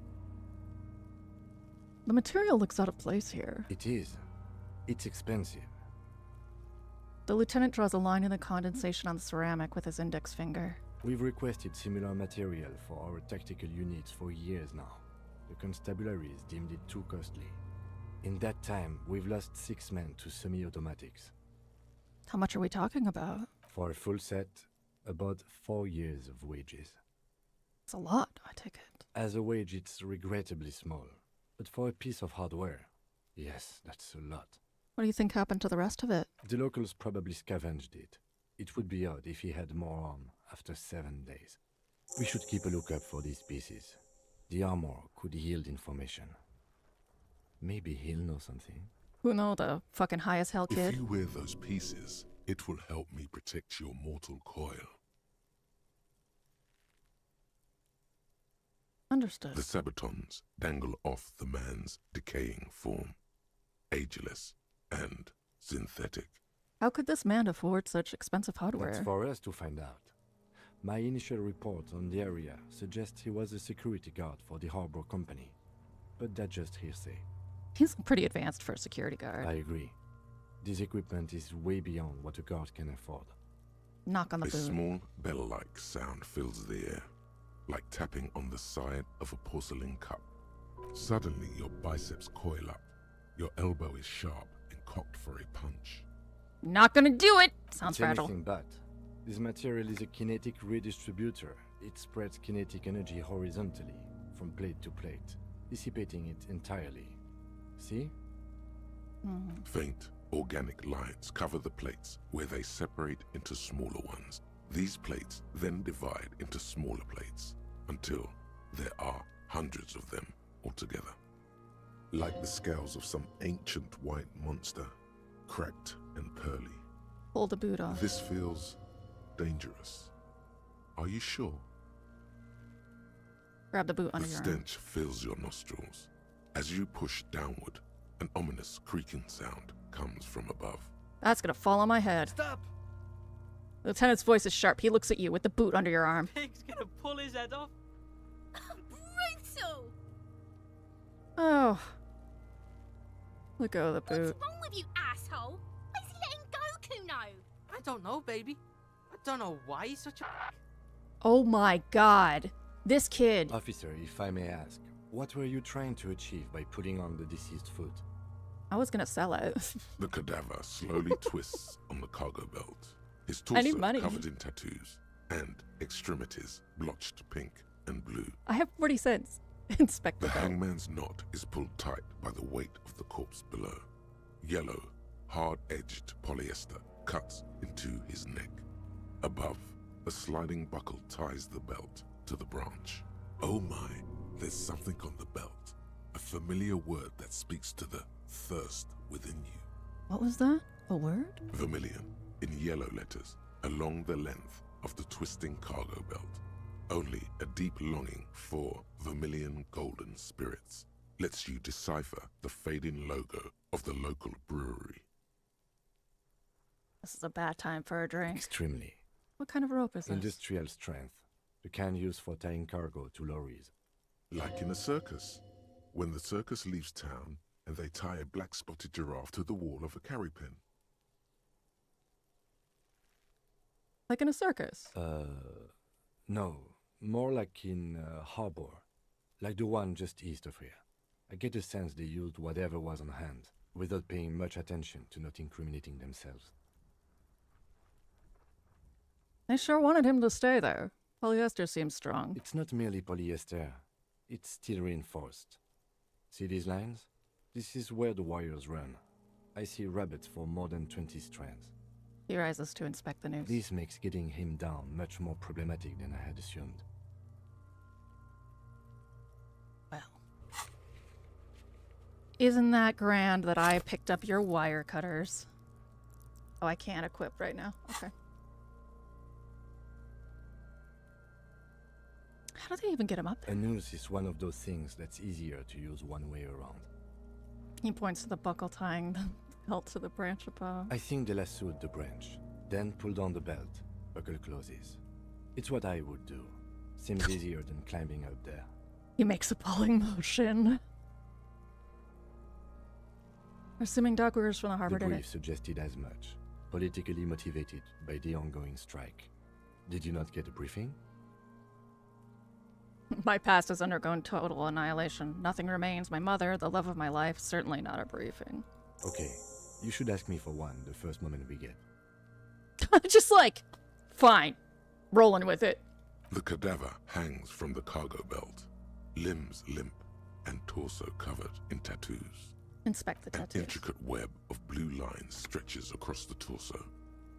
The material looks out of place here. It is. It's expensive. The lieutenant draws a line in the condensation on the ceramic with his index finger. We've requested similar material for our tactical units for years now. The constabularies deemed it too costly. In that time, we've lost 6 men to semi-automatics. How much are we talking about? For a full set, about 4 years of wages. It's a lot, I take it. As a wage, it's regrettably small. But for a piece of hardware, yes, that's a lot. What do you think happened to the rest of it? The locals probably scavenged it. It would be odd if he had more arm after 7 days. We should keep a lookout for these pieces. The armor could yield information. Maybe he'll know something. Who know, the fucking high as hell kid? If you wear those pieces, it will help me protect your mortal coil. Understood. The sabatons dangle off the man's decaying form, ageless and synthetic. How could this man afford such expensive hardware? That's for us to find out. My initial report on the area suggests he was a security guard for the harbor company. But that's just hearsay. He's pretty advanced for a security guard. I agree. This equipment is way beyond what a guard can afford. Knock on the boot. A small bell-like sound fills the air, like tapping on the side of a porcelain cup. Suddenly, your biceps coil up. Your elbow is sharp and cocked for a punch. Not gonna do it! Sounds It's fragile. anything but. This material is a kinetic redistributor. It spreads kinetic energy horizontally, from plate to plate, dissipating it entirely. See? Faint, organic lines cover the plates where they separate into smaller ones. These plates then divide into smaller plates until there are hundreds of them altogether. Like the scales of some ancient white monster, cracked and pearly. Pull the boot off. This feels dangerous. Are you sure? Grab the boot under The your arm. stench fills your nostrils. As you push downward, an ominous creaking sound comes from above. That's gonna fall on my head. Stop! The lieutenant's voice is sharp. He looks at you with the boot under your arm. Pig's gonna pull his head off. Brutal! Oh. Let go of the boot. What's wrong with you, asshole? Why is he letting go, Kuno? I don't know, baby. I don't know why he's such a... Oh my god. This kid. Officer, if I may ask, what were you trying to achieve by putting on the deceased foot? I was gonna sell it. The cadaver slowly twists on the cargo belt. His I need torso money. covered in tattoos and extremities blotched pink and blue. I have 40 cents. Inspect The the belt. hangman's knot is pulled tight by the weight of the corpse below. Yellow, hard-edged polyester cuts into his neck. Above, a sliding buckle ties the belt, to the branch. Oh my, there's something on the belt. A familiar word that speaks to the thirst within you. What was that? A word? Vermilion, in yellow letters, along the length of the twisting cargo belt. Only a deep longing for vermilion golden spirits lets you decipher the fading logo of the local brewery. This is a bad time for a drink. Extremely. What kind of rope is this? Industrial strength. The kind used for tying cargo to lorries. Like in a circus. When the circus leaves town and they tie a black-spotted giraffe to the wall of a carry pen. Like in a circus? No. More like in a harbor. Like the one just east of here. I get the sense they used whatever was on hand, without paying much attention to not incriminating themselves. They sure wanted him to stay there. Polyester seems strong. It's not merely polyester. It's steel reinforced. See these lines? This is where the wires run. I see rabbits for more than 20 strands. He rises to inspect the news. This makes getting him down much more problematic than I had assumed. Well. Isn't that grand that I picked up your wire cutters? Oh, I can't equip right now. Okay. How do they even get him up there? A noose is one of those things that's easier to use one way around. He points to the buckle tying the belt to the branch above. I think they lassoed the branch, then pulled on the belt. Buckle closes. It's what I would do. Seems easier than climbing up there. He makes a pulling motion. Assuming dockworkers from the harbor The did brief it. suggested as much. Politically motivated by the ongoing strike. Did you not get a briefing? My past has undergone total annihilation. Nothing remains. My mother, the love of my life, certainly not a briefing. Okay, you should ask me for one the first moment we get. Just like, fine, rolling with it. The cadaver hangs from the cargo belt, limbs limp and torso covered in tattoos. Inspect the An tattoos. intricate web of blue lines stretches across the torso,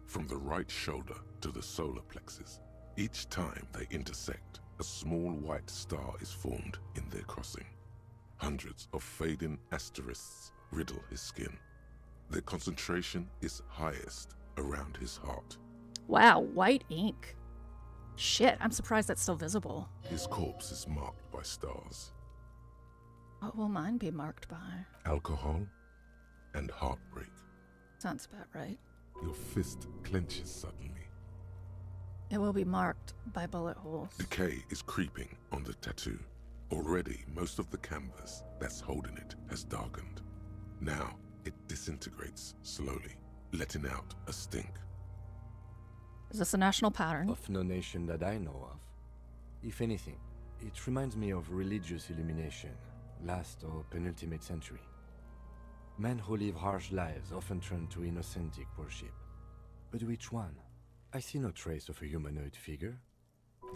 from the right shoulder to the solar plexus. Each time they intersect, a small white star is formed in their crossing. Hundreds of fading asterisks riddle his skin. Their concentration is highest around his heart. Wow, white ink. Shit, I'm surprised that's still visible. His corpse is marked by stars. What will mine be marked by? Alcohol and heartbreak. Sounds about right. Your fist clenches suddenly. It will be marked by bullet holes. Decay is creeping on the tattoo. Already, most of the canvas that's holding it has darkened. Now, it disintegrates slowly, letting out a stink. Is this a national pattern? Of no nation that I know of. If anything, it reminds me of religious illumination, last or penultimate century. Men who live harsh lives often turn to innocentic worship. But which one? I see no trace of a humanoid figure.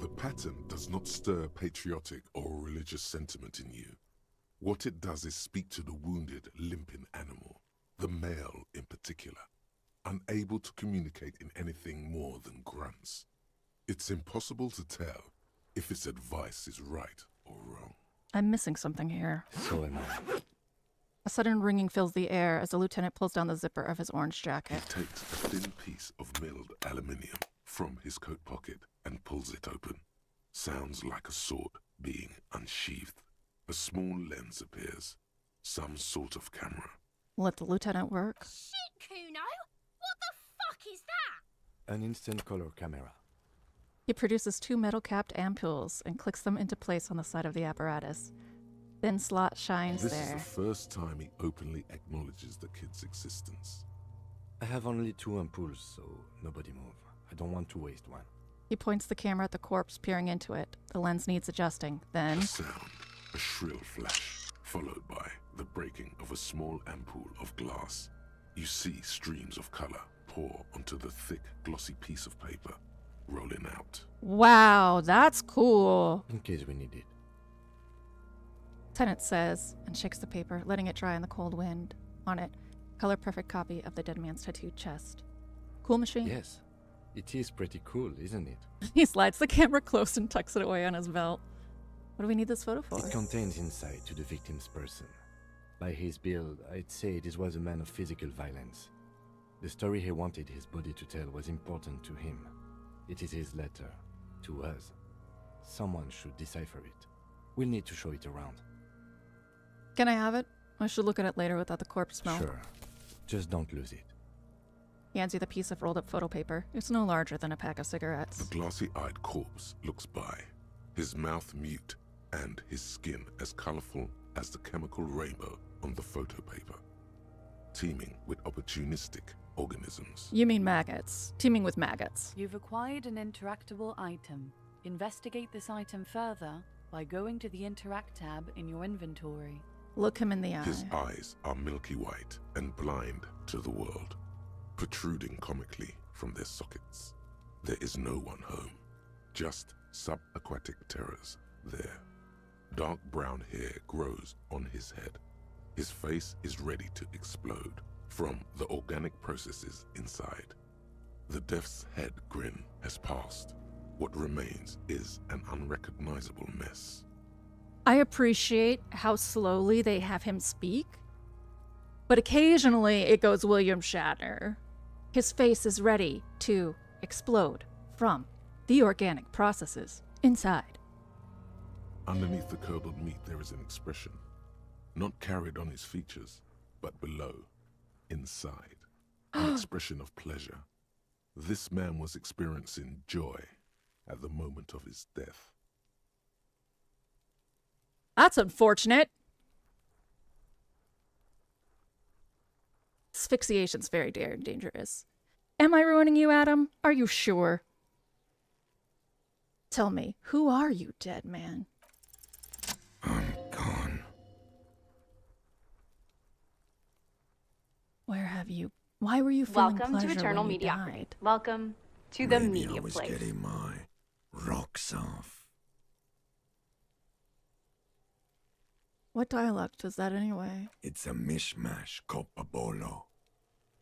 The pattern does not stir patriotic or religious sentiment in you. What it does is speak to the wounded, limping animal, the male in particular, unable to communicate in anything more than grunts. It's impossible to tell if its advice is right or wrong. I'm missing something here. So am I. A sudden ringing fills the air as the lieutenant pulls down the zipper of his orange He jacket. takes a thin piece of milled aluminium from his coat pocket and pulls it open. Sounds like a sword being unsheathed. A small lens appears. Some sort of camera. Let the lieutenant work. Shit, Kuno! What the fuck is that? An instant color camera. He produces 2 metal-capped ampoules and clicks them into place on the side of the apparatus. Thin slot shines This there. is the first time he openly acknowledges the kid's existence. I have only 2 ampoules, so nobody move. I don't want to waste one. He points the camera at the corpse, peering into it. The lens needs adjusting. Then... A sound, a shrill flash, followed by the breaking of a small ampoule of glass. You see streams of color pour onto the thick, glossy piece of paper, rolling out. Wow, that's cool. In case we need it. Lieutenant says, and shakes the paper, letting it dry in the cold wind. On it, color-perfect copy of the dead man's tattooed chest. Cool machine? Yes. It is pretty cool, isn't it? He slides the camera close and tucks it away on his belt. What do we need this photo for? It contains insight to the victim's person. By his build, I'd say this was a man of physical violence. The story he wanted his body to tell was important to him. It is his letter to us. Someone should decipher it. We'll need to show it around. Can I have it? I should look at it later without the corpse smell. Sure. Just don't lose it. He hands you the piece of rolled up photo paper. It's no larger than a pack of cigarettes. The glassy-eyed corpse looks by, his mouth mute and his skin as colorful as the chemical rainbow on the photo paper, teeming with opportunistic organisms. You mean maggots. Teeming with maggots. You've acquired an interactable item. Investigate this item further by going to the Interact tab in your inventory. Look him in the eye. His eyes are milky white and blind to the world, protruding comically from their sockets. There is no one home, just subaquatic terrors there. Dark brown hair grows on his head. His face is ready to explode from the organic processes inside. The death's head grin has passed. What remains is an unrecognizable mess. I appreciate how slowly they have him speak, but occasionally it goes William Shatner. His face is ready to explode from the organic processes inside. Underneath the curdled meat there is an expression, not carried on his features, but below, inside, an expression of pleasure. This man was experiencing joy at the moment of his death. That's unfortunate. Asphyxiation's very dangerous. Am I ruining you, Adam? Are you sure? Tell me, who are you, dead man? I'm gone. Where have you... Why were you feeling Welcome pleasure to Eternal when you Mediocrity. died? Welcome to the Maybe media I was place. getting my rocks off. What dialect is that anyway? It's a mishmash, Copabolo.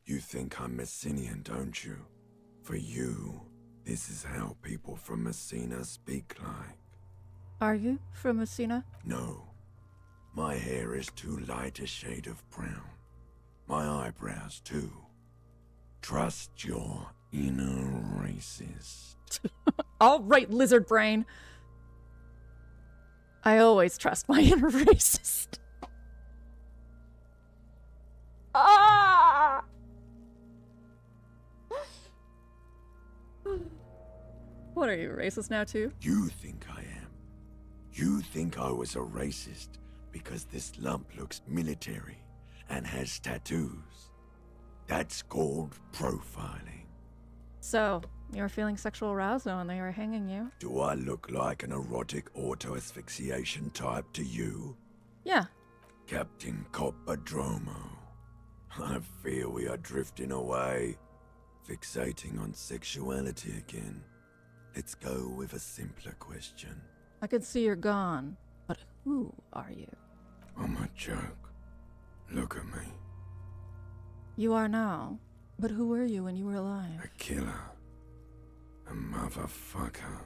You think I'm Messinian, don't you? For you, this is how people from Messina speak like. Are you from Messina? No. My hair is too light a shade of brown. My eyebrows, too. Trust your inner racist. All right, lizard brain. I always trust my inner racist. Ah! What are you, racist now too? You think I am. You think I was a racist because this lump looks military and has tattoos. That's called profiling. So, you were feeling sexual arousal when they were hanging you? Do I look like an erotic auto-asphyxiation type to you? Yeah. Captain Coppadromo, I fear we are drifting away, fixating on sexuality again. Let's go with a simpler question. I can see you're gone, but who are you? I'm a joke. Look at me. You are now, but who were you when you were alive? A killer. A motherfucker.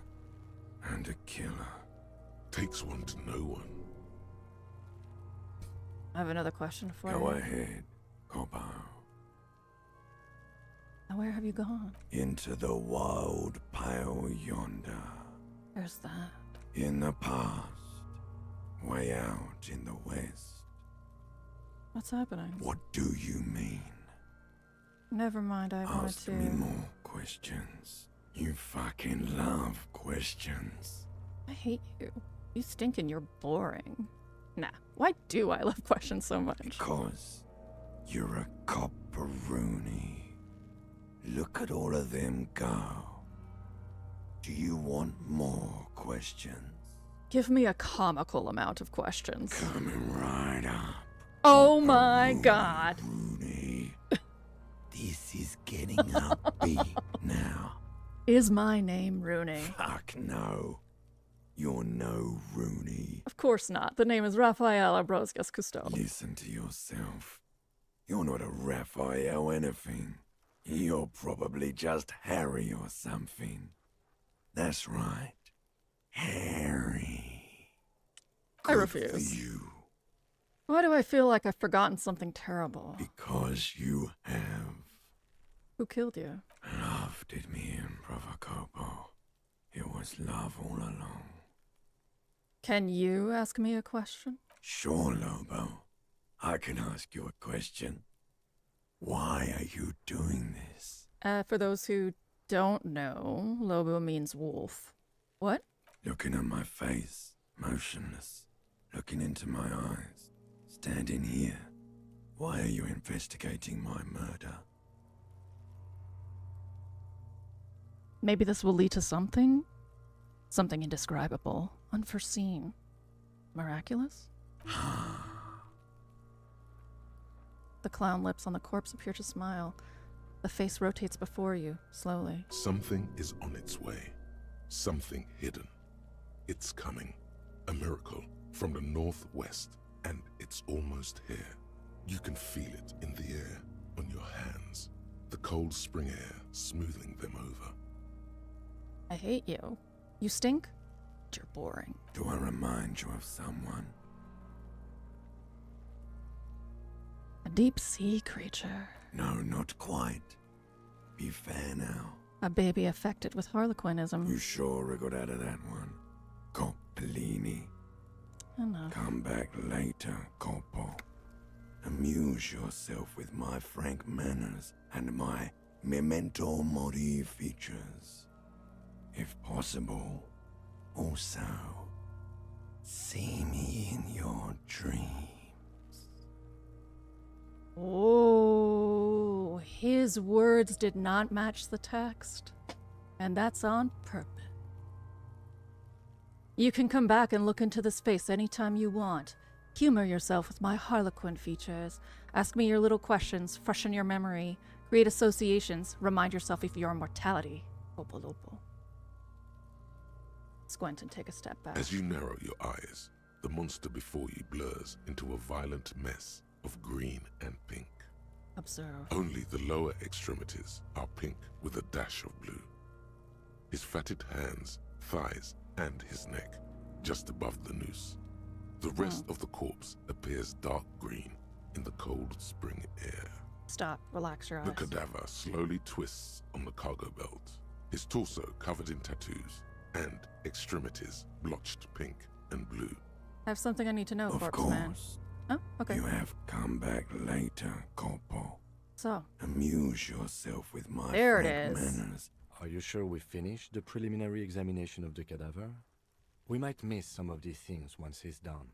And a killer. Takes one to know one. I have another question for you. Go ahead, Coppo. Now where have you gone? Into the wild pale yonder. Where's that? In the past. Way out in the west. What's happening? What do you mean? Never mind, I wanted Ask to... me more questions. You fucking love questions. I hate you. You stink and you're boring. Nah, why do I love questions so much? Because you're a copperoonie. Look at all of them go. Do you want more questions? Give me a comical amount of questions. Coming right up. Oh my god. Rooney. This is getting upbeat now. Is my name Rooney? Fuck no. You're no Rooney. Of course not. The name is Raphael Ambrosius Cousteau. Listen to yourself. You're not a Raphael anything. You're probably just Harry or something. That's right. Harry. I Good for refuse. you, Why do I feel like I've forgotten something terrible? because you have Who killed you? love did me in, Brother Copo. It was love all along. Can you ask me a question? Sure, Lobo. I can ask you a question. Why are you doing this? For those who don't know, Lobo means wolf. What? Looking at my face, motionless, looking into my eyes, standing here. Why are you investigating my murder? Maybe this will lead to something? Something indescribable, unforeseen, miraculous? The clown lips on the corpse appear to smile. The face rotates before you, slowly. Something is on its way. Something hidden. It's coming. A miracle from the northwest, and it's almost here. You can feel it in the air, on your hands. The cold spring air smoothing them over. I hate you. You stink? You're boring. Do I remind you of someone? A deep sea creature. No, not quite. Be fair now. A baby affected with harlequinism. You sure I got out of that one? Coppolini. Enough. Come back later, Coppo. Amuse yourself with my frank manners and my memento mori features. If possible, also, see me in your dreams. Oh, his words did not match the text. And that's on purpose. You can come back and look into this face anytime you want. Humor yourself with my harlequin features. Ask me your little questions, freshen your memory, create associations, remind yourself of your immortality. Lopo lopo. Squint and take a step back. As you narrow your eyes, the monster before you blurs into a violent mess of green and pink. Observe. Only the lower extremities are pink with a dash of blue. His fatted hands, thighs, and his neck, just above the noose. The rest of the corpse appears dark green in the cold spring air. Stop. Relax your eyes. The cadaver slowly twists on the cargo belt, his torso covered in tattoos, and extremities blotched pink and blue. I have something I need to know, Of corpse course. man. Oh, okay. You have come back later, Corpo. So. Amuse yourself with my There it frank is. manners. Are you sure we finished the preliminary examination of the cadaver? We might miss some of these things once he's done.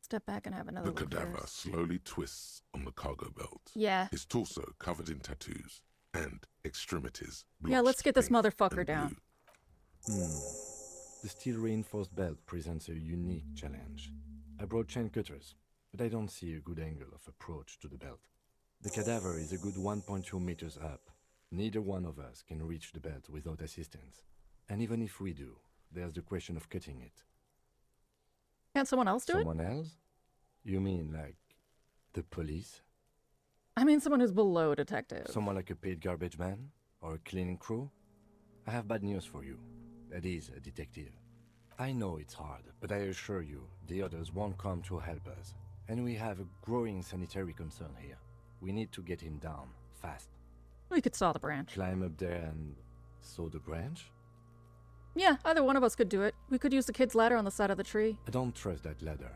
Step back and have another The look cadaver first. slowly twists on the cargo belt. Yeah. His torso covered in tattoos and extremities Yeah, let's get this pink motherfucker and down. blue. The steel reinforced belt presents a unique challenge. I brought chain cutters, but I don't see a good angle of approach to the belt. The cadaver is a good 1.2 meters up. Neither one of us can reach the belt without assistance. And even if we do, there's the question of cutting it. Can't someone else do it? Someone else? You mean like the police? I mean someone who's below detective. Someone like a paid garbage man? Or a cleaning crew? I have bad news for you. That is a detective. I know it's hard, but I assure you, the others won't come to help us. And we have a growing sanitary concern here. We need to get him down, fast. We could saw the branch. Climb up there and saw the branch? Yeah, either one of us could do it. We could use the kid's ladder on the side of the tree. I don't trust that ladder.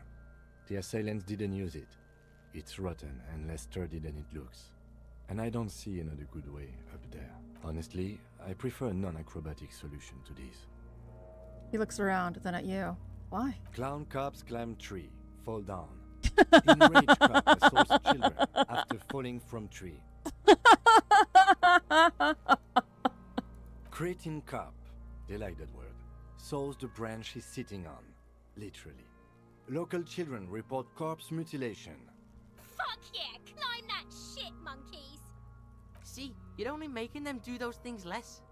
The assailants didn't use it. It's rotten and less sturdy than it looks. And I don't see another good way up there. Honestly, I prefer a non-acrobatic solution to this. He looks around, then at you. Why? Clown cops climb tree, fall down. Enraged cop assaults children after falling from tree. Cretin cop, they like that word, saws the branch he's sitting on, literally. Local children report corpse mutilation. Fuck yeah, climb that shit, monkeys! See, you're only making them do those things less.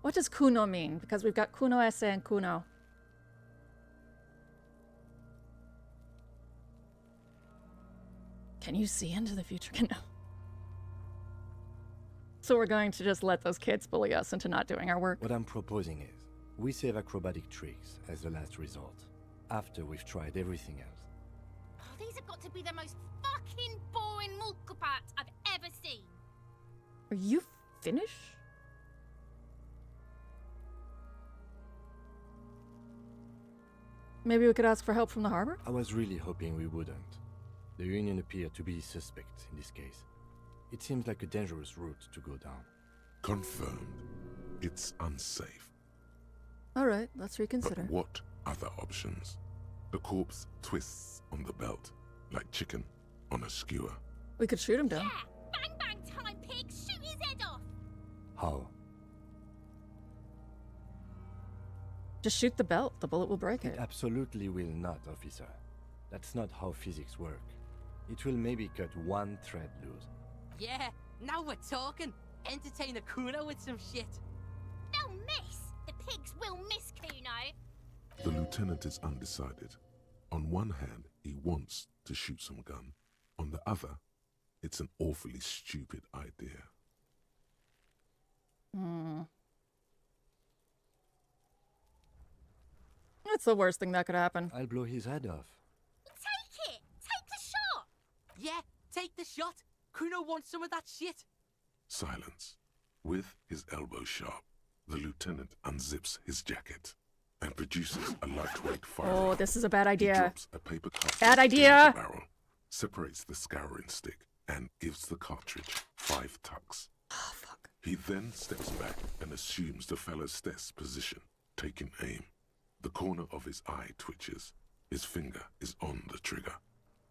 What does Kuno mean? Because we've got Kuno Esse and Kuno. Can you see into the future? So we're going to just let those kids bully us into not doing our work? What I'm proposing is, we save acrobatic tricks as the last resort, after we've tried everything else. Oh, these have got to be the most fucking boring mulka parts I've ever seen. Are you finished? Maybe we could ask for help from the harbor? I was really hoping we wouldn't. The Union appeared to be suspect in this case. It seems like a dangerous route to go down. Confirmed. It's unsafe. Alright, let's reconsider. But what other options? The corpse twists on the belt, like chicken on a skewer. We could shoot him down. Yeah! Bang bang time, pig! Shoot his head off! How? Just shoot the belt. The bullet will break it. It absolutely will not, officer. That's not how physics work. It will maybe cut one thread loose. Yeah, now we're talking. Entertain a Kuno with some shit. They'll miss! The pigs will miss Kuno! The lieutenant is undecided. On one hand, he wants to shoot some gun. On the other, it's an awfully stupid idea. That's the worst thing that could happen. I'll blow his head off. Take it! Take the shot! Yeah, take the shot. Kuno wants some of that shit. Silence. With his elbow sharp, the lieutenant unzips his jacket and produces a lightweight firearm. Oh, this is a bad idea. He drops a paper cartridge Bad into idea! the barrel, separates the scouring stick, and gives the cartridge 5 tucks. Oh, fuck. He then steps back and assumes the fellow's desk position, taking aim. The corner of his eye twitches. His finger is on the trigger.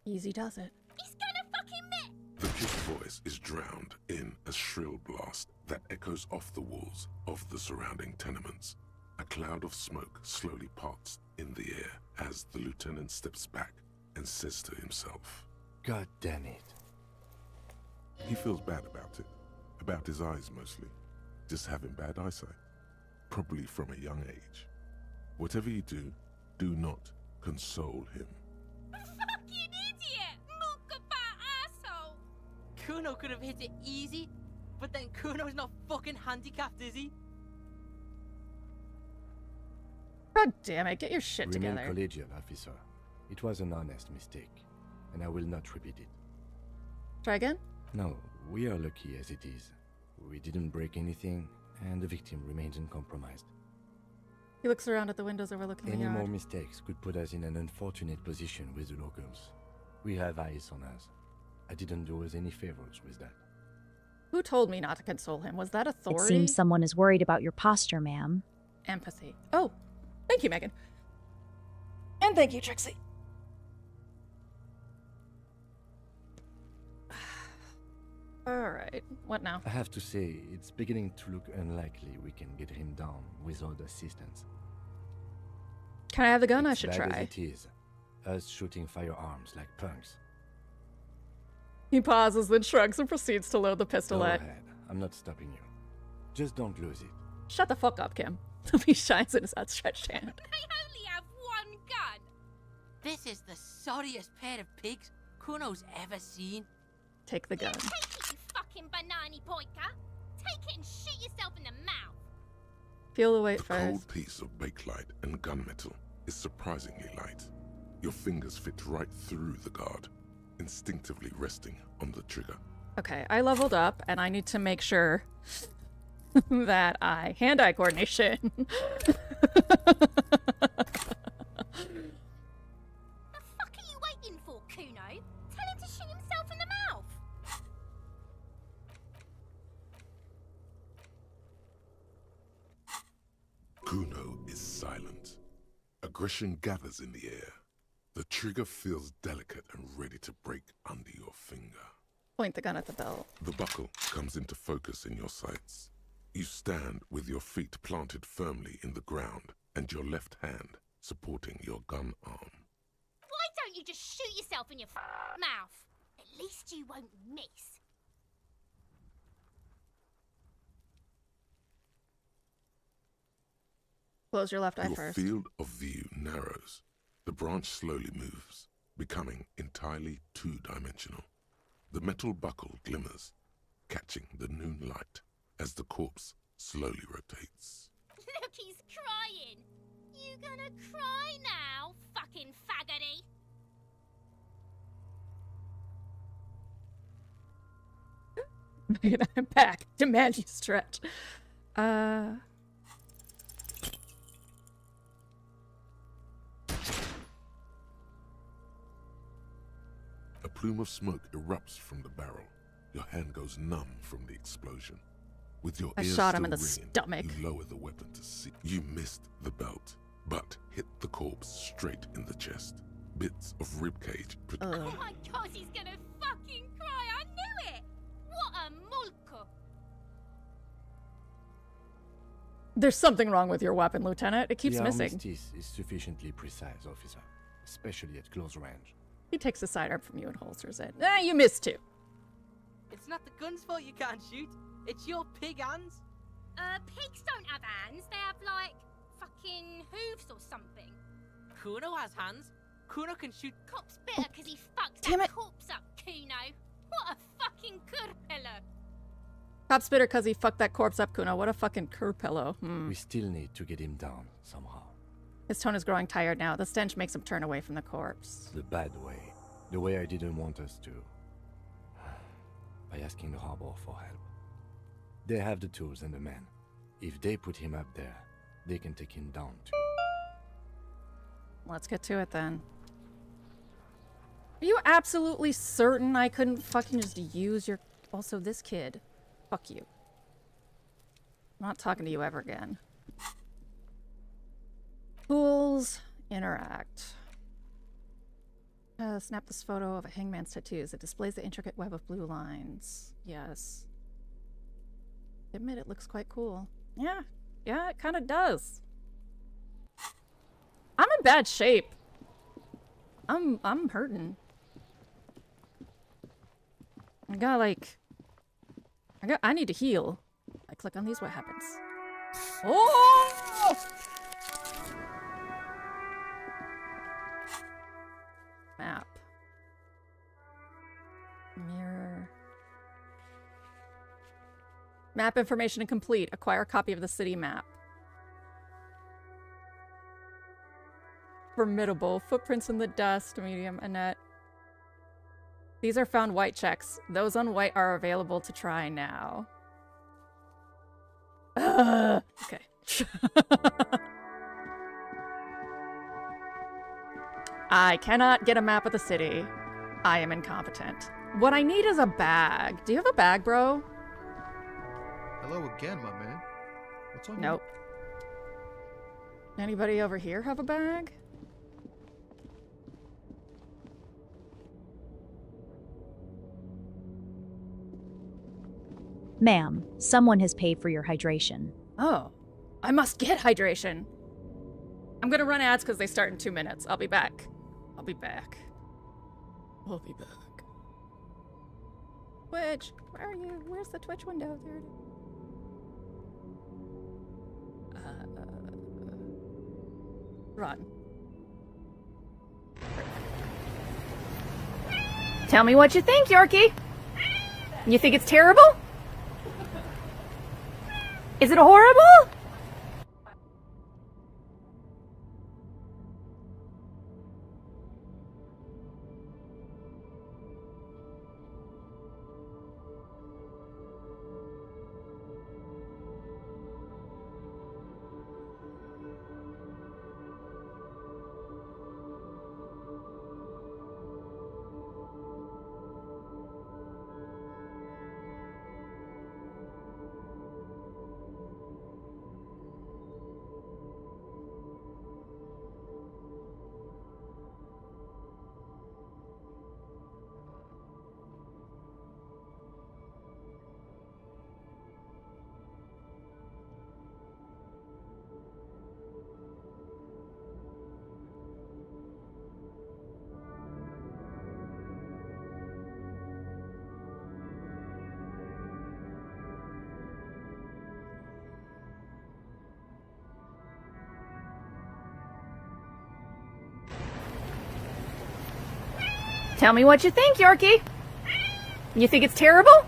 Easy does it. He's gonna fucking miss! The kid's voice is drowned in a shrill blast that echoes off the walls of the surrounding tenements. A cloud of smoke slowly parts in the air as the lieutenant steps back and says to himself, God damn it. He feels bad about it. About his eyes mostly. Just having bad eyesight. Probably from a young age. Whatever you do, do not console him. Fucking idiot! Mulka-bat asshole! Kuno could have hit it easy, but then Kuno's not fucking handicapped, is he? God damn it, get your shit Remain together. collegial, officer. It was an honest mistake, and I will not repeat it. Try again? No, we are lucky as it is. We didn't break anything, and the victim remains uncompromised. He looks around at the windows overlooking Any the yard. more mistakes could put us in an unfortunate position with the locals. We have eyes on us. I didn't do us any favors with that. Who told me not to console him? Was that It authority? seems someone is worried about your posture, ma'am. Empathy. Oh, thank you, Megan. And thank you, Trixie. Alright, what now? I have to say, it's beginning to look unlikely we can get him down without assistance. Can I have the gun? I It's should bad try. as it is, us shooting firearms like punks. He pauses, then shrugs and proceeds to load the Go pistolet. ahead, I'm not stopping you. Just don't lose it. Shut the fuck up, Kim. He shines in his outstretched hand. I only have one gun! This is the sorriest pair of pigs Kuno's ever seen. Take the gun. Take it, you fucking banana poika! Take it and shoot yourself in the mouth! Feel the weight The first. cold piece of bakelite and gunmetal is surprisingly light. Your fingers fit right through the guard, instinctively resting on the trigger. Okay, I leveled up, and I need to make sure that I hand-eye coordination. The fuck are you waiting for, Kuno? Tell him to shoot himself in the mouth! Kuno is silent. Aggression gathers in the air. The trigger feels delicate and ready to break under your finger. Point the gun at the belt. The buckle comes into focus in your sights. You stand with your feet planted firmly in the ground and your left hand supporting your gun arm. Why don't you just shoot yourself in your mouth? At least you won't miss. Close your left eye Your first. field of view narrows. The branch slowly moves, becoming entirely two-dimensional. The metal buckle glimmers, catching the noon light as the corpse slowly rotates. Look, he's crying. You gonna cry now, fucking faggoty? I'm back. Demand you stretch. A plume of smoke erupts from the barrel. Your hand goes numb from the explosion. With your I ears shot him still in the ringing, stomach. You lower the weapon to see. You missed the belt, but hit the corpse straight in the chest. Bits of ribcage. Oh my god, he's gonna fucking cry. I knew it. What a mulko. There's something wrong with your weapon, Lieutenant. It keeps the missing. armistice is sufficiently precise, officer, especially at close range. He takes the sidearm from you and holsters it. You missed too. It's not the gun's fault you can't shoot. It's your pig hands. Pigs don't have hands. They have, like, fucking hooves or something. Kuno has hands. Kuno can shoot. Cop's bitter because he fucked Damn that it. corpse up, Kuno. What a fucking kurpillar. Cop's bitter because he fucked that corpse up, Kuno. What a fucking pillow. We still need to get him down somehow. His tone is growing tired now. The stench makes him turn away from the corpse. The bad way. The way I didn't want us to. By asking the harbor for help. They have the tools and the men. If they put him up there, they can take him down too. Let's get to it then. Are you absolutely certain I couldn't fucking just use your... Also, this kid. Fuck you. I'm not talking to you ever again. Tools. Interact. Snap this photo of a hangman's tattoos. It displays the intricate web of blue lines. Yes. Admit it looks quite cool. Yeah. Yeah, it kind of does. I'm in bad shape. I'm hurting. I need to heal. I click on these, what happens? Oh! Map. Mirror. Map information incomplete. Acquire a copy of the city map. Formidable. Footprints in the dust. Medium. Annette. These are found white checks. Those on white are available to try now. Okay. I cannot get a map of the city. I am incompetent. What I need is a bag. Do you have a bag, bro? Hello again, my man. What's on Nope. Anybody over here have a bag? Ma'am, someone has paid for your hydration. Oh, I must get hydration. I'm gonna run ads because they start in 2 minutes. I'll be back. I'll be back. I'll be back. Twitch, where are you? Where's the Twitch window? There it is. Run. Tell me what you think, Yorkie. You think it's terrible? Is it horrible? Tell me what you think, Yorkie. You think it's terrible?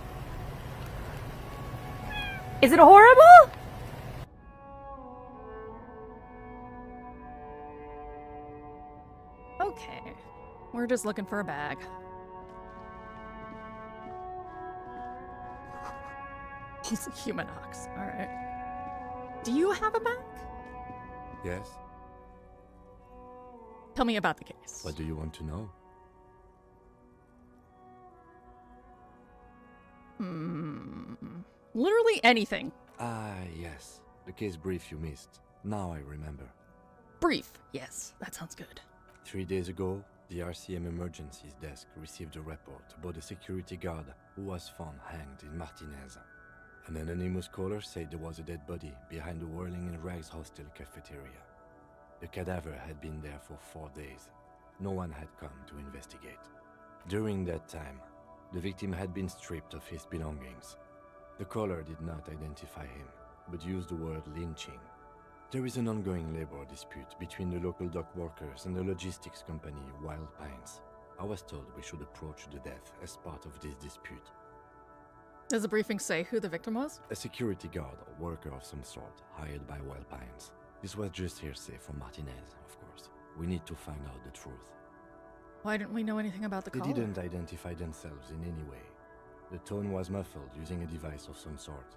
Is it horrible? Okay. We're just looking for a bag. He's a human ox. Alright. Do you have a bag? Yes? Tell me about the case. What do you want to know? Literally anything. Ah, yes. The case brief you missed. Now I remember. Brief. Yes, that sounds good. 3 days ago, the RCM Emergencies Desk received a report about a security guard who was found hanged in Martinez. An anonymous caller said there was a dead body behind the Whirling in Rags hostel cafeteria. The cadaver had been there for 4 days. No one had come to investigate. During that time, the victim had been stripped of his belongings. The caller did not identify him, but used the word lynching. There is an ongoing labor dispute between the local dock workers and the logistics company Wild Pines. I was told we should approach the death as part of this dispute. Does the briefing say who the victim was? A security guard or worker of some sort, hired by Wild Pines. This was just hearsay from Martinez, of course. We need to find out the truth. Why didn't we know anything about the They caller? didn't identify themselves in any way. The tone was muffled using a device of some sort.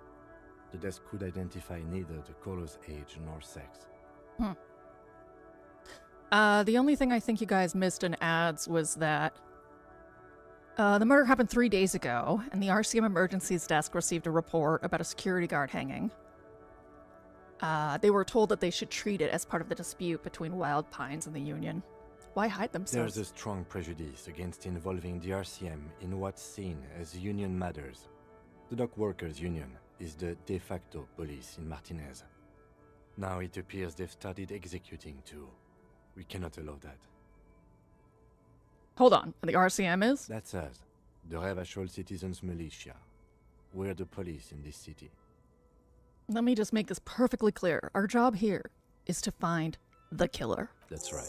The desk could identify neither the caller's age nor sex. The only thing I think you guys missed in ads was that the murder happened 3 days ago, and the RCM Emergencies Desk received a report about a security guard hanging. They were told that they should treat it as part of the dispute between Wild Pines and the Union. Why hide themselves? There's a strong prejudice against involving the RCM in what's seen as union matters. The Dock Workers Union is the de facto police in Martinez. Now it appears they've started executing too. We cannot allow that. Hold on, the RCM is? That's us, the Revachol Citizens Militia. We're the police in this city. Let me just make this perfectly clear. Our job here is to find the killer. That's right.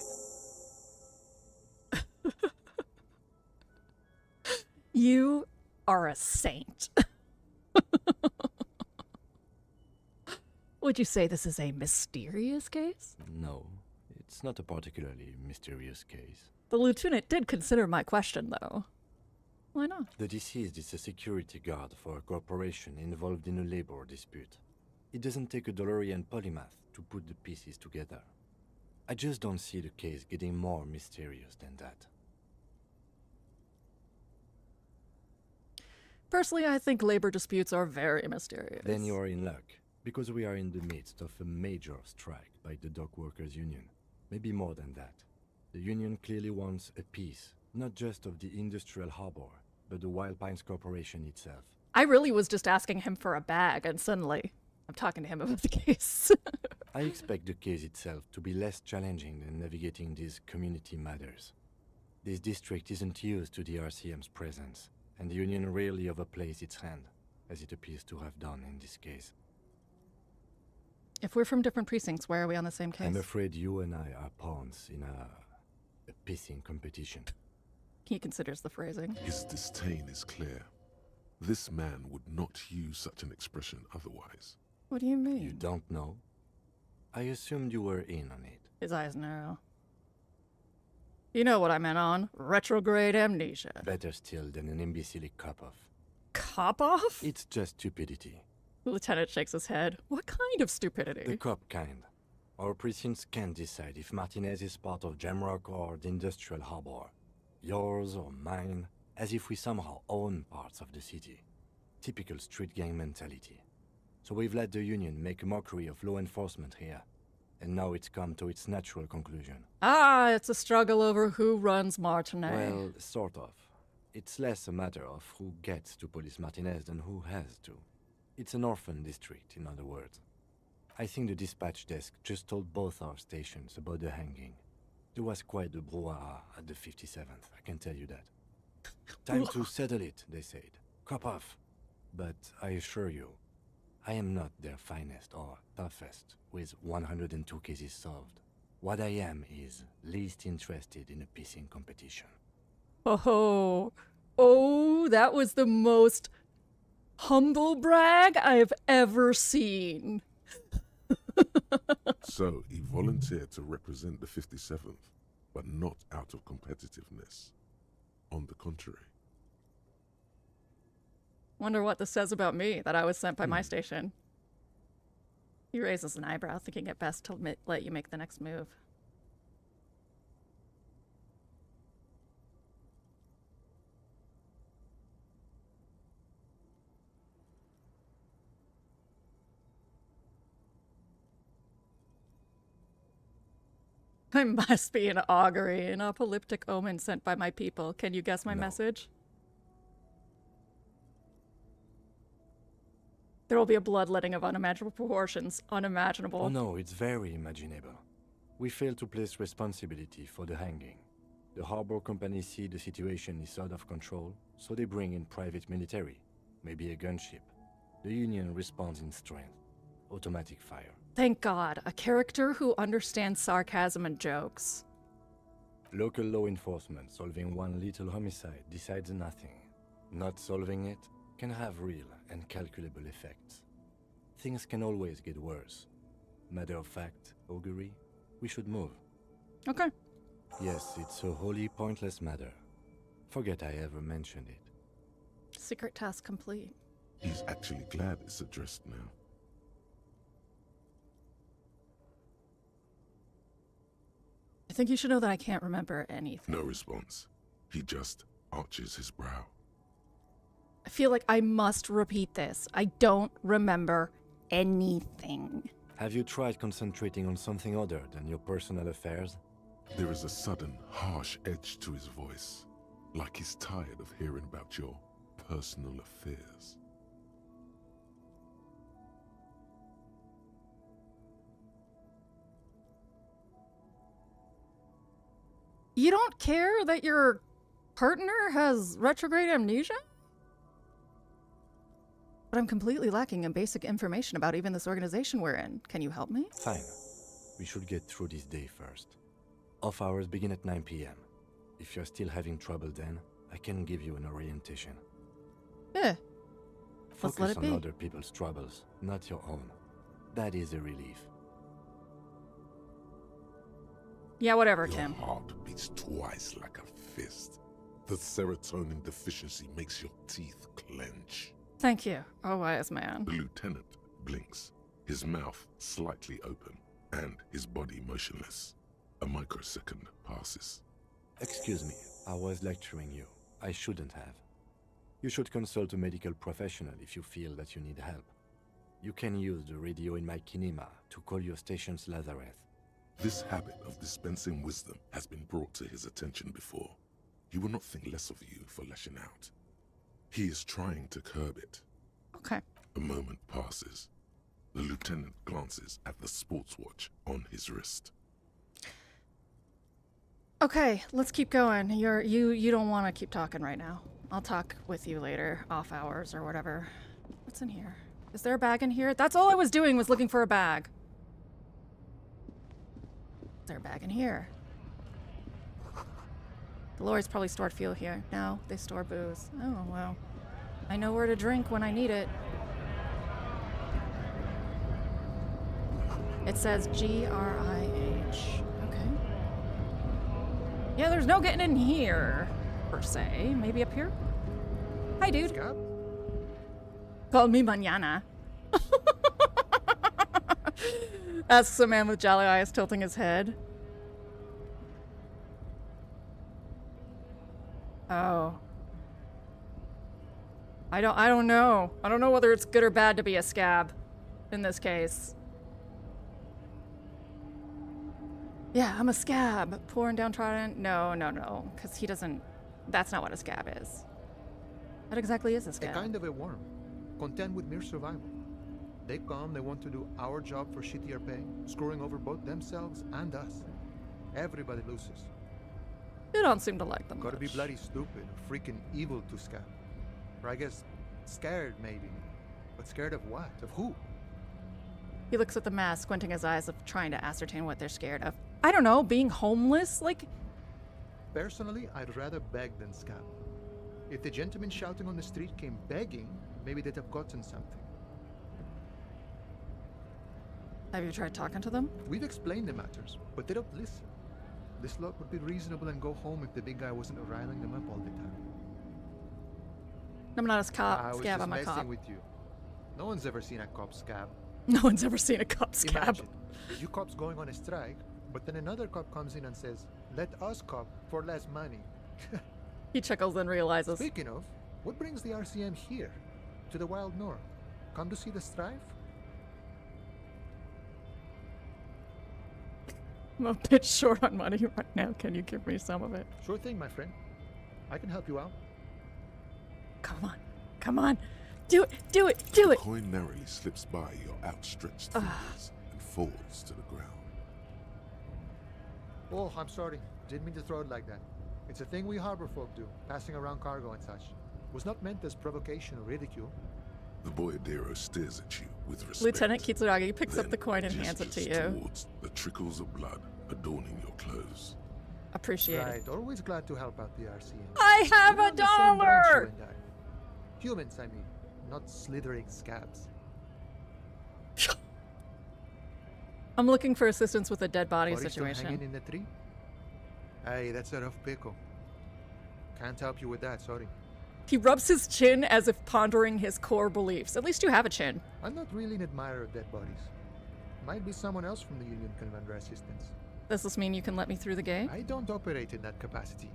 You are a saint. Would you say this is a mysterious case? No, it's not a particularly mysterious case. The lieutenant did consider my question, though. Why not? The deceased is a security guard for a corporation involved in a labor dispute. It doesn't take a DeLorean polymath to put the pieces together. I just don't see the case getting more mysterious than that. Personally, I think labor disputes are very mysterious. Then you are in luck, because we are in the midst of a major strike by the Dock Workers Union. Maybe more than that. The union clearly wants a piece, not just of the industrial harbor, but the Wild Pines Corporation itself. I really was just asking him for a bag, and suddenly I'm talking to him about the case. I expect the case itself to be less challenging than navigating these community matters. This district isn't used to the RCM's presence, and the Union rarely overplays its hand, as it appears to have done in this case. If we're from different precincts, why are we on the same case? I'm afraid you and I are pawns in a pissing competition. He considers the phrasing. His disdain is clear. This man would not use such an expression otherwise. What do you mean? You don't know? I assumed you were in on it. His eyes narrow. You know what I meant on. Retrograde amnesia. Better still than an imbecilic cop-off. Cop-off? It's just stupidity. The lieutenant shakes his head. What kind of stupidity? The cop kind. Our precincts can't decide if Martinez is part of Jamrock or the industrial harbor. Yours or mine, as if we somehow own parts of the city. Typical street gang mentality. So we've let the Union make a mockery of law enforcement here. And now it's come to its natural conclusion. Ah, it's a struggle over who runs Martinez. Well, sort of. It's less a matter of who gets to police Martinez than who has to. It's an orphan district, in other words. I think the dispatch desk just told both our stations about the hanging. There was quite the brouhaha at the 57th, I can tell you that. Time to settle it, they said. Cop off. But I assure you, I am not their finest or toughest, with 102 cases solved. What I am is least interested in a pissing competition. Oh, that was the most humble brag I've ever seen. So he volunteered to represent the 57th, but not out of competitiveness. On the contrary. Wonder what this says about me, that I was sent by my station. He raises an eyebrow, thinking it best to let you make the next move. I must be an augury, an apocalyptic omen sent by my people. Can you guess my message? There will be a bloodletting of unimaginable proportions. Unimaginable. Oh no, it's very imaginable. We fail to place responsibility for the hanging. The harbor company see the situation is out of control, so they bring in private military, maybe a gunship. The Union responds in strength. Automatic fire. Thank God, a character who understands sarcasm and jokes. Local law enforcement solving one little homicide decides nothing. Not solving it can have real and calculable effects. Things can always get worse. Matter of fact, augury, we should move. Okay. Yes, it's a wholly pointless matter. Forget I ever mentioned it. Secret task complete. He's actually glad it's addressed now. I think you should know that I can't remember anything. No response. He just arches his brow. I feel like I must repeat this. I don't remember anything. Have you tried concentrating on something other than your personal affairs? There is a sudden, harsh edge to his voice, like he's tired of hearing about your personal affairs. You don't care that your partner has retrograde amnesia? But I'm completely lacking in basic information about even this organization we're in. Can you help me? Fine. We should get through this day first. Off hours begin at 9 p.m. If you're still having trouble then, I can give you an orientation. Yeah. Let's let Focus it be. on other people's troubles, not your own. That is a relief. Yeah, whatever, Your Tim. heart beats twice like a fist. The serotonin deficiency makes your teeth clench. Thank you, oh wise man. The lieutenant blinks, his mouth slightly open, and his body motionless. A microsecond passes. Excuse me, I was lecturing you. I shouldn't have. You should consult a medical professional if you feel that you need help. You can use the radio in my kinema to call your station's Lazareth. This habit of dispensing wisdom has been brought to his attention before. He will not think less of you for lashing out. He is trying to curb it. Okay. A moment passes. The lieutenant glances at the sports watch on his wrist. Okay, let's keep going. You don't want to keep talking right now. I'll talk with you later, off hours or whatever. What's in here? Is there a bag in here? That's all I was doing, was looking for a bag. Is there a bag in here? The lorries probably stored fuel here. No, they store booze. Oh, well. I know where to drink when I need it. It says G-R-I-H. Okay. Yeah, there's no getting in here, per se. Maybe up here? Hi, dude. Scott? Call me mañana. Asks a man with jolly eyes tilting his head. Oh. I don't know. I don't know whether it's good or bad to be a scab in this case. Yeah, I'm a scab. Poor and downtrodden. No, because he doesn't. That's not what a scab is. What exactly is a A scab? kind of a worm, content with mere survival. They come, they want to do our job for shittier pay, screwing over both themselves and us. Everybody loses. You don't seem to like them Gotta be much. bloody stupid, or freaking evil to scab. Or I guess, scared maybe. But scared of what? Of who? He looks at the mask, squinting his eyes, of trying to ascertain what they're scared of. I don't know, being homeless? Like, Personally, I'd rather beg than scab. If the gentleman shouting on the street came begging, Maybe they'd have gotten something. Have you tried talking to them? We've explained the matters, but they don't listen. This lot would be reasonable and go home if the big guy wasn't riling them up all the time. I'm not a cop. I was Scab, just I'm a messing cop. with you. No one's ever seen a cop scab. No one's ever seen a cop scab. Imagine, you cops going on a strike, but then another cop comes in and says, "Let us cop for less money." He chuckles and realizes. Speaking of, what brings the RCM here? To the wild north? Come to see the strife? I'm a bit short on money right now. Can you give me some of it? Sure thing, my friend. I can help you out. Come on. Come on. Do it. Do it. Do The it. coin narrowly slips by your outstretched fingers and falls to the ground. Oh, I'm sorry. Didn't mean to throw it like that. It's a thing we harbor folk do, passing around cargo and such. Was not meant as provocation or ridicule. The boyadero stares at you with respect. Lieutenant Kitsuragi picks up then the coin and hands it to gestures you. towards the trickles of blood adorning your clothes. Appreciate it. Right, always glad to help out the RCM. I have We're a on the same branch, you dollar! and I. Humans, I mean, not slithering scabs. I'm looking for assistance with a dead body Body still hanging situation. in the tree? Hey, that's a rough pickle. Can't help you with that, sorry. He rubs his chin as if pondering his core beliefs. At least you have a chin. I'm not really an admirer of dead bodies. Might be someone else from the Union can render assistance. Does this mean you can let me through the gate? I don't operate in that capacity.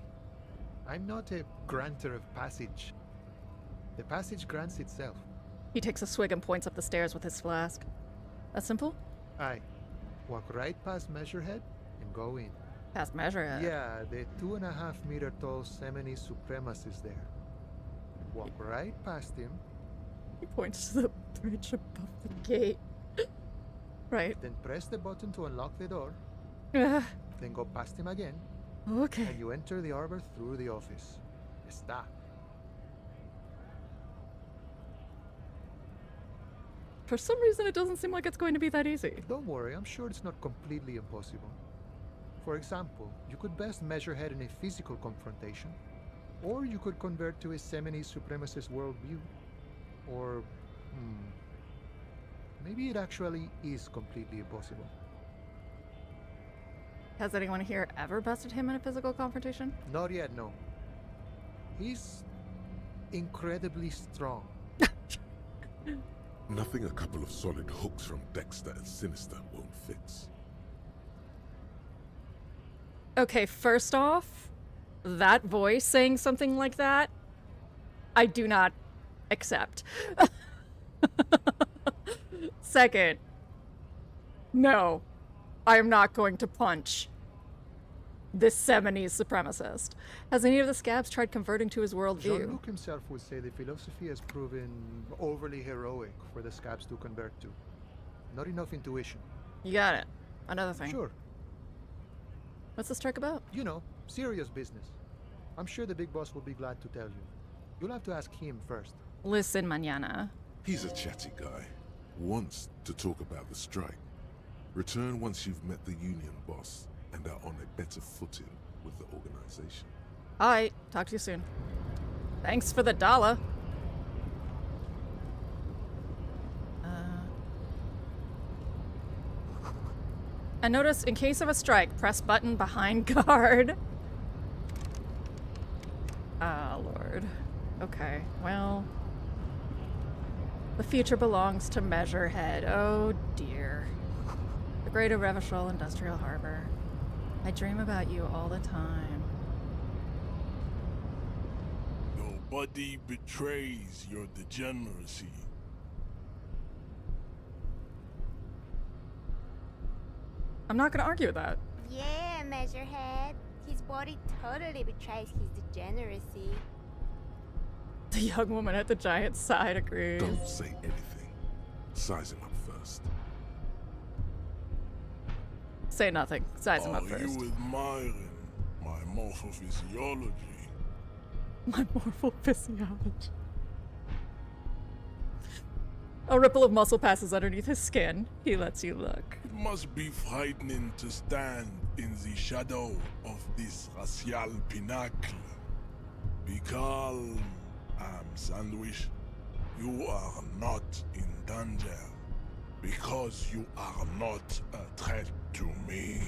I'm not a granter of passage. The passage grants itself. He takes a swig and points up the stairs with his flask. That simple? Aye. Walk right past Measurehead and go in. Past Measurehead? Yeah, the 2.5 meter tall Semini Supremacist there. Walk right past him. He points to the bridge above the gate. Right. Then press the button to unlock the door. Uh, Then go past him again. okay. And you enter the arbor through the office. Está. For some reason, it doesn't seem like it's going to be that easy. Don't worry, I'm sure it's not completely impossible. For example, you could best Measurehead in a physical confrontation, or you could convert to a Semini Supremacist worldview. Or, maybe it actually is completely impossible. Has anyone here ever bested him in a physical confrontation? Not yet, no. He's incredibly strong. Nothing a couple of solid hooks from Dexter and Sinister won't fix. Okay, first off, that voice saying something like that, I do not accept. Second, no, I am not going to punch this Seminese supremacist. Has any of the scabs tried converting to his worldview? Jean-Luc himself would say the philosophy has proven overly heroic for the scabs to convert to. Not enough intuition. You got it. Another thing. Sure. What's the strike about? You know, serious business. I'm sure the big boss will be glad to tell you. You'll have to ask him first. Listen, mañana. He's a chatty guy. Wants to talk about the strike. Return once you've met the union boss and are on a better footing with the organization. Alright, talk to you soon. Thanks for the dollar. And notice, in case of a strike, press button behind guard. Ah, Lord. Okay, well... The future belongs to Measurehead. Oh, dear. The Greater Revachol Industrial Harbor. I dream about you all the time. Nobody betrays your degeneracy. I'm not gonna argue with that. Yeah, Measurehead. His body totally betrays his degeneracy. The young woman at the giant's side agrees. Don't say anything. Size him up first. Say nothing. Size him up Are first. you admiring my morphophysiology? My morpho physiology. A ripple of muscle passes underneath his skin. He lets you look. It must be frightening to stand in the shadow of this racial pinnacle. Be calm, I'm sandwich. You are not in danger because you are not a threat to me.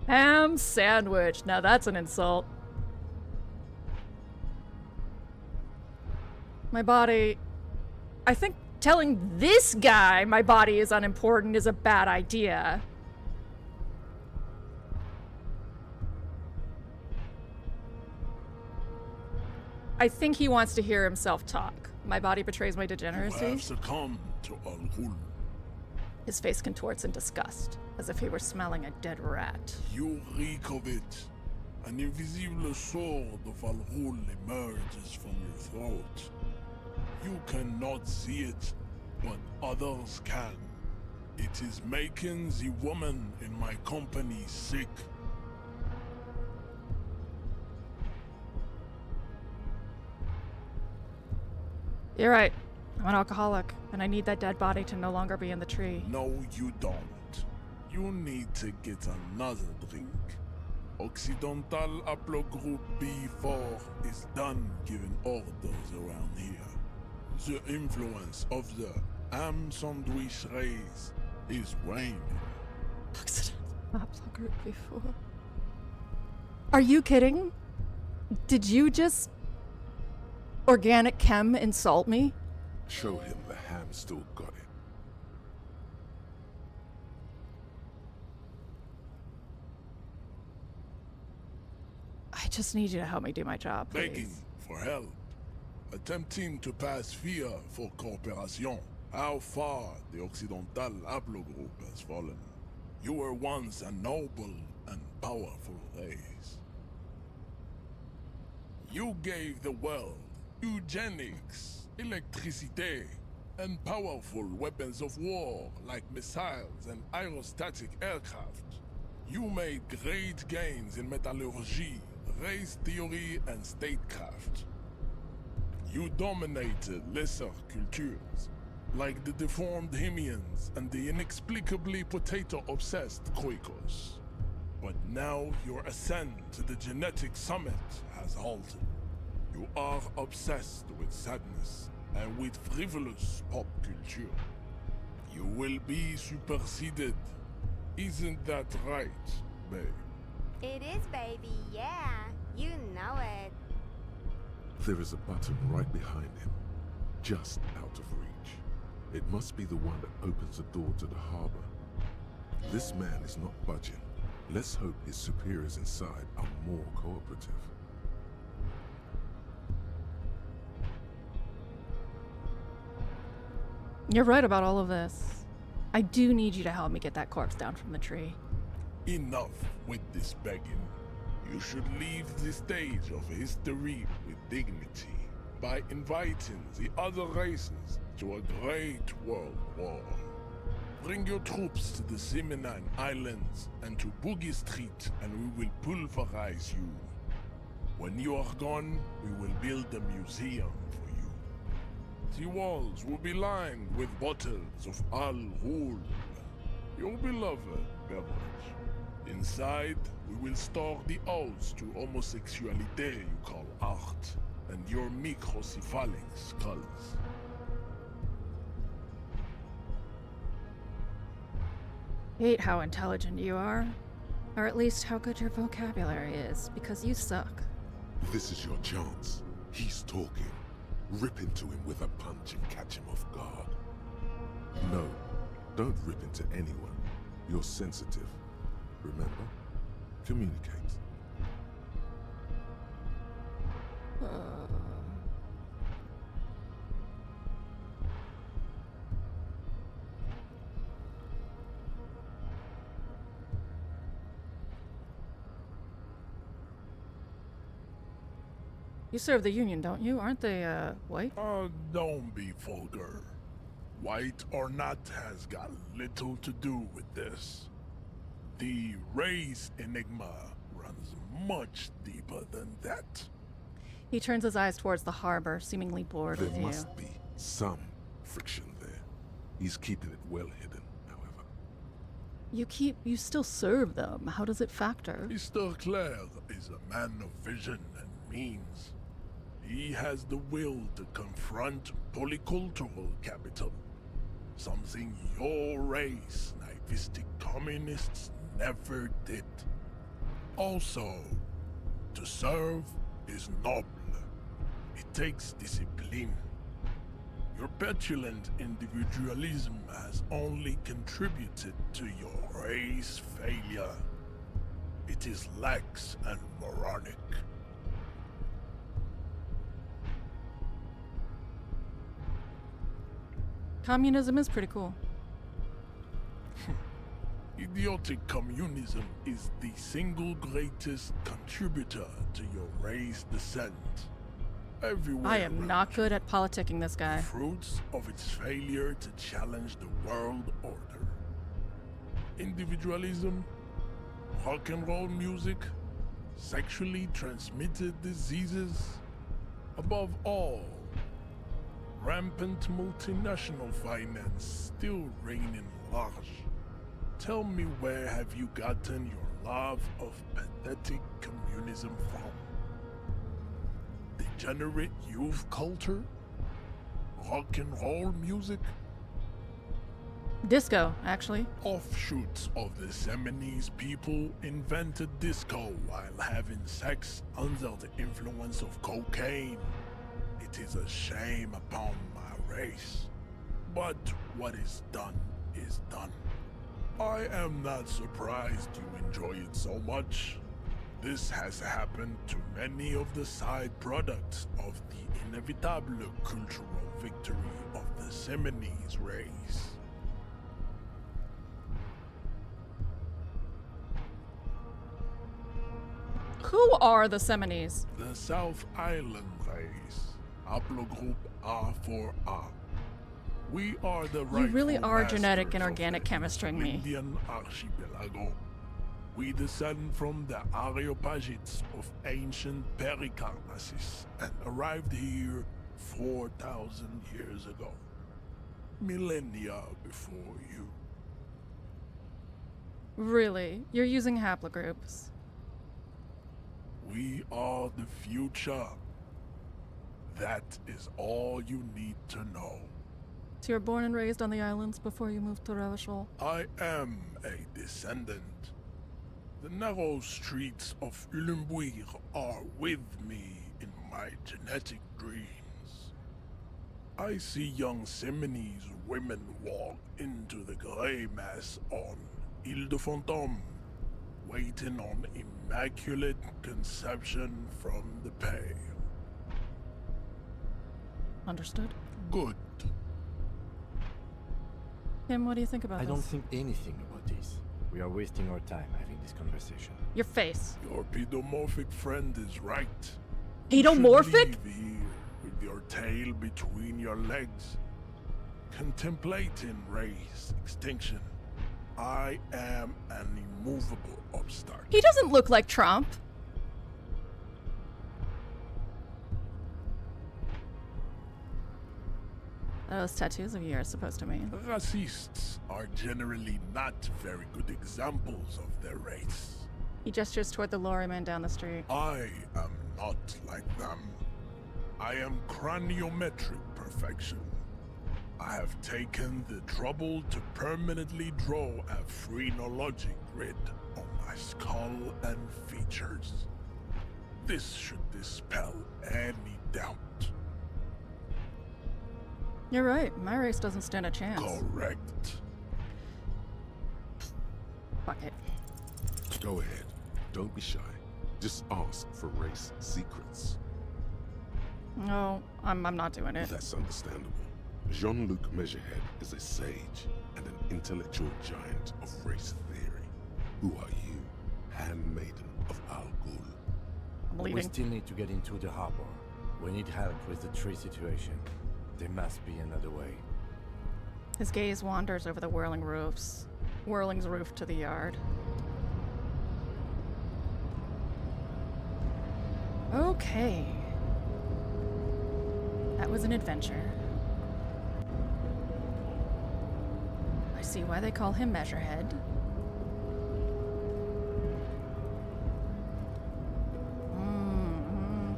Ham sandwich. Now that's an insult. My body... I think telling this guy my body is unimportant is a bad idea. I think he wants to hear himself talk. My body betrays my You degeneracy. have succumbed to Al Ghul. His face contorts in disgust, as if he were smelling a dead rat. You reek of it. An invisible sword of Al Ghul emerges from your throat. You cannot see it, but others can. It is making the woman in my company sick. You're right. I'm an alcoholic, and I need that dead body to no longer be in the tree. No, you don't. You need to get another drink. Occidental Haplogroup B4 is done giving orders around here. The influence of the ham sandwich race is waning. Haplogroup before. Are you kidding? Did you just organic chem insult me? Show him the ham still got it. I just need you to help me do my job, please. Begging for help. Attempting to pass fear for cooperation. How far the Occidental Haplogroup has fallen. You were once a noble and powerful race. You gave the world eugenics, electricity, and powerful weapons of war like missiles and aerostatic aircraft. You made great gains in metallurgy, race theory, and statecraft. You dominated lesser cultures, like the deformed Hemians and the inexplicably potato-obsessed Quakers. But now your ascent to the genetic summit has halted. You are obsessed with sadness and with frivolous pop culture. You will be superseded. Isn't that right, babe? It is, baby, yeah. You know it. There is a button right behind him, just out of reach. It must be the one that opens the door to the harbor. This man is not budging. Let's hope his superiors inside are more cooperative. You're right about all of this. I do need you to help me get that corpse down from the tree. Enough with this begging. You should leave the stage of history with dignity by inviting the other races to a great world war. Bring your troops to the Simenon Islands and to Boogie Street, and we will pulverize you. When you are gone, we will build a museum for you. The walls will be lined with bottles of Al Ghul, your beloved beverage. Inside, we will store the odes to homosexuality you call art, and your microcephalic skulls. Hate how intelligent you are. Or at least how good your vocabulary is, because you suck. This is your chance. He's talking. Rip into him with a punch and catch him off guard. No, don't rip into anyone. You're sensitive. Remember? Communicate. You serve the Union, don't you? Aren't they, white? Don't be vulgar. White or not has got little to do with this. The race enigma runs much deeper than that. He turns his eyes towards the harbor, seemingly bored with There you. must be some friction there. He's keeping it well hidden, however. You still serve them. How does it factor? Mr. Clare is a man of vision and means. He has the will to confront polycultural capital, something your race, naivistic communists, never did. Also, to serve is noble. It takes discipline. Your petulant individualism has only contributed to your race failure. It is lax and moronic. Communism is pretty cool. Idiotic communism is the single greatest contributor to your race descent. Everywhere I am not good at politicking this guy. fruits of its failure to challenge the world order. Individualism, rock and roll music, sexually transmitted diseases, above all, rampant multinational finance still reigning large. Tell me, where have you gotten your love of pathetic communism from? Degenerate youth culture? Rock and roll music? Disco, actually. Offshoots of the Seminoles people invented disco while having sex under the influence of cocaine. It is a shame upon my race. But what is done is done. I am not surprised you enjoy it so much. This has happened to many of the side products of the inevitable cultural victory of the Seminoles race. Who are the Seminoles? The South Island race, haplogroup A4A. We are the You really rightful are genetic and masters of organic the chemistrying me. Indian archipelago. We descend from the Areopagites of ancient Pericarnassus and arrived here 4,000 years ago. Millennia before you. Really? You're using haplogroups. We are the future. That is all you need to know. So you're born and raised on the islands before you moved to Revachol? I am a descendant. The narrow streets of Ulumbuir are with me in my genetic dreams. I see young Seminoles women walk into the grey mass on Ile de Fantôme, waiting on immaculate conception from the pale. Understood. Good. Kim, what do you think about I this? don't think anything about this. We are wasting our time having this conversation. Your face. Your pedomorphic friend is right. Pedomorphic? You should leave here with your tail between your legs, contemplating race extinction. I am an immovable obstacle. He doesn't look like Trump. Those tattoos of yours supposed to mean. Racists are generally not very good examples of their race. He gestures toward the lorryman down the street. I am not like them. I am craniometric perfection. I have taken the trouble to permanently draw a phrenologic grid on my skull and features. This should dispel any doubt. You're right. My race doesn't stand a chance. Correct. Fuck it. Go ahead. Don't be shy. Just ask for race secrets. No, I'm not doing it. That's understandable. Jean-Luc Measurehead is a sage and an intellectual giant of race theory. Who are you, handmaiden of Al Ghul? We still need to get into the harbor. We need help with the tree situation. There must be another way. His gaze wanders over the whirling's roof to the yard. Okay. That was an adventure. I see why they call him Measurehead.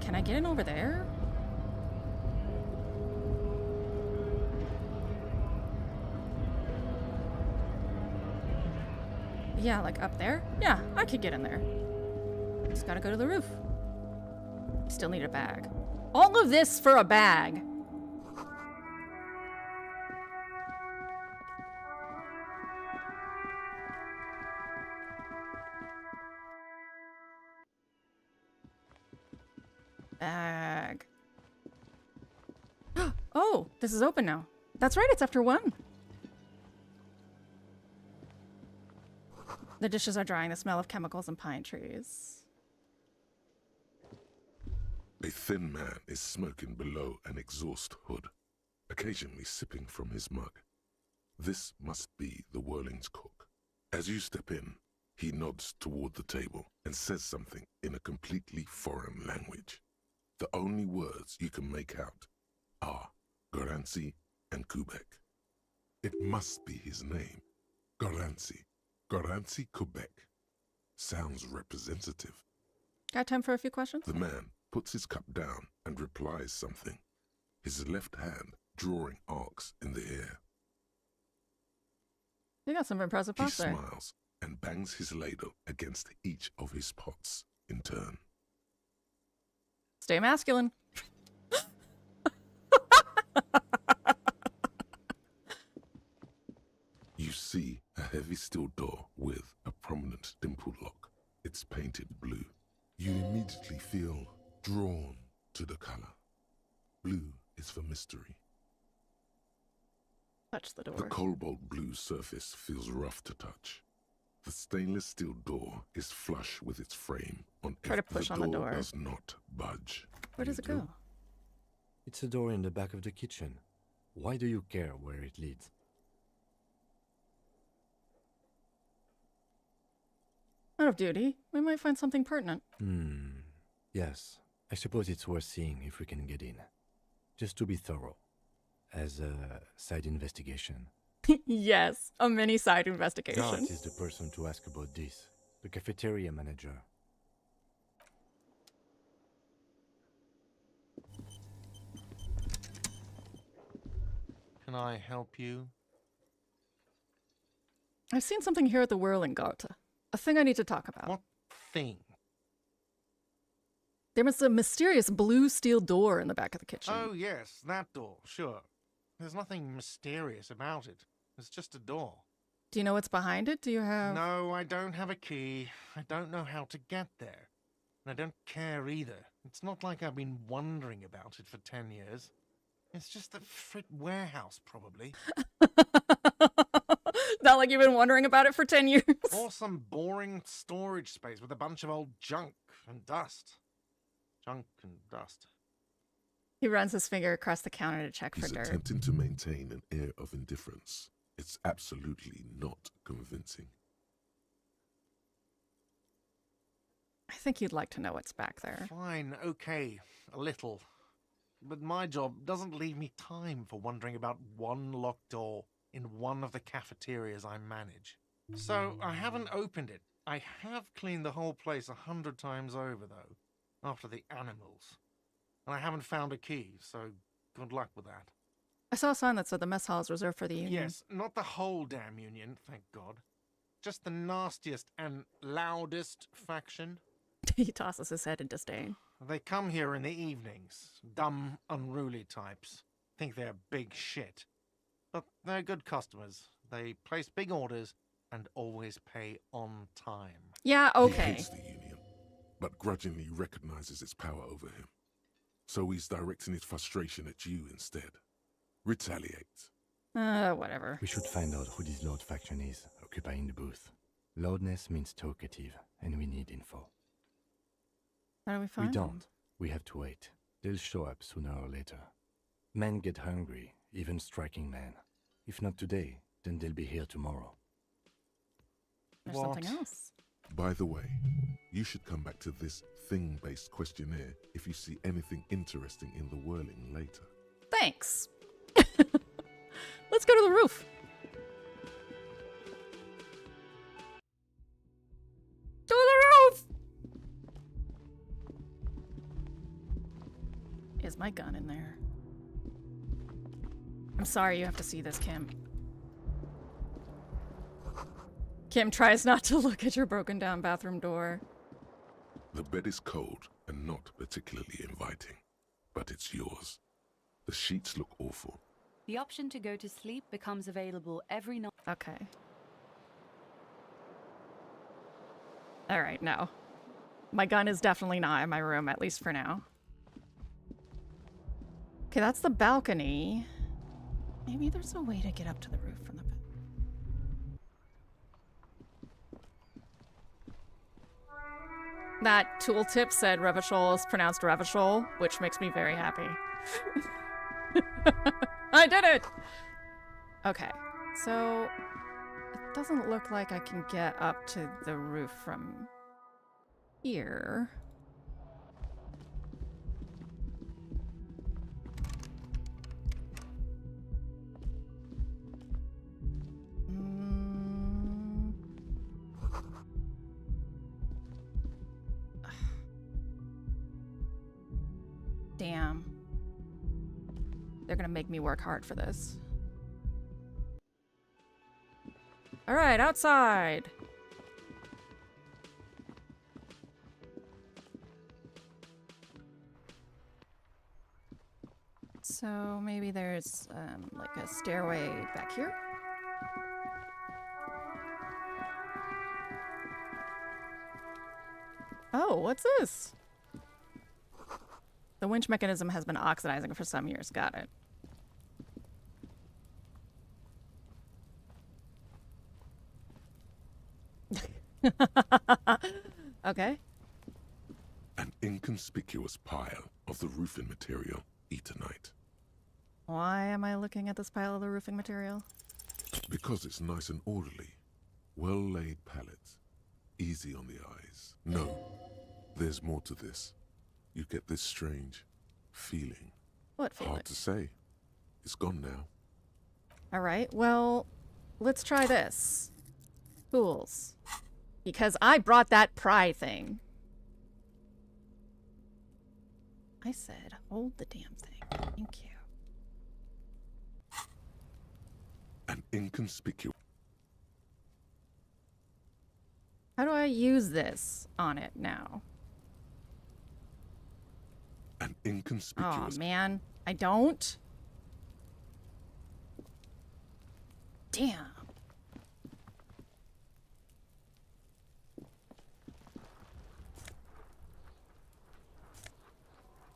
Can I get in over there? Yeah, like up there? Yeah, I could get in there. Just gotta go to the roof. Still need a bag. All of this for a bag. Bag. Oh, this is open now. That's right, it's after 1. The dishes are drying, the smell of chemicals and pine trees. A thin man is smoking below an exhaust hood, occasionally sipping from his mug. This must be the Whirling's cook. As you step in, he nods toward the table and says something in a completely foreign language. The only words you can make out are Garancy and Quebec. It must be his name, Garancy. Garancy Quebec. Sounds representative. Got time for a few questions? The man puts his cup down and replies something, his left hand drawing arcs in the air. You got some impressive He pots there. smiles and bangs his ladle against each of his pots in turn. Stay masculine. You see a heavy steel door with a prominent dimple lock. It's painted blue. You immediately feel drawn to the color. Blue is for mystery. Touch the door. The cobalt blue surface feels rough to touch. The stainless steel door is flush with its frame on Try to push on the door. Does not budge. Where does it go? It's a door in the back of the kitchen. Why do you care where it leads? Out of duty, we might find something pertinent. Yes. I suppose it's worth seeing if we can get in. Just to be thorough. As a side investigation. Yes, a mini side investigation. Garth is the person to ask about this. The cafeteria manager. Can I help you? I've seen something here at the Whirling Garta. A thing I need to talk about. What thing? There was a mysterious blue steel door in the back of the kitchen. Oh, yes, that door, sure. There's nothing mysterious about it. It's just a door. Do you know what's behind it? Do you have... No, I don't have a key. I don't know how to get there. And I don't care either. It's not like I've been wondering about it for 10 years. It's just a frit warehouse, probably. Not like you've been wondering about it for 10 years. Or some boring storage space with a bunch of old junk and dust. Junk and dust. He runs his finger across the counter to check for He's dirt. attempting to maintain an air of indifference. It's absolutely not convincing. I think you'd like to know what's back there. Fine, okay, a little. But my job doesn't leave me time for wondering about one locked door in one of the cafeterias I manage. So I haven't opened it. I have cleaned the whole place 100 times over, though, after the animals. And I haven't found a key, so good luck with that. I saw a sign that said the mess hall is reserved for the union. Yes, not the whole damn union, thank God. Just the nastiest and loudest faction. He tosses his head in disdain. They come here in the evenings. Dumb, unruly types. Think they're big shit. But they're good customers. They place big orders and always pay on time. Yeah, He okay. hates the union, but grudgingly recognizes its power over him. So he's directing his frustration at you instead. Retaliate. Whatever. We should find out who this Lord faction is, occupying the booth. Loudness means talkative, and we need info. How do we find We them? don't. We have to wait. They'll show up sooner or later. Men get hungry, even striking men. If not today, then they'll be here tomorrow. There's something else. By the way, you should come back to this thing-based questionnaire if you see anything interesting in the Whirling later. Thanks. Let's go to the roof. To the roof! Is my gun in there? I'm sorry you have to see this, Kim. Kim tries not to look at your broken down bathroom door. The bed is cold and not particularly inviting, but it's yours. The sheets look awful. The option to go to sleep becomes available every night. Okay. Alright, no. My gun is definitely not in my room, at least for now. Okay, that's the balcony. Maybe there's a way to get up to the roof from the bed. That tooltip said Revachol is pronounced Revachol, which makes me very happy. I did it! Okay, so it doesn't look like I can get up to the roof from here. Damn. They're gonna make me work hard for this. Alright, outside! So maybe there's like a stairway back here? Oh, what's this? The winch mechanism has been oxidizing for some years. Got it. Okay. An inconspicuous pile of the roofing material, Eternite. Why am I looking at this pile of the roofing material? Because it's nice and orderly. Well-laid pallets. Easy on the eyes. No, there's more to this. You get this strange feeling. What feeling? Hard to say. It's gone now. Alright, well, let's try this. Fools. Because I brought that pry thing. I said, hold the damn thing. Thank you. An inconspicuous... How do I use this on it now? An inconspicuous... Oh, man. I don't? Damn.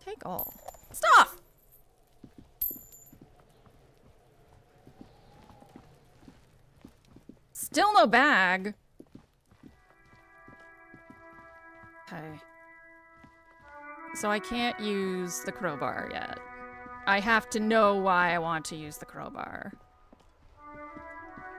Take all. Stop! Still no bag. Okay. So I can't use the crowbar yet. I have to know why I want to use the crowbar.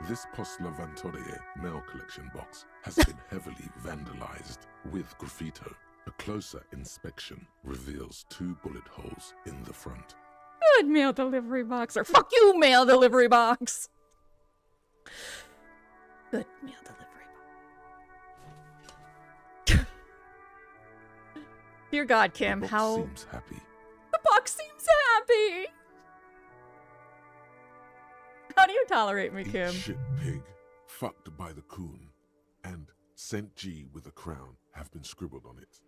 This Post Levantorie mail collection box has been heavily vandalized with graffito. A closer inspection reveals 2 bullet holes in the front. Good mail delivery box, or fuck you, mail delivery box! Good mail delivery box. Dear God, Kim, the box how... seems happy. The box seems happy! How do you tolerate me, Kim? Eat shit pig, fucked by the coon, and St. G with a crown have been scribbled on it.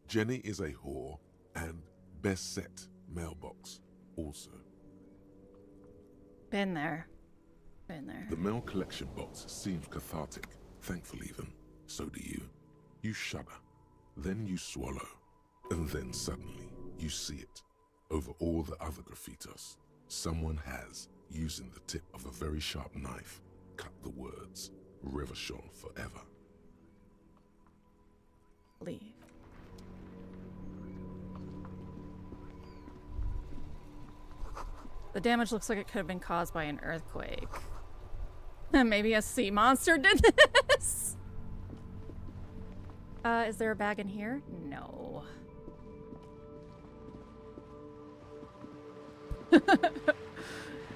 Jenny is a whore, and best set mailbox also. Been there. Been there. The mail collection box seems cathartic, thankful even. So do you. You shudder, then you swallow, and then suddenly you see it. Over all the other graffitos, someone has, using the tip of a very sharp knife, cut the words, Revachol forever. Leave. The damage looks like it could have been caused by an earthquake. Maybe a sea monster did this? Is there a bag in here? No.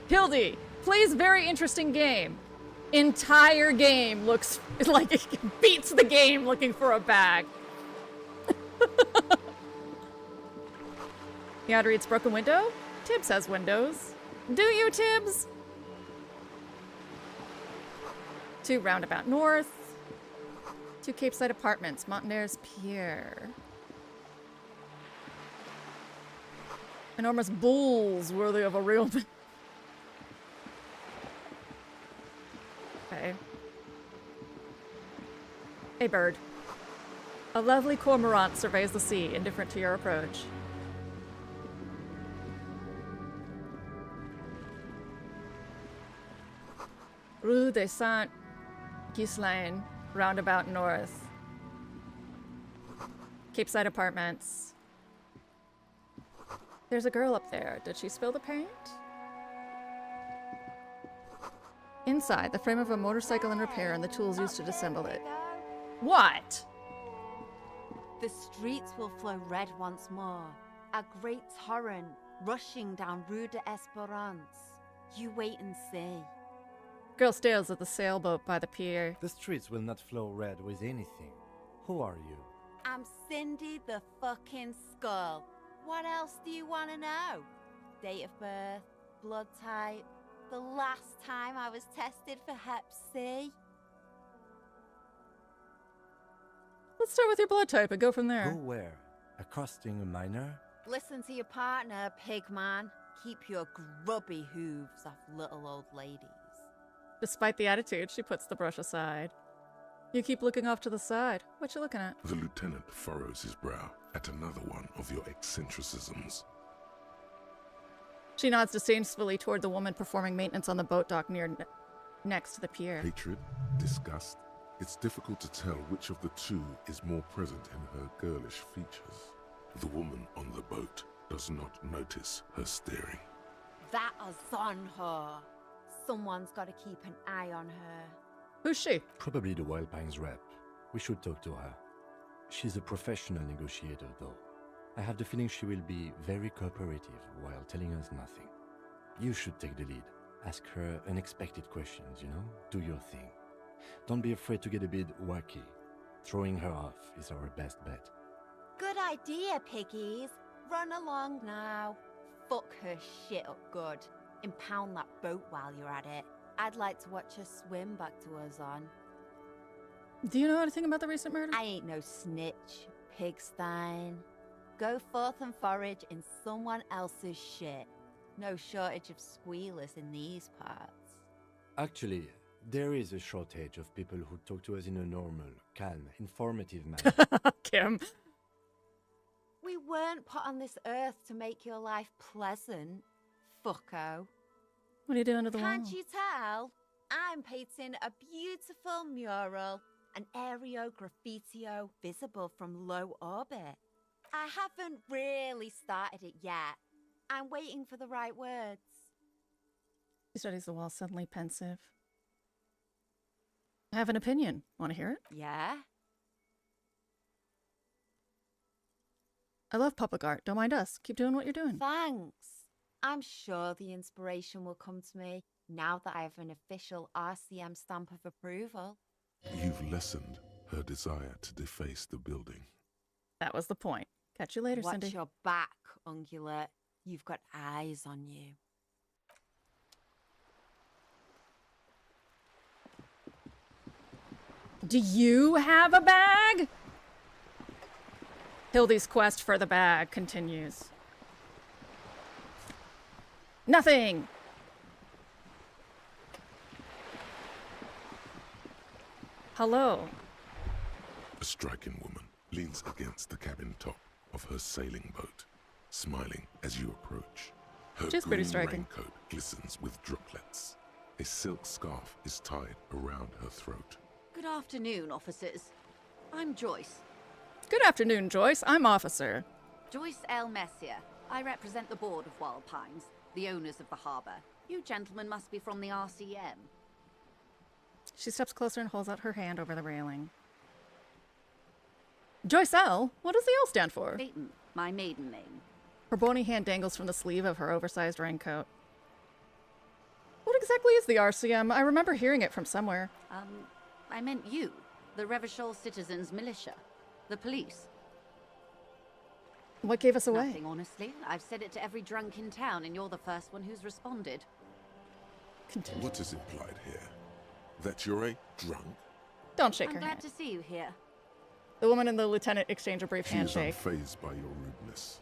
Hildy, plays very interesting game. Entire game looks like it beats the game looking for a bag. You gotta read its broken window? Tibbs has windows. Do you, Tibbs? To roundabout north. 2 Capeside Apartments, Montaine's Pier. Enormous bulls worthy of a real... Okay. A bird. A lovely cormorant surveys the sea, indifferent to your approach. Rue de Saint-Ghislain, roundabout north. Capeside Apartments. There's a girl up there. Did she spill the paint? Inside, the frame of a motorcycle in repair and the tools used to disassemble it. What? The streets will flow red once more. A great torrent rushing down Rue de Esperance. You wait and see. Girl stares at the sailboat by the pier. The streets will not flow red with anything. Who are you? I'm Cindy the fucking Skull. What else do you want to know? Date of birth, blood type, the last time I was tested for Hep C. Let's start with your blood type and go from there. Go where? Accosting a minor? Listen to your partner, pigman. Keep your grubby hooves off little old ladies. Despite the attitude, she puts the brush aside. You keep looking off to the side. What you looking at? The lieutenant furrows his brow at another one of your eccentricisms. She nods disdainfully toward the woman performing maintenance on the boat dock next to the pier. Hatred, disgust. It's difficult to tell which of the two is more present in her girlish features. The woman on the boat does not notice her staring. That is on her. Someone's got to keep an eye on her. Who's she? Probably the Wild Pines rep. We should talk to her. She's a professional negotiator, though. I have the feeling she will be very cooperative while telling us nothing. You should take the lead. Ask her unexpected questions, you know? Do your thing. Don't be afraid to get a bit wacky. Throwing her off is our best bet. Good idea, piggies. Run along now. Fuck her shit up good. Impound that boat while you're at it. I'd like to watch her swim back to us on. Do you know anything about the recent murder? I ain't no snitch, pigstein. Go forth and forage in someone else's shit. No shortage of squealers in these parts. Actually, there is a shortage of people who talk to us in a normal, calm, informative manner. Kim. We weren't put on this earth to make your life pleasant, fucko. What are you doing to the wall? Can't you tell? I'm painting a beautiful mural, an aereo graffitio visible from low orbit. I haven't really started it yet. I'm waiting for the right words. She studies the wall, suddenly pensive. I have an opinion. Want to hear it? Yeah? I love public art. Don't mind us. Keep doing what you're doing. Thanks. I'm sure the inspiration will come to me now that I have an official RCM stamp of approval. You've lessened her desire to deface the building. That was the point. Catch you later, Watch Cindy. your back, ungulate. You've got eyes on you. Do you have a bag? Hildy's quest for the bag continues. Nothing! Hello. A striking woman leans against the cabin top of her sailing boat, smiling as you approach. Her She's pretty green striking. raincoat glistens with droplets. A silk scarf is tied around her throat. Good afternoon, officers. I'm Joyce. Good afternoon, Joyce. I'm Officer. Joyce L. Messier. I represent the board of Wild Pines, the owners of the harbour. You gentlemen must be from the RCM. She steps closer and holds out her hand over the railing. Joyce L? What does the L stand for? Peyton, my maiden name. Her bony hand dangles from the sleeve of her oversized raincoat. What exactly is the RCM? I remember hearing it from somewhere. I meant you, the Revachol Citizens Militia, the police. What gave us away? Nothing, honestly. I've said it to every drunk in town, and you're the first one who's responded. Continue. What is implied here? That you're a drunk? Don't shake I'm her glad hand. to see you here. The woman and the lieutenant exchange a brief She is handshake. unfazed by your rudeness,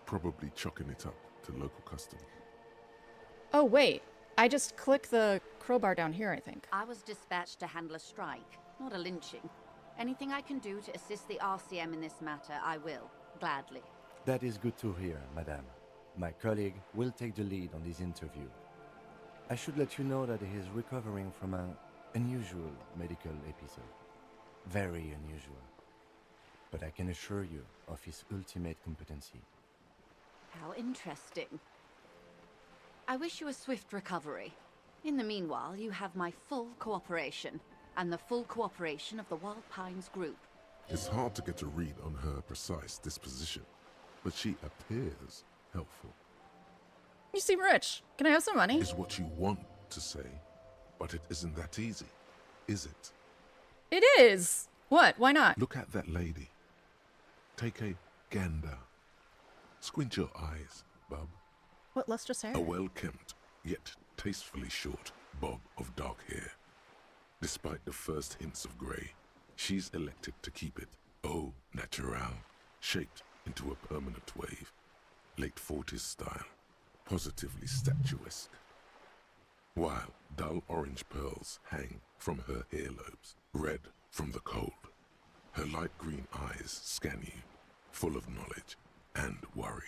probably chalking it up to local custom. Oh, wait. I just click the crowbar down here, I think. I was dispatched to handle a strike, not a lynching. Anything I can do to assist the RCM in this matter, I will, gladly. That is good to hear, madame. My colleague will take the lead on this interview. I should let you know that he is recovering from an unusual medical episode. Very unusual. But I can assure you of his ultimate competency. How interesting. I wish you a swift recovery. In the meanwhile, you have my full cooperation, and the full cooperation of the Wild Pines group. It's hard to get a read on her precise disposition, but she appears helpful. You seem rich. Can I have some money? Is what you want to say, but it isn't that easy, is it? It is. What? Why not? Look at that lady. Take a gander. Squint your eyes, bub. What lustrous hair? A well-kempt, yet tastefully short bob of dark hair. Despite the first hints of grey, she's elected to keep it au naturel, shaped into a permanent wave. Late 40s style, positively statuesque. While dull orange pearls hang from her earlobes, red from the cold. Her light green eyes scan you, full of knowledge and worry.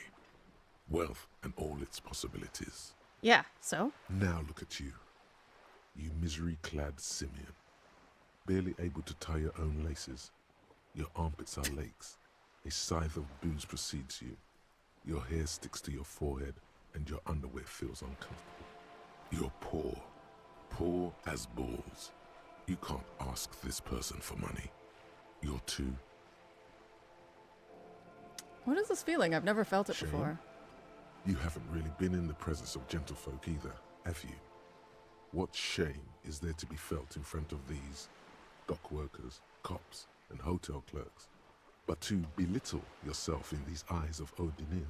Wealth and all its possibilities. Yeah, so? Now look at you. You misery-clad simian. Barely able to tie your own laces. Your armpits are lakes. A scythe of booze precedes you. Your hair sticks to your forehead and your underwear feels uncomfortable. You're poor. Poor as balls. You can't ask this person for money. You're too... What is this feeling? I've never felt it Shame? before. You haven't really been in the presence of gentlefolk either, have you? What shame is there to be felt in front of these dock workers, cops, and hotel clerks, but to belittle yourself in these eyes of O'Donnell?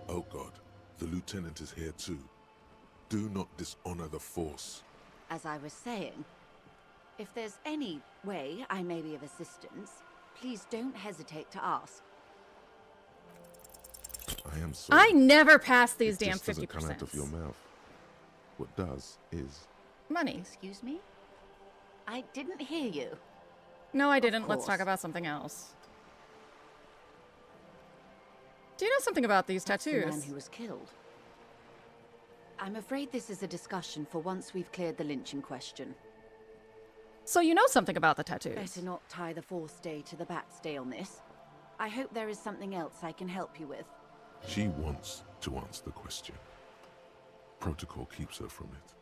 Oh God, the lieutenant is here too. Do not dishonor the force. As I was saying, if there's any way I may be of assistance, please don't hesitate to ask. I am sorry. I never pass these It damn just doesn't 50%. come out of your mouth. What does is... Money. Excuse me? I didn't hear you. No, I didn't. Let's course. talk about something else. Do you know something about these That's tattoos? the man who was killed. I'm afraid this is a discussion for once we've cleared the lynching question. So you know something about the tattoos? Better not tie the fourth day to the backstay on this. I hope there is something else I can help you with. She wants to answer the question. Protocol keeps her from it.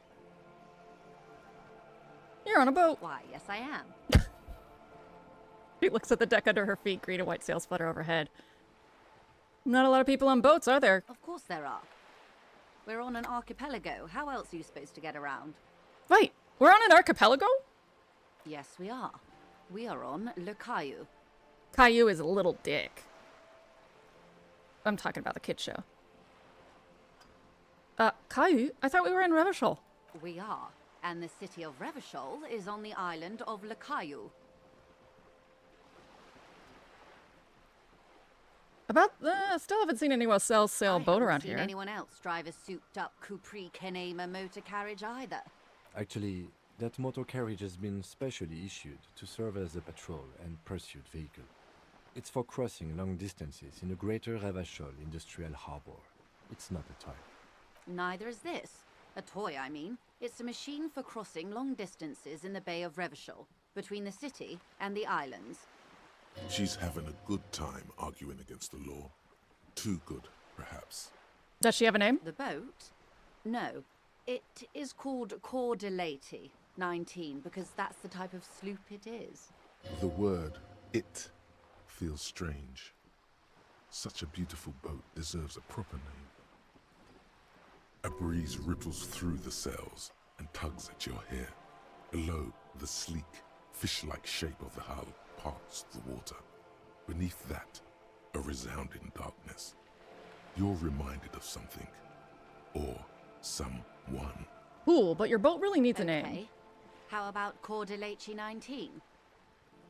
You're on a boat. Why, yes I am. She looks at the deck under her feet, green and white sails flutter overhead. Not a lot of people on boats, are there? Of course there are. We're on an archipelago. How else are you supposed to get around? Wait, we're on an archipelago? Yes, we are. We are on Le Caillou. Caillou is a little dick. I'm talking about the kid show. Caillou? I thought we were in Revachol. We are. And the city of Revachol is on the island of Le Caillou. Still haven't seen anyone sail a boat around Seen here. anyone else drive a souped-up Capri Canema motor carriage either? Actually, that motor carriage has been specially issued to serve as a patrol and pursuit vehicle. It's for crossing long distances in the greater Revachol industrial harbor. It's not a toy. Neither is this. A toy, I mean. It's a machine for crossing long distances in the Bay of Revachol, between the city and the islands. She's having a good time arguing against the law. Too good, perhaps. Does she have a name? The boat? No. It is called Cor de Leyte 19, because that's the type of sloop it is. The word "it" feels strange. Such a beautiful boat deserves a proper name. A breeze ripples through the sails and tugs at your hair. Below, the sleek, fish-like shape of the hull parts the water. Beneath that, a resounding darkness. You're reminded of something. Or someone. Cool, but your boat really needs a name. Okay. How about Cordeleche 19?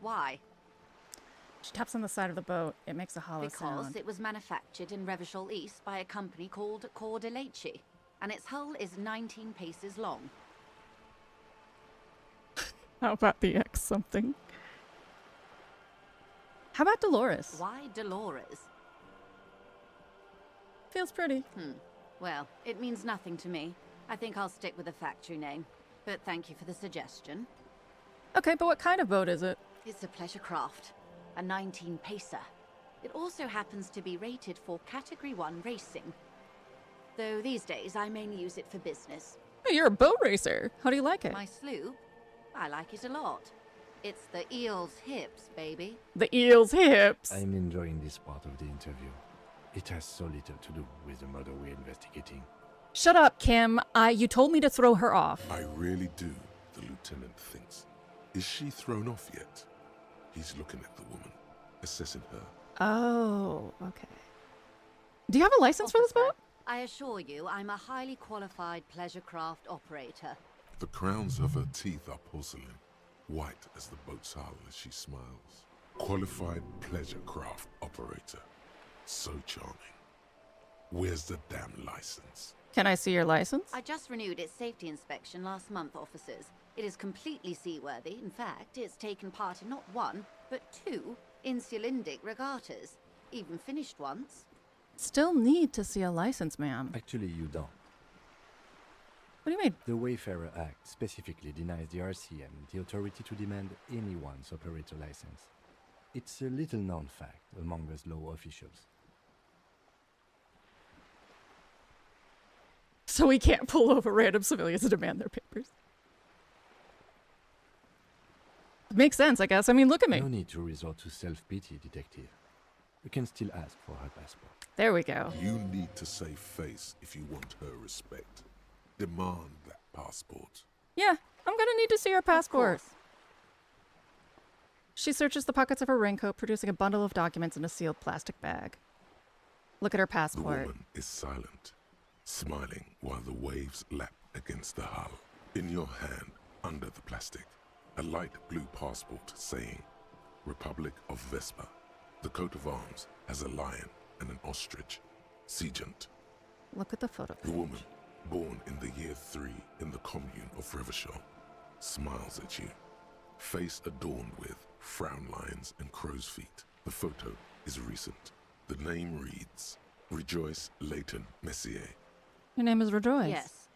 Why? She taps on the side of the boat. It makes a hollow Because sound. it was manufactured in Revachol East by a company called Cordeleche, and its hull is 19 paces long. How about the X something? How about Dolores? Why Dolores? Feels pretty. Well, it means nothing to me. I think I'll stick with the factory name. But thank you for the suggestion. Okay, but what kind of boat is it? It's a pleasure craft. A 19-pacer. It also happens to be rated for Category 1 racing. Though these days I mainly use it for business. Hey, you're a boat racer. How do you like it? My sloop? I like it a lot. It's the eel's hips, baby. The eel's hips. I'm enjoying this part of the interview. It has so little to do with the murder we're investigating. Shut up, Kim. You told me to throw her off. I really do, the lieutenant thinks. Is she thrown off yet? He's looking at the woman, assessing her. Oh, okay. Do you have a license for this boat? I assure you, I'm a highly qualified pleasure craft operator. The crowns of her teeth are porcelain, white as the boat's hull as she smiles. Qualified pleasure craft operator. So charming. Where's the damn license? Can I see your license? I just renewed its safety inspection last month, officers. It is completely seaworthy. In fact, it's taken part in not one, but 2 insulindic regattas. Even finished once. Still need to see a license, ma'am. Actually, you don't. What do you mean? The Wayfarer Act specifically denies the RCM the authority to demand anyone's operator license. It's a little-known fact among us law officials. So we can't pull over random civilians to demand their papers. Makes sense, I guess. I mean, look at me. No need to resort to self-pity, detective. You can still ask for her passport. There we go. You need to save face if you want her respect. Demand that passport. Yeah, I'm gonna need to see her passport. She searches the pockets of her raincoat, producing a bundle of documents in a sealed plastic bag. Look at her The passport. woman is silent, smiling while the waves lap against the hull. In your hand, under the plastic, a light blue passport saying, Republic of Vespa. The coat of arms has a lion and an ostrich. Seagent. Look at the photo. The woman, born in the year 3 in the commune of Revachol, smiles at you. Face adorned with frown lines and crow's feet. The photo is recent. The name reads, Rejoice Leighton Messier. Your name is Rejoice? Yes.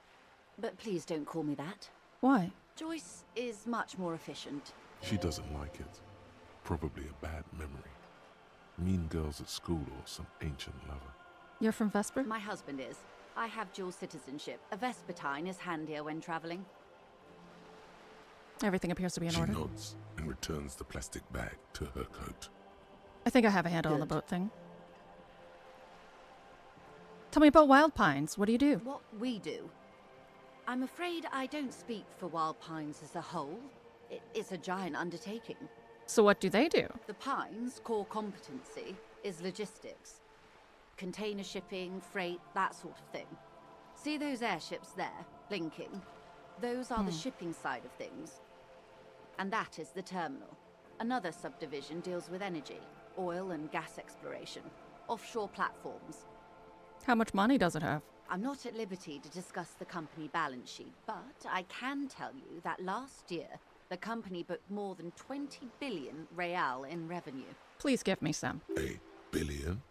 But please don't call me that. Why? Joyce is much more efficient. She doesn't like it. Probably a bad memory. Mean girls at school or some ancient lover. You're from Vesper? My husband is. I have dual citizenship. A Vespertine is handier when traveling. Everything appears to be in She order. nods and returns the plastic bag to her coat. I think I have a handle on the Good. boat thing. Tell me about Wild Pines. What do you do? What we do? I'm afraid I don't speak for Wild Pines as a whole. It's a giant undertaking. So what do they do? The Pines' core competency is logistics. Container shipping, freight, that sort of thing. See those airships there, blinking? Those are the shipping side of things. And that is the terminal. Another subdivision deals with energy, oil and gas exploration, offshore platforms. How much money does it have? I'm not at liberty to discuss the company balance sheet, but I can tell you that last year, the company booked more than 20 billion real in revenue. Please give me some. $1 billion?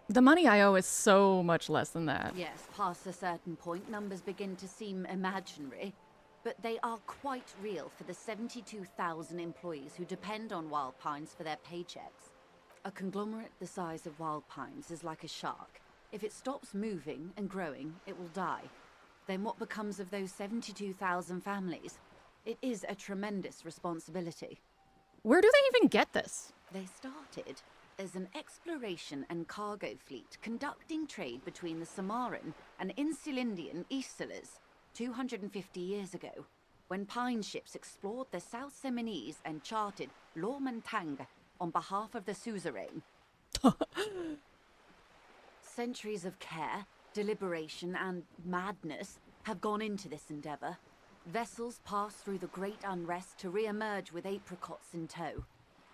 The money I owe is so much less than that. Yes, past a certain point, numbers begin to seem imaginary, but they are quite real for the 72,000 employees who depend on Wild Pines for their paychecks. A conglomerate the size of Wild Pines is like a shark. If it stops moving and growing, it will die. Then what becomes of those 72,000 families? It is a tremendous responsibility. Where do they even get this? They started as an exploration and cargo fleet conducting trade between the Samaran and Insulindian Isolas 250 years ago, when pine ships explored the South Seminese and charted Lomantang on behalf of the suzerain. Centuries of care, deliberation, and madness have gone into this endeavor. Vessels pass through the great unrest to re-emerge with apricots in tow.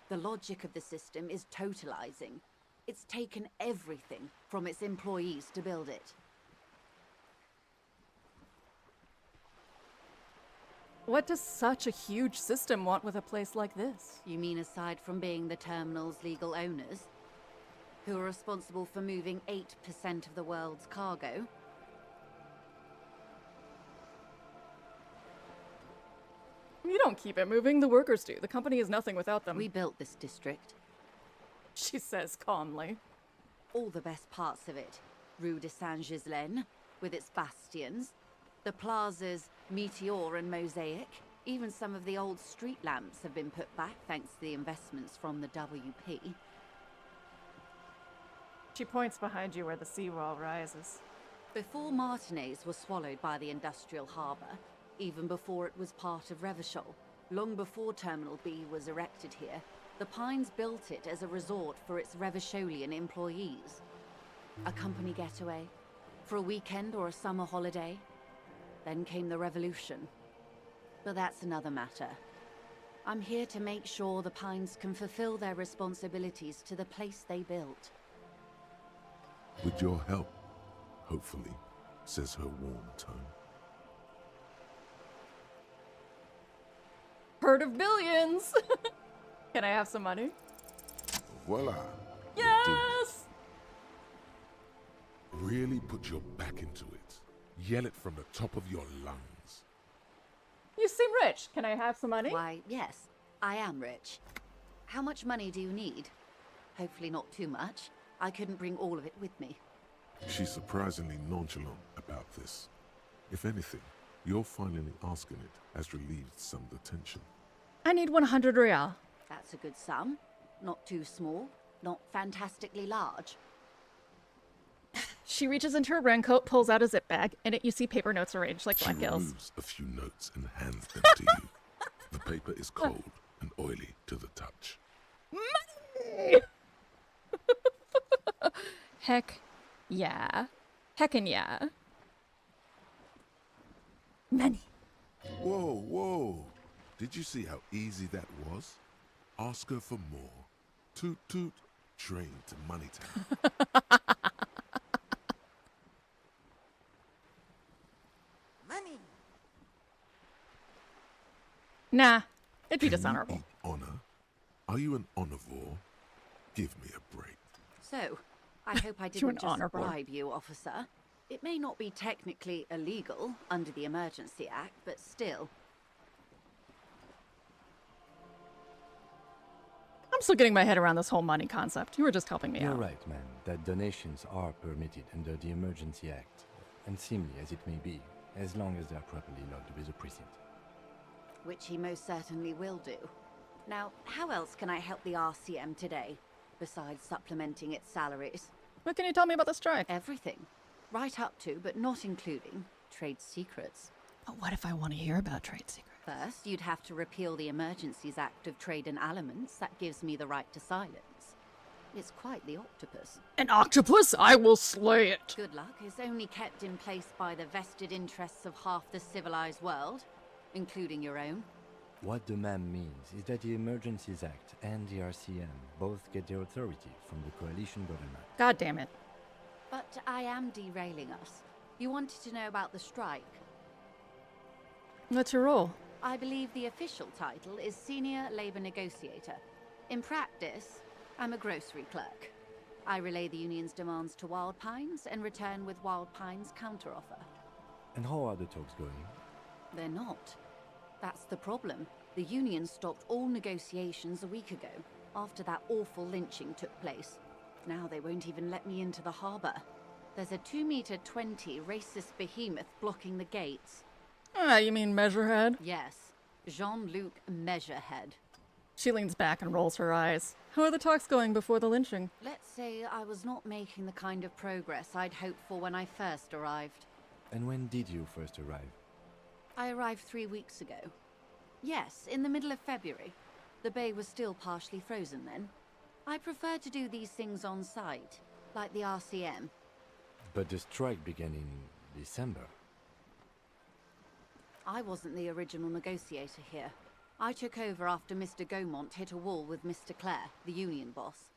The logic of the system is totalizing. It's taken everything from its employees to build it. What does such a huge system want with a place like this? You mean aside from being the terminal's legal owners, who are responsible for moving 8% of the world's cargo? You don't keep it moving, the workers do. The company is nothing without them. We built this district. She says calmly. All the best parts of it. Rue de Saint-Ghislain, with its bastions. The plazas Meteor and Mosaic. Even some of the old street lamps have been put back thanks to the investments from the WP. She points behind you where the seawall rises. Before Martinez was swallowed by the industrial harbour, even before it was part of Revachol, long before Terminal B was erected here, the Pines built it as a resort for its Revacholian employees. A company getaway, for a weekend or a summer holiday. Then came the revolution. But that's another matter. I'm here to make sure the Pines can fulfill their responsibilities to the place they built. With your help, hopefully, says her warm tone. Herd of billions! Can I have some money? Voila. Yes! Really put your back into it. Yell it from the top of your lungs. You seem rich. Can I have some money? Why, yes, I am rich. How much money do you need? Hopefully not too much. I couldn't bring all of it with me. She's surprisingly nonchalant about this. If anything, your finally asking it has relieved some of the tension. I need 100 real. That's a good sum. Not too small, not fantastically large. She reaches into her raincoat, pulls out a zip bag. In it, you see paper notes arranged like black She gills. removes a few notes and hands them to you. The paper is cold and oily to the touch. Money! Heck yeah. Heckin' yeah. Money. Whoa, whoa. Did you see how easy that was? Ask her for more. Toot toot. Train to Moneytown. Money. Nah, it'd be Can you dishonorable. eat honor? Are you an omnivore? Give me a break. So, I hope I You're didn't an just honor boy. bribe you, officer. It may not be technically illegal under the Emergency Act, but still. I'm still getting my head around this whole money concept. You were just helping me You're out. right, man, that donations are permitted under the Emergency Act, and seemly as it may be, as long as they're properly logged with the precinct. Which he most certainly will do. Now, how else can I help the RCM today, besides supplementing its salaries? What can you tell me about the strike? Everything. Right up to, but not including, trade secrets. But what if I want to hear about trade secrets? First, you'd have to repeal the Emergencies Act of Trade and Aliments. That gives me the right to silence. It's quite the octopus. An octopus? I will slay it. Good luck is only kept in place by the vested interests of half the civilized world, including your own. What the ma'am means is that the Emergencies Act and the RCM both get their authority from the coalition government. God damn it. But I am derailing us. You wanted to know about the strike. What's your role? I believe the official title is Senior Labor Negotiator. In practice, I'm a grocery clerk. I relay the union's demands to Wild Pines and return with Wild Pines' counteroffer. And how are the talks going? They're not. That's the problem. The union stopped all negotiations a week ago, after that awful lynching took place. Now they won't even let me into the harbour. There's a 2-meter-20 racist behemoth blocking the gates. Ah, you mean Measurehead? Yes, Jean-Luc Measurehead. She leans back and rolls her eyes. How are the talks going before the lynching? Let's say I was not making the kind of progress I'd hoped for when I first arrived. And when did you first arrive? I arrived 3 weeks ago. Yes, in the middle of February. The bay was still partially frozen then. I prefer to do these things on site, like the RCM. But the strike began in December. I wasn't the original negotiator here. I took over after Mr. Gaumont hit a wall with Mr. Clare, the union boss.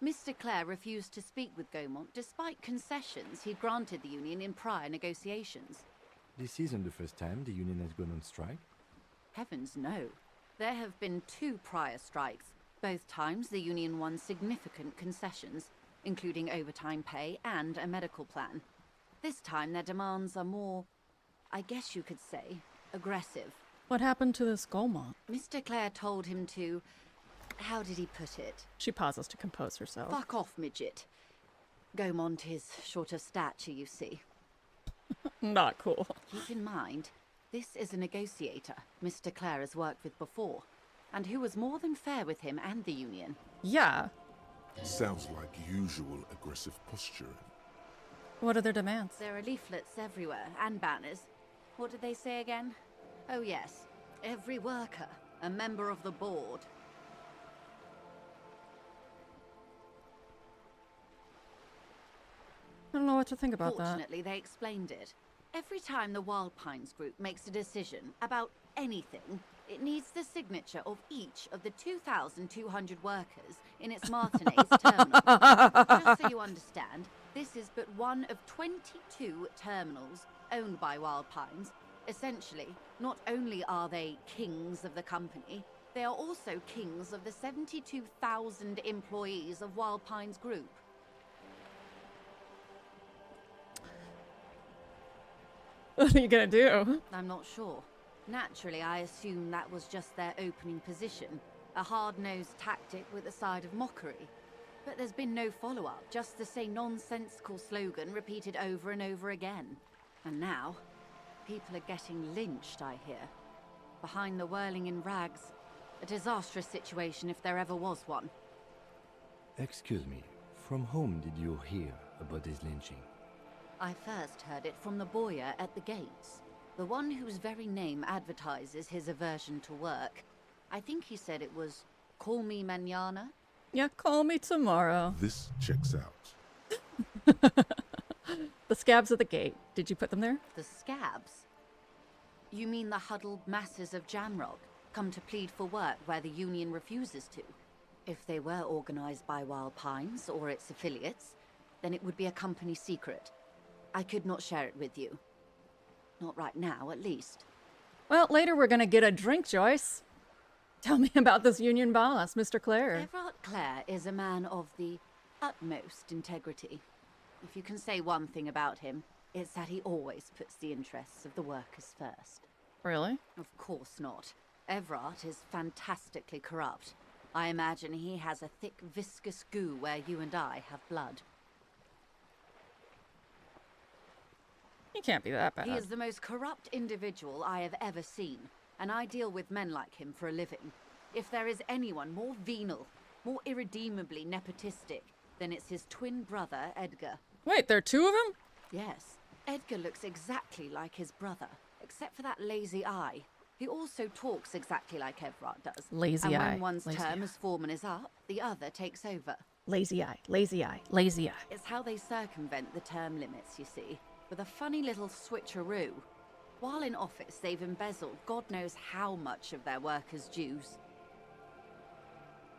Mr. Clare refused to speak with Gaumont despite concessions he'd granted the union in prior negotiations. This isn't the first time the union has gone on strike. Heavens no. There have been 2 prior strikes. Both times the union won significant concessions, including overtime pay and a medical plan. This time their demands are more, I guess you could say, aggressive. What happened to this Gaumont? Mr. Clare told him to... How did he put it? She pauses to compose herself. Fuck off, midget. Gaumont is short of stature, you see. Not cool. Keep in mind, this is a negotiator Mr. Clare has worked with before, and who was more than fair with him and the union. Yeah. Sounds like usual aggressive posturing. What are their demands? There are leaflets everywhere, and banners. What did they say again? Oh yes, every worker, a member of the board. I don't know what to think about that. Fortunately, they explained it. Every time the Wild Pines group makes a decision about anything, it needs the signature of each of the 2,200 workers in its Martinez terminal. Just so you understand, this is but one of 22 terminals owned by Wild Pines. Essentially, not only are they kings of the company, they are also kings of the 72,000 employees of Wild Pines Group. What are you gonna do? I'm not sure. Naturally, I assume that was just their opening position, a hard-nosed tactic with a side of mockery. But there's been no follow-up, just the same nonsensical slogan repeated over and over again. And now, people are getting lynched, I hear. Behind the whirling in rags. A disastrous situation if there ever was one. Excuse me, from whom did you hear about this lynching? I first heard it from the bowyer at the gates. The one whose very name advertises his aversion to work. I think he said it was, "Call me mañana." Yeah, call me tomorrow. This checks out. The scabs at the gate. Did you put them there? The scabs? You mean the huddled masses of Jamrock, come to plead for work where the union refuses to? If they were organized by Wild Pines or its affiliates, then it would be a company secret. I could not share it with you. Not right now, at least. Well, later we're gonna get a drink, Joyce. Tell me about this union boss, Mr. Clare. Everard Clare is a man of the utmost integrity. If you can say one thing about him, it's that he always puts the interests of the workers first. Really? Of course not. Everard is fantastically corrupt. I imagine he has a thick, viscous goo where you and I have blood. He can't be that bad. He is the most corrupt individual I have ever seen, and I deal with men like him for a living. If there is anyone more venal, more irredeemably nepotistic, then it's his twin brother, Edgar. Wait, there are 2 of them? Yes. Edgar looks exactly like his brother, except for that lazy eye. He also talks exactly like Everard does. Lazy and eye. when one's Lazy term eye. as foreman is up, the other takes over. Lazy eye, lazy eye, lazy eye. It's how they circumvent the term limits, you see, with a funny little switcheroo. While in office, they've embezzled God knows how much of their workers' dues.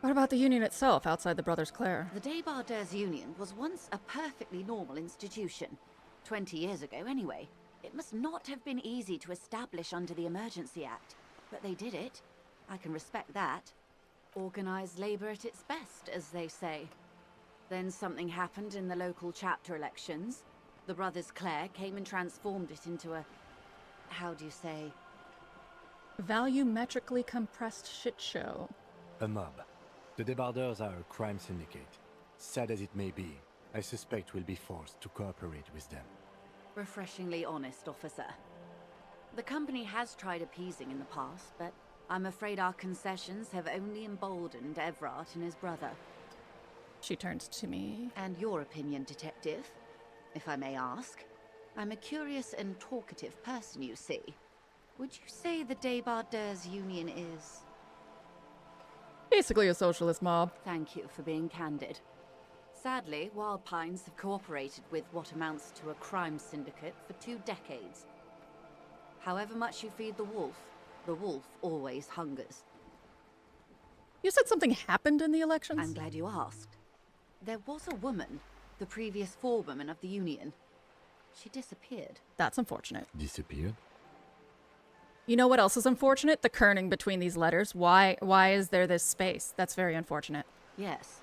What about the union itself outside the Brothers Clare? The Débardeurs Union was once a perfectly normal institution. 20 years ago, anyway. It must not have been easy to establish under the Emergency Act, but they did it. I can respect that. Organised labour at its best, as they say. Then something happened in the local chapter elections. The Brothers Clare came and transformed it into a... how do you say? Volumetrically compressed shit show. A mob. The Débardeurs are a crime syndicate. Sad as it may be, I suspect we'll be forced to cooperate with them. Refreshingly honest, officer. The company has tried appeasing in the past, but I'm afraid our concessions have only emboldened Everard and his brother. She turns to me. And your opinion, detective, if I may ask? I'm a curious and talkative person, you see. Would you say the Débardeurs Union is... Basically a socialist mob. Thank you for being candid. Sadly, Wild Pines have cooperated with what amounts to a crime syndicate for 2 decades. However much you feed the wolf always hungers. You said something happened in the elections? I'm glad you asked. There was a woman, the previous forewoman of the Union. She disappeared. That's unfortunate. Disappeared? You know what else is unfortunate? The kerning between these letters. Why is there this space? That's very unfortunate. Yes.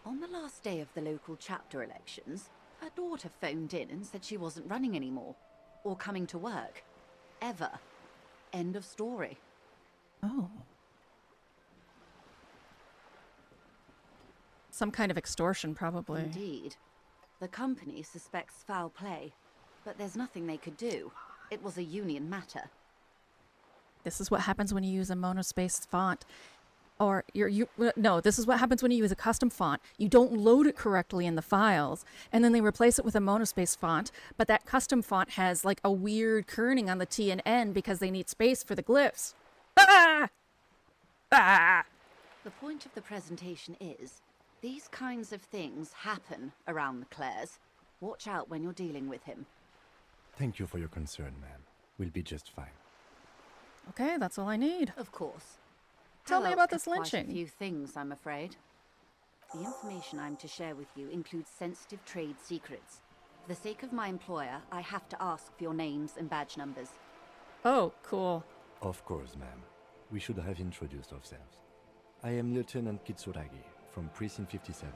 On the last day of the local chapter elections, her daughter phoned in and said she wasn't running anymore. Or coming to work. Ever. End of story. Oh. Some kind of extortion, probably. Indeed. The company suspects foul play, but there's nothing they could do. It was a Union matter. This is what happens when you use a monospace font. Or no, this is what happens when you use a custom font. You don't load it correctly in the files, and then they replace it with a monospace font, but that custom font has like a weird kerning on the T and N because they need space for the glyphs. Ah! Ah! The point of the presentation is, these kinds of things happen around the Clares. Watch out when you're dealing with him. Thank you for your concern, ma'am. We'll be just fine. Okay, that's all I need. Of course. Tell me Hello, about this quite lynching. A few things, I'm afraid. The information I'm to share with you includes sensitive trade secrets. For the sake of my employer, I have to ask for your names and badge numbers. Oh, cool. Of course, ma'am. We should have introduced ourselves. I am Lieutenant Kitsuragi from Precinct 57,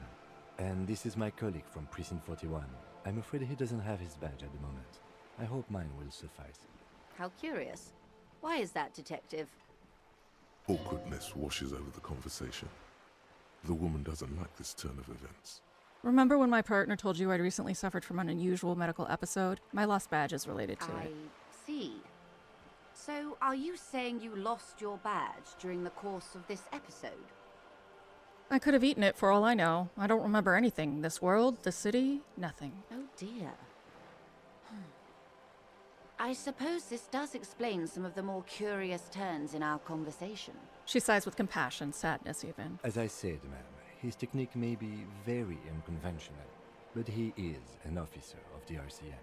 and this is my colleague from Precinct 41. I'm afraid he doesn't have his badge at the moment. I hope mine will suffice. How curious. Why is that, Detective? Awkwardness washes over the conversation. The woman doesn't like this turn of events. Remember when my partner told you I'd recently suffered from an unusual medical episode? My lost badge is related to I it. see. So, are you saying you lost your badge during the course of this episode? I could have eaten it for all I know. I don't remember anything. This world, the city, nothing. Oh dear. I suppose this does explain some of the more curious turns in our conversation. She sighs with compassion, sadness even. As I said, ma'am, his technique may be very unconventional, but he is an officer of the RCM.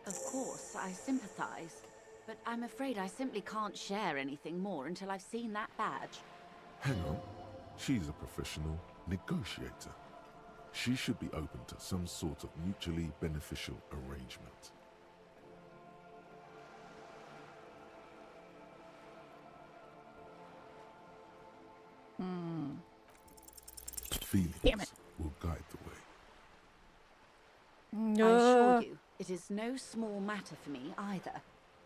Of course, I sympathize, but I'm afraid I simply can't share anything more until I've seen that badge. Hang on. She's a professional negotiator. She should be open to some sort of mutually beneficial arrangement. Feelings Damn it. will guide the way. I assure you, it is no small matter for me either.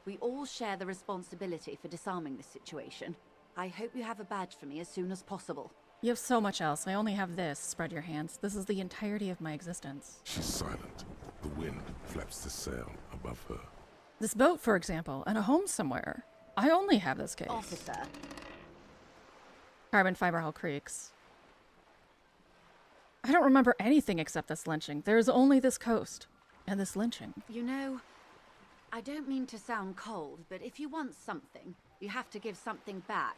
We all share the responsibility for disarming this situation. I hope you have a badge for me as soon as possible. You have so much else. I only have this. Spread your hands. This is the entirety of my existence. She's silent. The wind flaps the sail above her. This boat, for example, and a home somewhere. I only have this case. Officer. Carbon fiber hull creaks. I don't remember anything except this lynching. There is only this coast and this lynching. You know, I don't mean to sound cold, but if you want something, you have to give something back.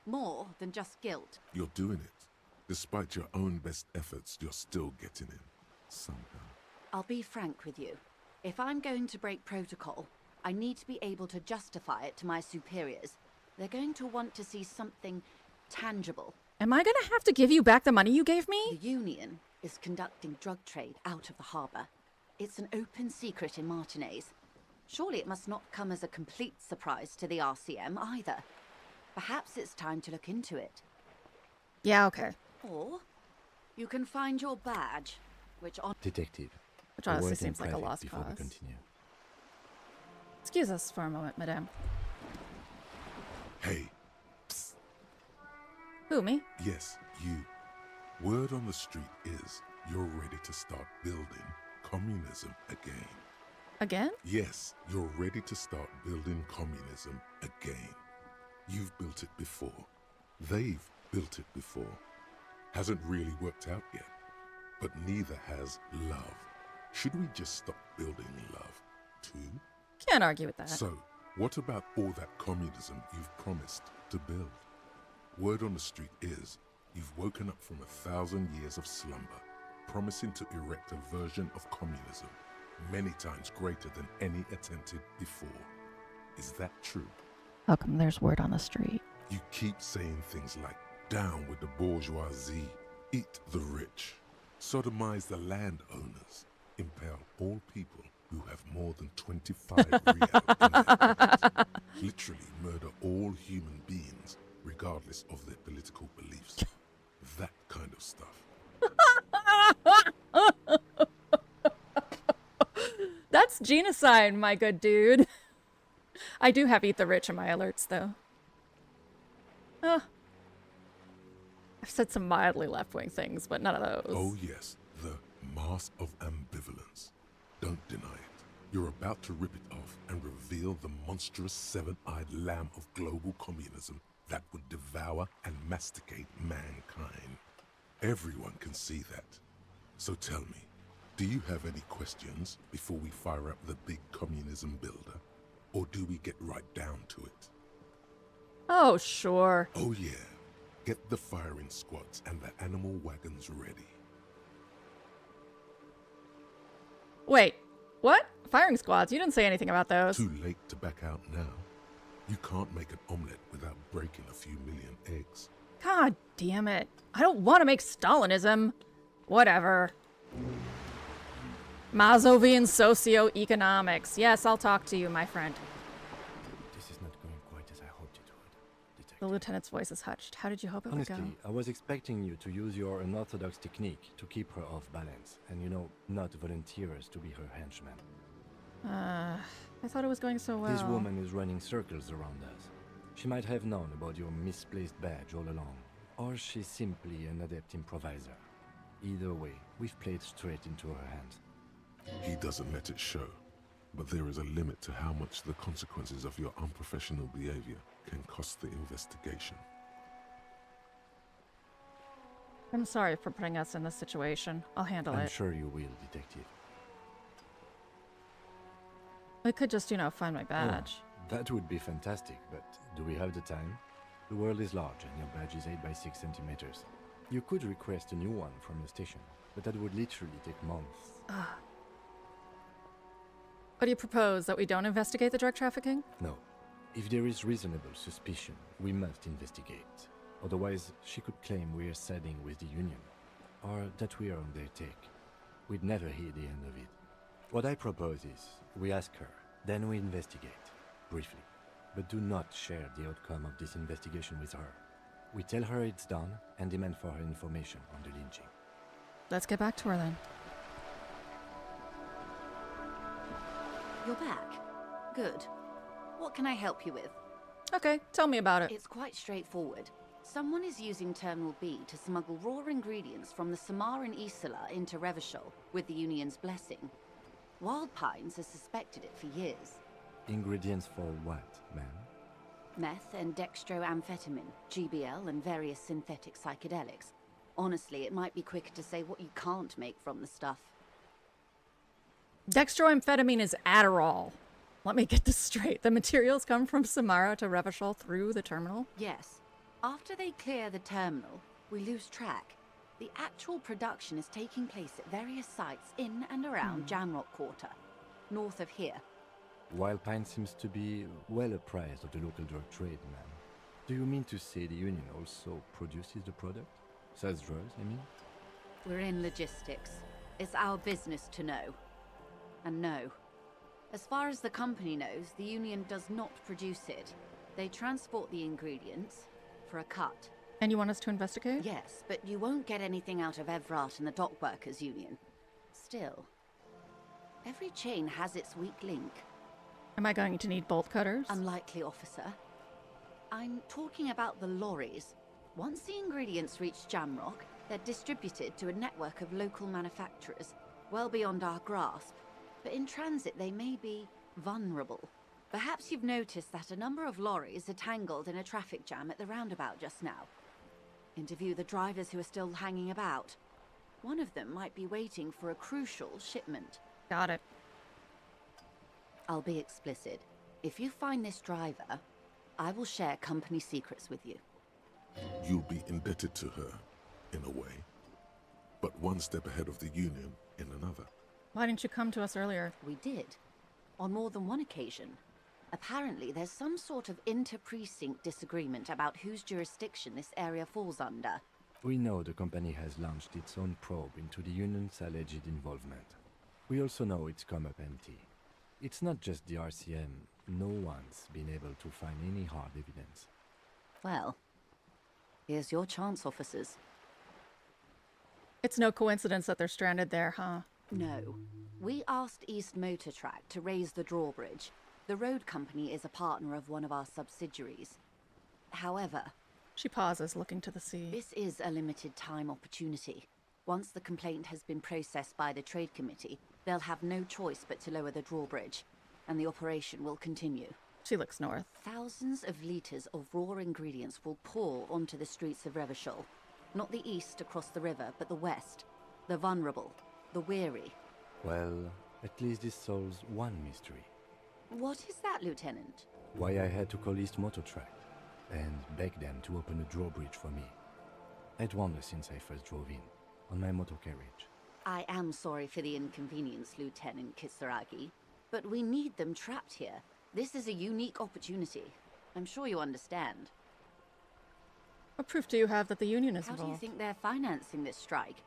More than just guilt. You're doing it. Despite your own best efforts, you're still getting in. Somehow. I'll be frank with you. If I'm going to break protocol, I need to be able to justify it to my superiors. They're going to want to see something tangible. Am I gonna have to give you back the money you gave me? The Union is conducting drug trade out of the harbour. It's an open secret in Martinez. Surely it must not come as a complete surprise to the RCM either. Perhaps it's time to look into it. Yeah, okay. Or you can find your badge, which on Detective. Which honestly a word in seems like a private lost before we cause. continue. Excuse us for a moment, madame. Hey. Who, me? Yes, you. Word on the street is you're ready to start building communism again. Again? Yes, you're ready to start building communism again. You've built it before. They've built it before. Hasn't really worked out yet. But neither has love. Should we just stop building love, too? Can't argue with that. So, what about all that communism you've promised to build? Word on the street is you've woken up from 1,000 years of slumber, promising to erect a version of communism many times greater than any attempted before. Is that true? How come there's word on the street? You keep saying things like, down with the bourgeoisie, eat the rich, sodomize the landowners, impale all people who have more than 25 real in their pockets, literally murder all human beings regardless of their political beliefs. That kind of stuff. That's genocide, my good dude. I do have eat the rich in my alerts, though. I've said some mildly left-wing things, but none of those. Oh yes, the mask of ambivalence. Don't deny it. You're about to rip it off and reveal the monstrous seven-eyed lamb of global communism that would devour and masticate mankind. Everyone can see that. So tell me, do you have any questions before we fire up the big communism builder? Or do we get right down to it? Oh, sure. Oh yeah. Get the firing squads and the animal wagons ready. Wait, what? Firing squads? You didn't say anything about those. Too late to back out now. You can't make an omelet without breaking a few million eggs. God damn it. I don't want to make Stalinism. Whatever. Mazovian socioeconomics. Yes, I'll talk to you, my friend. This is not going quite as I hoped it would, Detective. The lieutenant's voice is hushed. How did you hope it would go? Honestly, I was expecting you to use your unorthodox technique to keep her off balance, and not volunteer us to be her henchmen. I thought it was going so well. This woman is running circles around us. She might have known about your misplaced badge all along, or she's simply an adept improviser. Either way, we've played straight into her hands. He doesn't let it show, but there is a limit to how much the consequences of your unprofessional behavior can cost the investigation. I'm sorry for putting us in this situation. I'll handle it. I'm sure you will, Detective. I could just, find my badge. Oh, that would be fantastic, but do we have the time? The world is large and your badge is 8 by 6 centimeters. You could request a new one from the station, but that would literally take months. What do you propose? That we don't investigate the drug trafficking? No. If there is reasonable suspicion, we must investigate. Otherwise, she could claim we are siding with the Union, or that we are on their take. We'd never hear the end of it. What I propose is, we ask her, then we investigate, briefly. But do not share the outcome of this investigation with her. We tell her it's done and demand for her information on the lynching. Let's get back to her then. You're back. Good. What can I help you with? Okay, tell me about it. It's quite straightforward. Someone is using Terminal B to smuggle raw ingredients from the Samar and Isola into Revachol with the Union's blessing. Wild Pines has suspected it for years. Ingredients for what, ma'am? Meth and dextroamphetamine, GBL, and various synthetic psychedelics. Honestly, it might be quicker to say what you can't make from the stuff. Dextroamphetamine is Adderall. Let me get this straight. The materials come from Samara to Revachol through the terminal? Yes. After they clear the terminal, we lose track. The actual production is taking place at various sites in and around Jamrock Quarter, north of here. Wild Pine seems to be well apprised of the local drug trade, ma'am. Do you mean to say the Union also produces the product? Sells drugs, I mean? We're in logistics. It's our business to know. And no. As far as the company knows, the Union does not produce it. They transport the ingredients for a cut. And you want us to investigate? Yes, but you won't get anything out of Evrat and the Dock Workers Union. Still, every chain has its weak link. Am I going to need bolt cutters? Unlikely, officer. I'm talking about the lorries. Once the ingredients reach Jamrock, they're distributed to a network of local manufacturers, well beyond our grasp. But in transit, they may be vulnerable. Perhaps you've noticed that a number of lorries are tangled in a traffic jam at the roundabout just now. Interview the drivers who are still hanging about. One of them might be waiting for a crucial shipment. Got it. I'll be explicit. If you find this driver, I will share company secrets with you. You'll be indebted to her, in a way. but one step ahead of the Union in another. Why didn't you come to us earlier? We did. On more than one occasion. Apparently, there's some sort of inter-precinct disagreement about whose jurisdiction this area falls under. We know the company has launched its own probe into the Union's alleged involvement. We also know it's come up empty. It's not just the RCM. No one's been able to find any hard evidence. Well, here's your chance, officers. It's no coincidence that they're stranded there, huh? No. We asked East Motor Track to raise the drawbridge. The road company is a partner of one of our subsidiaries. However... She pauses, looking to the sea. This is a limited time opportunity. Once the complaint has been processed by the Trade Committee, they'll have no choice but to lower the drawbridge, and the operation will continue. She looks north. Thousands of litres of raw ingredients will pour onto the streets of Revachol. Not the east across the river, but the west. The vulnerable, the weary. Well, at least this solves one mystery. What is that, Lieutenant? Why I had to call East Motor Track and beg them to open a drawbridge for me. I'd wondered since I first drove in, on my motor carriage. I am sorry for the inconvenience, Lieutenant Kisaragi, but we need them trapped here. This is a unique opportunity. I'm sure you understand. What proof do you have that the Union is How involved? do you think they're financing this strike?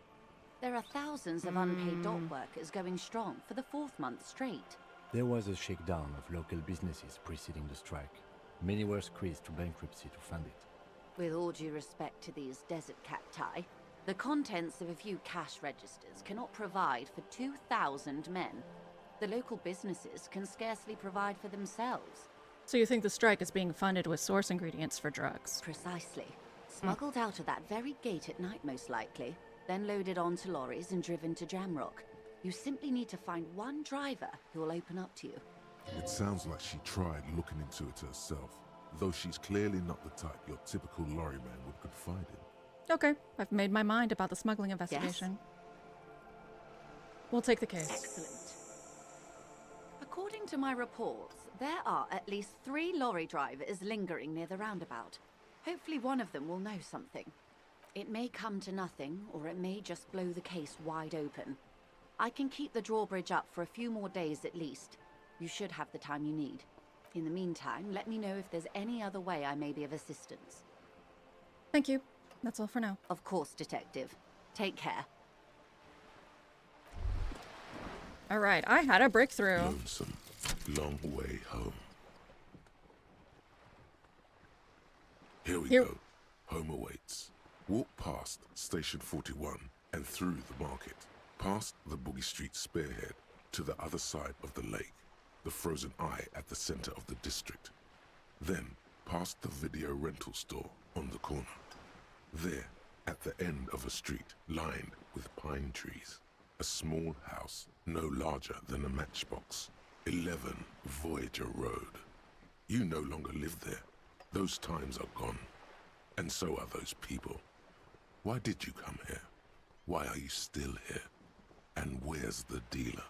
There are thousands of unpaid dock workers going strong for the 4th month straight. There was a shakedown of local businesses preceding the strike. Many were squeezed to bankruptcy to fund it. With all due respect to these desert cacti, the contents of a few cash registers cannot provide for 2,000 men. The local businesses can scarcely provide for themselves. So you think the strike is being funded with source ingredients for drugs? Precisely. Smuggled out of that very gate at night, most likely, then loaded onto lorries and driven to Jamrock. You simply need to find one driver who will open up to you. It sounds like she tried looking into it herself, though she's clearly not the type your typical lorryman would confide in. Okay, I've made my mind about the smuggling investigation. We'll take the case. Excellent. According to my reports, there are at least 3 lorry drivers lingering near the roundabout. Hopefully one of them will know something. It may come to nothing, or it may just blow the case wide open. I can keep the drawbridge up for a few more days at least. You should have the time you need. In the meantime, let me know if there's any other way I may be of assistance. Thank you. That's all for now. Of course, Detective. Take care. All right, I had a breakthrough. Lonesome, long way home. Here we go. Home awaits. Walk past Station 41 and through the market, past the Boogie Street spearhead to the other side of the lake, the frozen eye at the center of the district. Then past the video rental store on the corner. There, at the end of a street lined with pine trees, a small house no larger than a matchbox. 11 Voyager Road. You no longer live there. Those times are gone. And so are those people. Why did you come here? Why are you still here? And where's the dealer?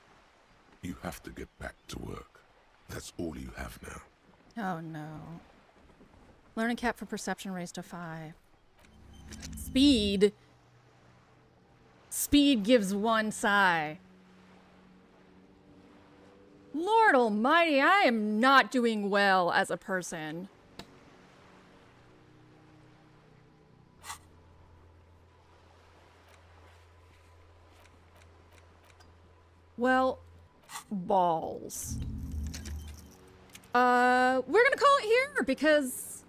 You have to get back to work. That's all you have now. Oh no. Learning cap for perception raised to 5. Speed. Speed gives 1 sigh. Lord almighty, I am not doing well as a person. Well, balls. We're gonna call it here because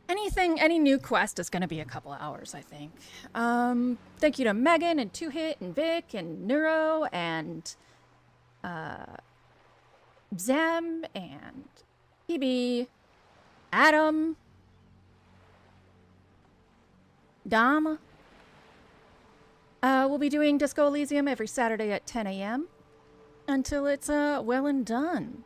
any new quest is gonna be a couple of hours, I think. Thank you to Megan and 2Hit and Vic and Neuro and Zem and PB, Adam, Dom. We'll be doing Disco Elysium every Saturday at 10 a.m. until it's well and done.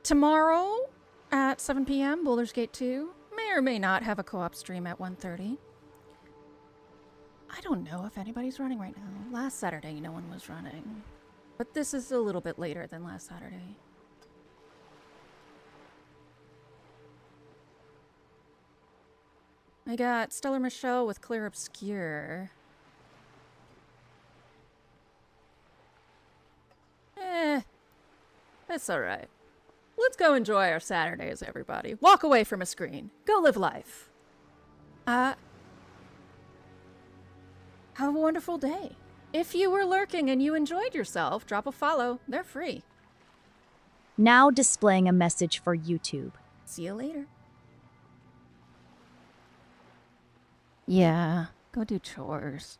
Tomorrow at 7 p.m. Baldur's Gate 2 may or may not have a co-op stream at 1:30. I don't know if anybody's running right now. Last Saturday, no one was running. But this is a little bit later than last Saturday. I got Stellar Michelle with Clear Obscure. That's alright. Let's go enjoy our Saturdays, everybody. Walk away from a screen. Go live life. Have a wonderful day. If you were lurking and you enjoyed yourself, drop a follow. They're free. Now displaying a message for YouTube. See you later. Yeah, go do chores.